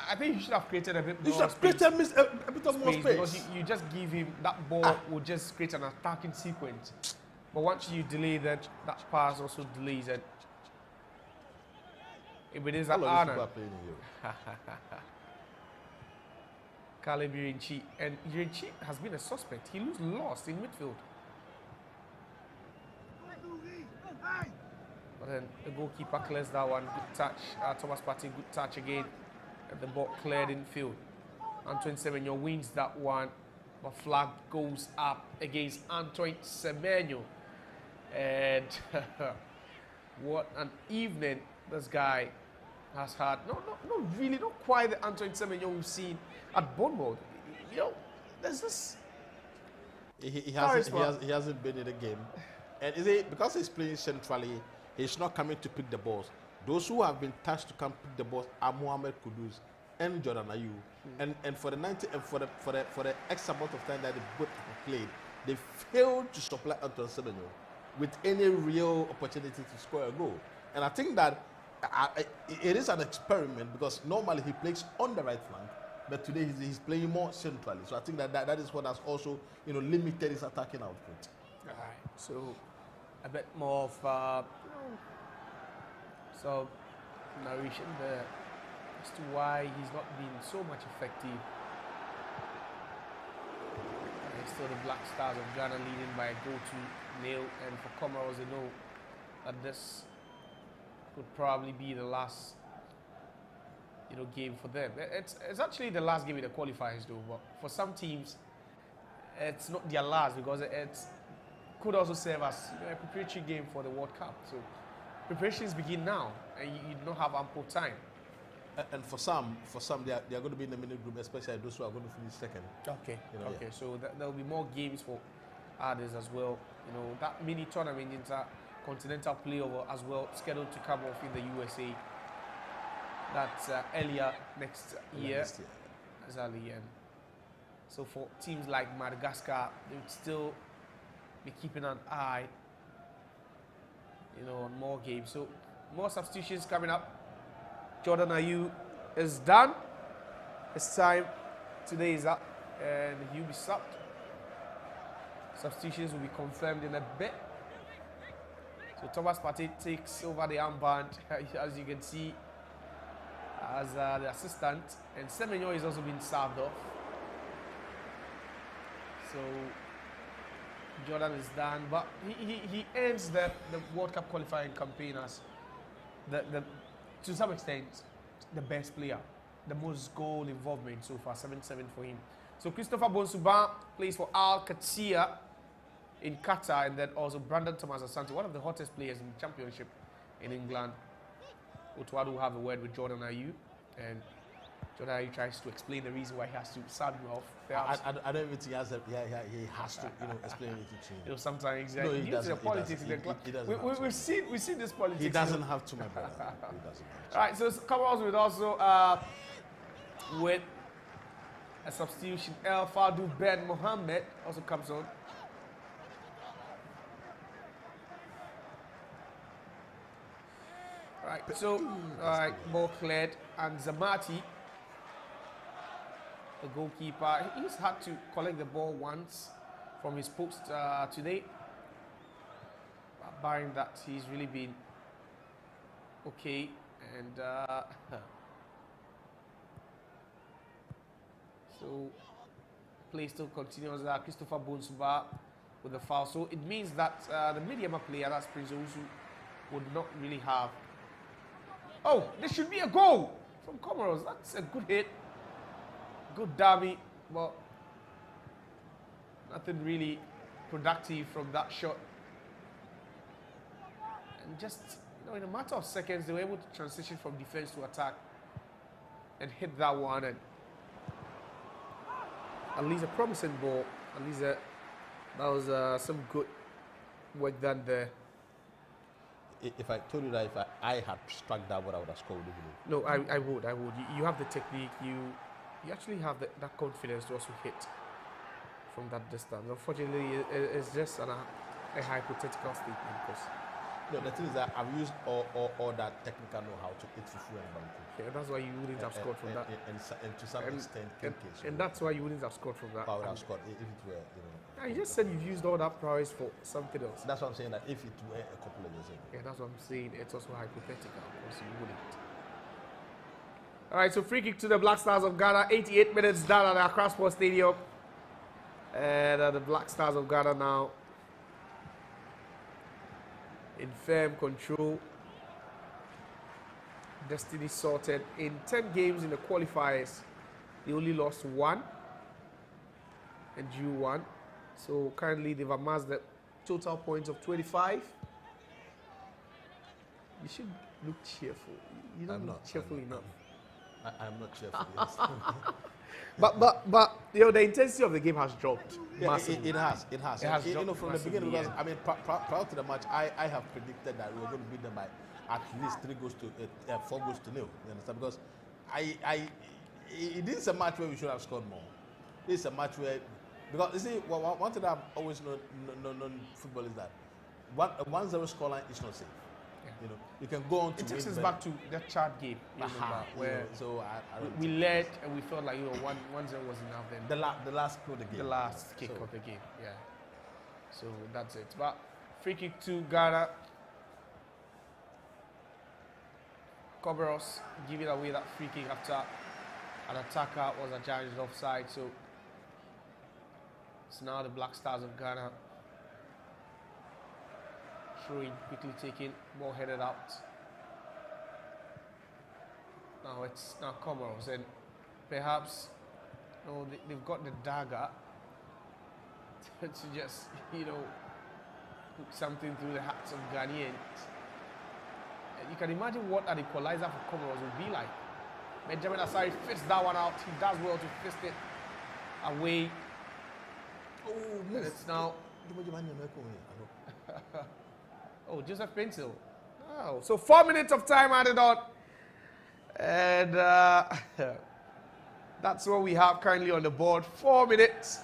Speaker 2: I think you should have created a bit more
Speaker 3: space. You should have created a bit of more space.
Speaker 2: Because you just give him that ball will just create an attacking sequence. But once you delay that pass also delays it. If it is an honor. Caleb Yuenchi. And Yuenchi has been a suspect. He looks lost in midfield. But then the goalkeeper clears that one. Good touch. Thomas Partey, good touch again. And the ball cleared in field. Antoine Semenyo wins that one. But flag goes up against Antoine Semenyo. And what an evening this guy has had. Not really, not quite the Antoine Semenyo we've seen at Bournemouth. You know, there's this.
Speaker 3: He hasn't been in the game. And is it because he's playing centrally, he's not coming to pick the balls. Those who have been tasked to come pick the balls are Mohammed Kudus and Jordan Ayew. And for the 90 and for the X amount of time that they both have played, they failed to supply Antoine Semenyo with any real opportunity to score a goal. And I think that it is an experiment because normally he plays on the right flank, but today he's playing more centrally. So I think that is what has also limited his attacking output.
Speaker 2: All right. So a bit more of so narration there as to why he's not been so much effective. And still the Black Stars of Ghana leading by a goal to nil, and for Comoros they know that this could probably be the last game for them. It's actually the last game in the qualifiers though, but for some teams it's not their last because it could also serve as a preparatory game for the World Cup. So preparations begin now, and you don't have ample time.
Speaker 3: And for some, they are going to be in the middle group, especially those who are going to finish second.
Speaker 2: Okay. Okay. So there will be more games for others as well. That mini tournament, intercontinental playover as well, scheduled to come off in the USA. That's earlier next year. Exactly. And so for teams like Madagascar, they would still be keeping an eye, on more games. So more substitutions coming up. Jordan Ayew is done. His time today is up, and he'll be subbed. Substitutions will be confirmed in a bit. So Thomas Partey takes over the armband, as you can see, as the assistant, and Semenyo is also being served off. So Jordan is done, but he ends the World Cup qualifying campaign as to some extent the best player, the most goal involvement so far, 7-7 for him. So Christopher Bonsuba plays for Al Qatair in Qatar, and then also Brandon Thomas Asante, one of the hottest players in the championship in England. Otuadu will have a word with Jordan Ayew, and Jordan Ayew tries to explain the reason why he has to sub him off.
Speaker 3: I don't even think he has to explain it to him.
Speaker 2: Sometimes
Speaker 3: no, he doesn't.
Speaker 2: The politics in the club. We've seen this politics.
Speaker 3: He doesn't have to, my brother. He doesn't.
Speaker 2: All right, so Comoros with also with a substitution. El Fadou Ben Mohammed also comes on. All right, so ball cleared, and Zamati, the goalkeeper, he's had to collect the ball once from his post today. Barring that, he's really been okay, and so play still continues. Christopher Bonsuba with the foul, so it means that the medium player, that's Prince Owusu, would not really have. Oh, there should be a goal from Comoros. That's a good hit. Good dummy, but nothing really productive from that shot. And just, in a matter of seconds, they were able to transition from defense to attack and hit that one. And at least a promising ball. At least that was some good work done there.
Speaker 3: If I told you that if I had struck that, what I would have scored,
Speaker 2: no, I would. You have the technique. You actually have that confidence to also hit from that distance. Unfortunately, it's just a hypothetical statement because.
Speaker 3: No, the thing is that I've used all that technical know-how to hit Fufu and Banku.
Speaker 2: Yeah, that's why you wouldn't have scored from that.
Speaker 3: And to some extent,
Speaker 2: and that's why you wouldn't have scored from that.
Speaker 3: I would have scored if it were,
Speaker 2: I just said you've used all that prowess for something else.
Speaker 3: That's what I'm saying, that if it were a couple of years ago.
Speaker 2: Yeah, that's what I'm saying. It's also hypothetical because you wouldn't. All right, so free kick to the Black Stars of Ghana. 88 minutes down at the Accra Sports Stadium. And the Black Stars of Ghana now in firm control. Destiny sorted. In 10 games in the qualifiers, they only lost 1. and drew 1. So currently they've amassed the total points of 25. You should look cheerful. You don't look cheerful enough.
Speaker 3: I'm not cheerful. Yes.
Speaker 2: But you know, the intensity of the game has dropped.
Speaker 3: Yeah,
Speaker 2: massively.
Speaker 3: it has. You know, from the beginning, because
Speaker 2: yeah.
Speaker 3: I mean, prior to the match, I have predicted that we were going to beat them by at least 4 goals to nil. You understand? Because this is a match where we should have scored more. This is a match where, because you see, one thing I've always known football is that 1-0 scoreline is not safe.
Speaker 2: Yeah.
Speaker 3: You know, you can go on to.
Speaker 2: It takes us back to the Chad game, where
Speaker 3: so
Speaker 2: we led and we felt like 1-0 was enough. Then
Speaker 3: the last kick of the game.
Speaker 2: The last kick of the game, yeah. So that's it. But free kick to Ghana. Comoros giving away that free kick after an attacker was adjudged offside. So it's now the Black Stars of Ghana. Throwing, quickly taking, ball headed out. Now it's now Comoros, and perhaps they've got the dagger to just put something through the hearts of Ghanaians. And you can imagine what an equalizer for Comoros would be like. Benjamin Asari fits that one out. He does well to fist it away.
Speaker 3: Oh,
Speaker 2: and it's now. Oh, Joseph Pencil. Oh, so 4 minutes of time added on. And that's what we have currently on the board. 4 minutes.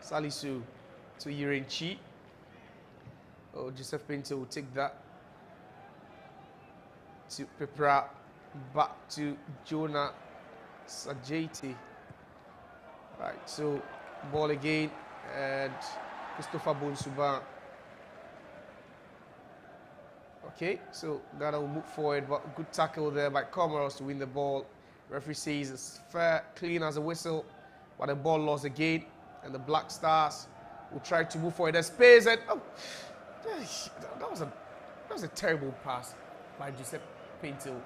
Speaker 2: Salisu to Yirenchi. Oh, Joseph Pencil will take that. To Pepra. Back to Jonah Sajati. Right, so ball again. And Christopher Bonsuba. Okay, so Ghana will move forward, but good tackle there by Comoros to win the ball. Referee says it's fair, clean as a whistle, but the ball lost again, and the Black Stars will try to move forward. There's space, and that was a terrible pass by Giuseppe Pinto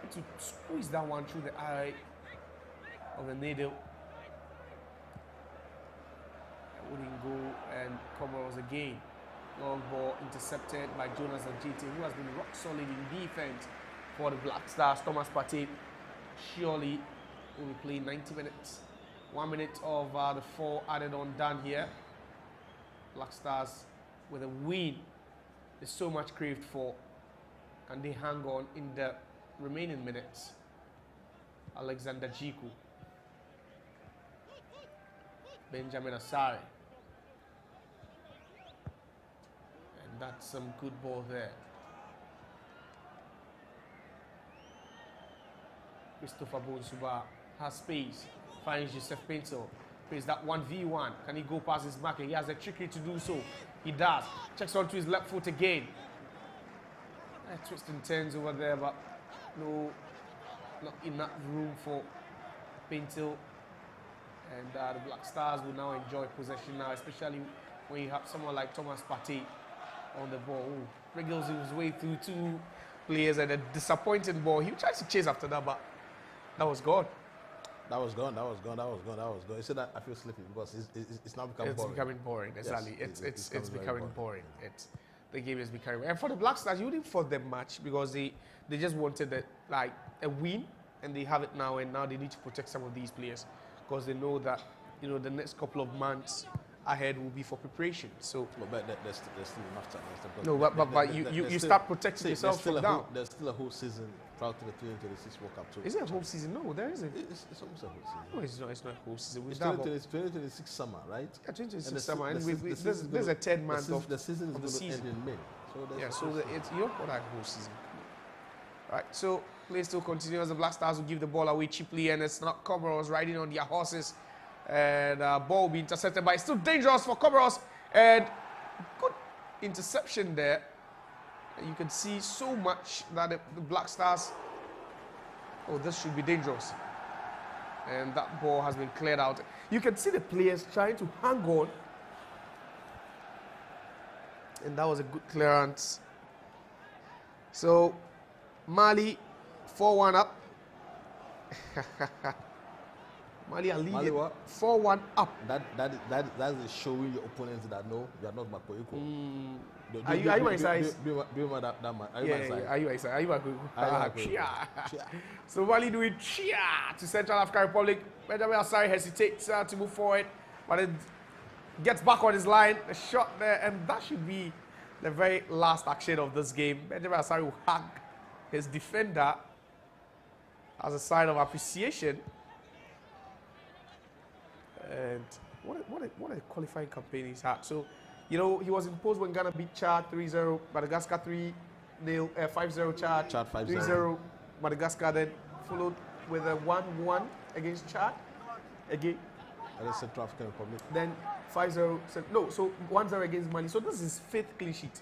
Speaker 2: to squeeze that one through the eye of the needle. Wouldn't go, and Comoros again. Long ball intercepted by Jonas Ajiti, who has been rock solid in defense for the Black Stars. Thomas Partey surely will be playing 90 minutes. 1 minute of the 4 added on done here. Black Stars with a win is so much craved for. Can they hang on in the remaining minutes? Alexander Jiku. Benjamin Asare. And that's some good ball there. Christopher Bonsuba has space. Finds Joseph Pinto. Plays that 1v1. Can he go past his marker? He has a trickery to do so. He does. Checks onto his left foot again. Twists and turns over there, but not enough room for Pinto. And the Black Stars will now enjoy possession now, especially when you have someone like Thomas Partey on the ball. Ooh, wriggles his way through 2 players and a disappointing ball. He tried to chase after that, but that was gone.
Speaker 3: That was gone. You said that I feel sleepy because it's now becoming boring.
Speaker 2: It's becoming boring, exactly.
Speaker 3: Yes,
Speaker 2: it's becoming boring. The game is becoming boring. And for the Black Stars, you didn't fault them much because they just wanted a win, and they have it now, and now they need to protect some of these players because they know that the next couple of months ahead will be for preparation. So,
Speaker 3: but there's still enough time.
Speaker 2: No, but you start protecting yourself from now.
Speaker 3: There's still a whole season prior to the 2026 World Cup.
Speaker 2: Is it a whole season? No, there isn't.
Speaker 3: It's almost a whole season.
Speaker 2: No, it's not. It's not a whole season.
Speaker 3: It's 2026 summer, right?
Speaker 2: Yeah, 2026 summer, and there's a 10 month of
Speaker 3: the season is going to end in May. So
Speaker 2: you're for that whole season. Right, so play still continues. The Black Stars will give the ball away cheaply, and it's not Comoros riding on their horses. And ball will be intercepted, but it's still dangerous for Comoros. And good interception there. And you can see so much that the Black Stars. Oh, this should be dangerous. And that ball has been cleared out. You can see the players trying to hang on. And that was a good clearance. So Mali 4-1 up. Mali are
Speaker 3: Mali
Speaker 2: leading
Speaker 3: what?
Speaker 2: 4-1 up.
Speaker 3: That is showing your opponents that no, you are not Makoiko.
Speaker 2: Are you my size?
Speaker 3: Do you remember that man? Are you my size?
Speaker 2: Are you my size? Are you my good?
Speaker 3: Are you my good?
Speaker 2: Chia.
Speaker 3: Chia.
Speaker 2: So Mali doing chia to Central African Republic. Benjamin Asari hesitates to move forward, but it gets back on his line. A shot there, and that should be the very last action of this game. Benjamin Asari will hug his defender as a sign of appreciation. And what a qualifying campaign he's had. So, you know, he was imposed when Ghana beat Chad 3-0, Madagascar 3-0, 5-0 Chad, 3-0 Madagascar, then followed with a 1-1 against Chad again.
Speaker 3: Against Central African Republic.
Speaker 2: Then 5-0, no, so 1-0 against Mali. So this is his 5th clean sheet.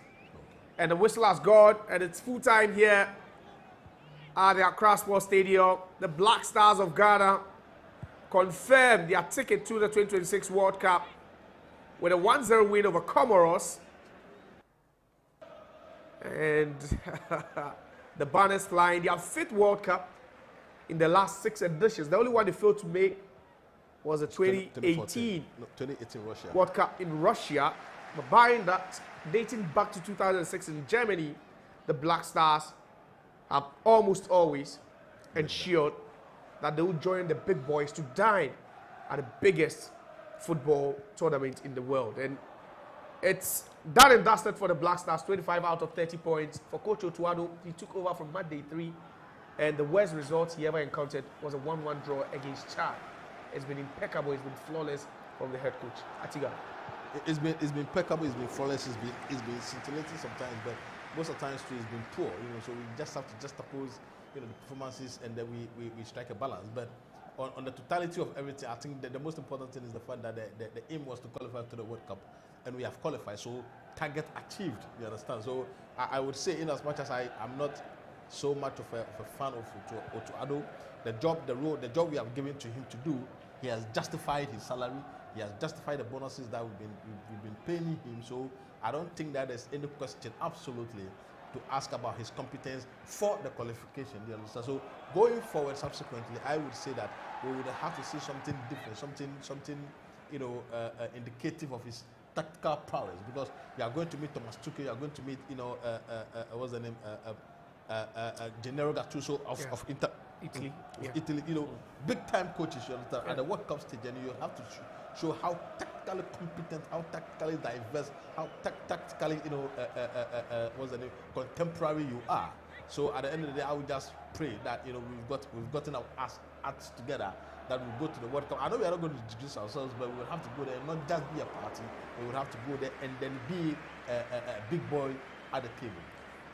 Speaker 2: And the whistle has gone, and it's full time here at the Accra Sports Stadium. The Black Stars of Ghana confirmed their ticket to the 2026 World Cup with a 1-0 win over Comoros. And the banners flying. Their 5th World Cup in the last 6 editions. The only one they failed to make was the 2018
Speaker 3: Russia.
Speaker 2: World Cup in Russia. But barring that, dating back to 2006 in Germany, the Black Stars have almost always ensured that they will join the big boys to dine at the biggest football tournament in the world. And it's done and dusted for the Black Stars, 25 out of 30 points. For Coach Otuado, he took over from match day 3, and the worst result he ever encountered was a 1-1 draw against Chad. It's been impeccable, it's been flawless from the head coach. Atiga.
Speaker 3: It's been impeccable, it's been flawless, it's been scintillating sometimes, but most of the times too, it's been poor. You know, so we just have to juxtapose, you know, the performances, and then we strike a balance. But on the totality of everything, I think that the most important thing is the fact that the aim was to qualify to the World Cup, and we have qualified. So target achieved. You understand? So I would say, in as much as I'm not so much of a fan of Otuado, the job we have given to him to do, he has justified his salary. He has justified the bonuses that we've been paying him. So I don't think that there's any question, absolutely, to ask about his competence for the qualification. You understand? So going forward, subsequently, I would say that we would have to see something different, something you know, indicative of his tactical prowess, because you are going to meet Thomas Tuchel, you are going to meet, you know, what's the name, Gennaro Gattuso of Italy, Italy, you know, big time coaches, you understand, at the World Cup stage, and you have to show how tactically competent, how tactically diverse, how tactically, you know, what's the name, contemporary you are. So at the end of the day, I would just pray that, you know, we've gotten our acts together, that we'll go to the World Cup. I know we are not going to introduce ourselves, but we will have to go there and not just be a party. We will have to go there and then be a big boy at the table.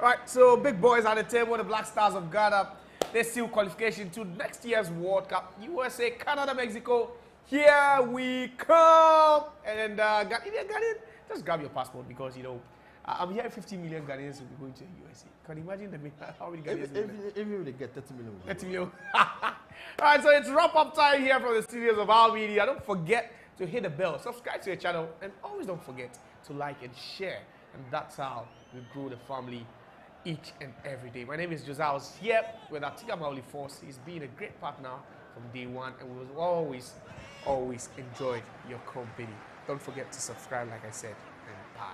Speaker 2: All right, so big boys at the table, the Black Stars of Ghana. They seal qualification to next year's World Cup. USA, Canada, Mexico. Here we come. And if you're Ghanaian, just grab your passport, because, you know, I'm hearing 50 million Ghanaians will be going to the USA. Can you imagine how many Ghanaians
Speaker 3: If they get 30 million.
Speaker 2: 30 million. All right, so it's wrap-up time here from the studios of Our Media. Don't forget to hit the bell, subscribe to your channel, and always don't forget to like and share. And that's how we grow the family each and every day. My name is Josiah. I was here with Atiga Maoli Force. He's been a great partner from day one, and we will always enjoyed your company. Don't forget to subscribe, like I said, and bye.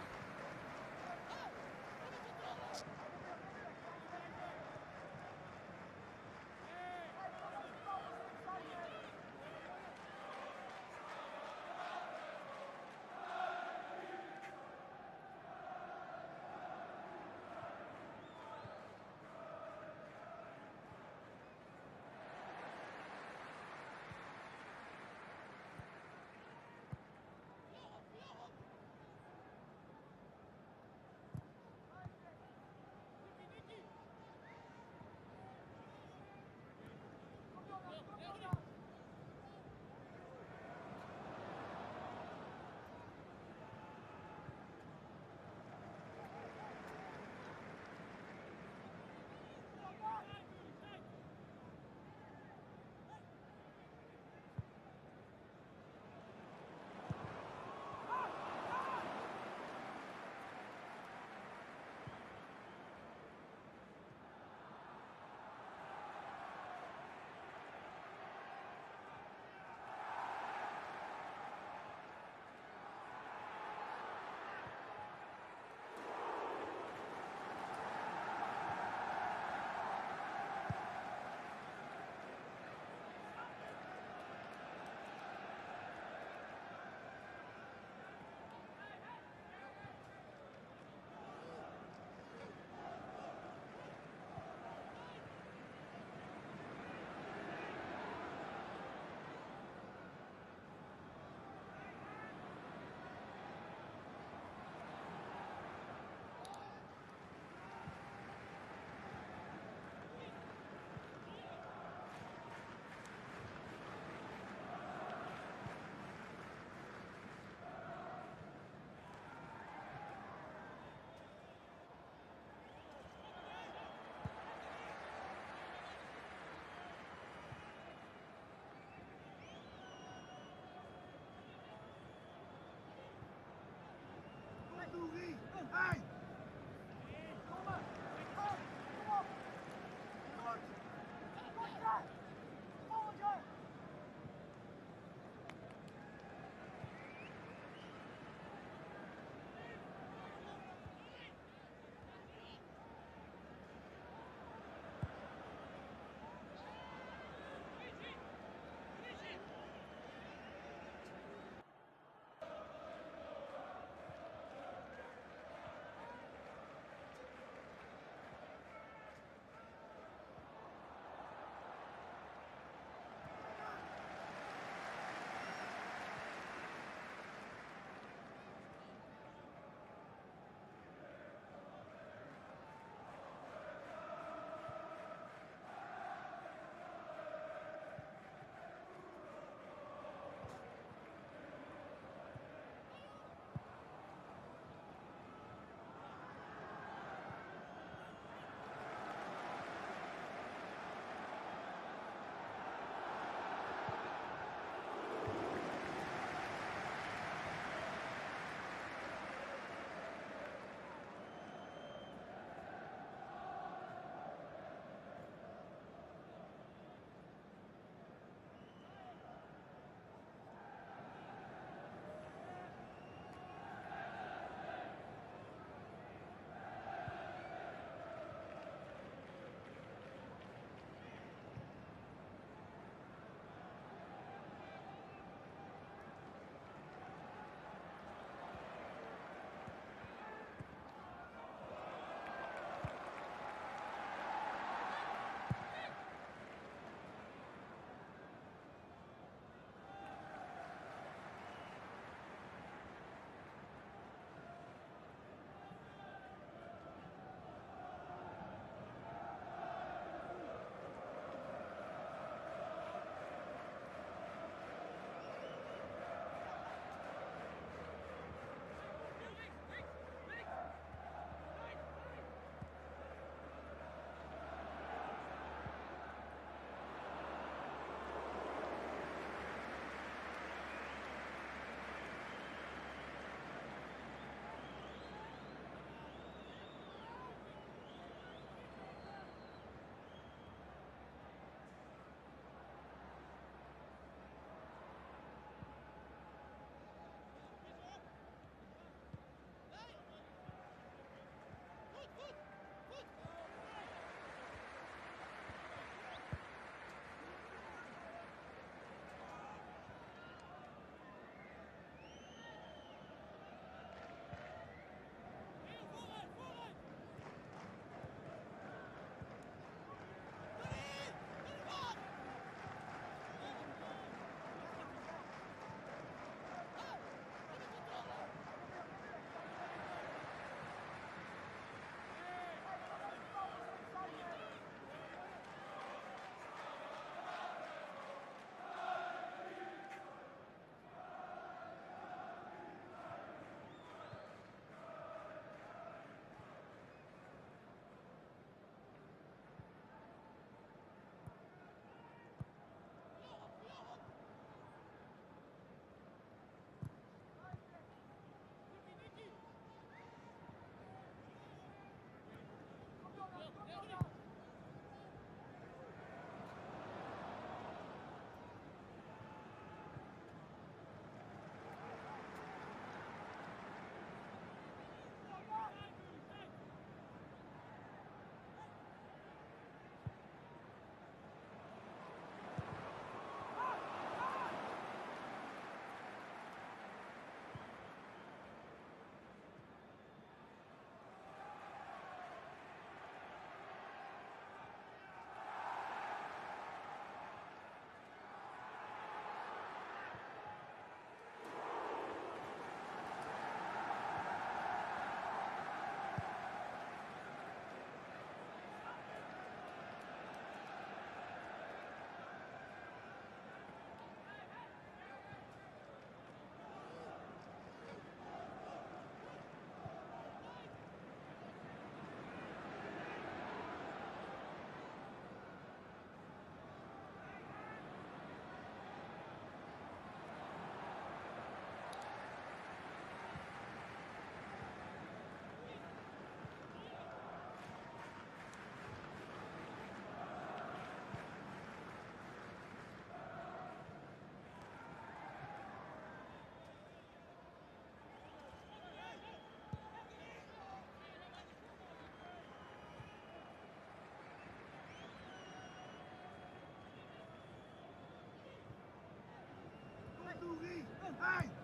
Speaker 4: Hey!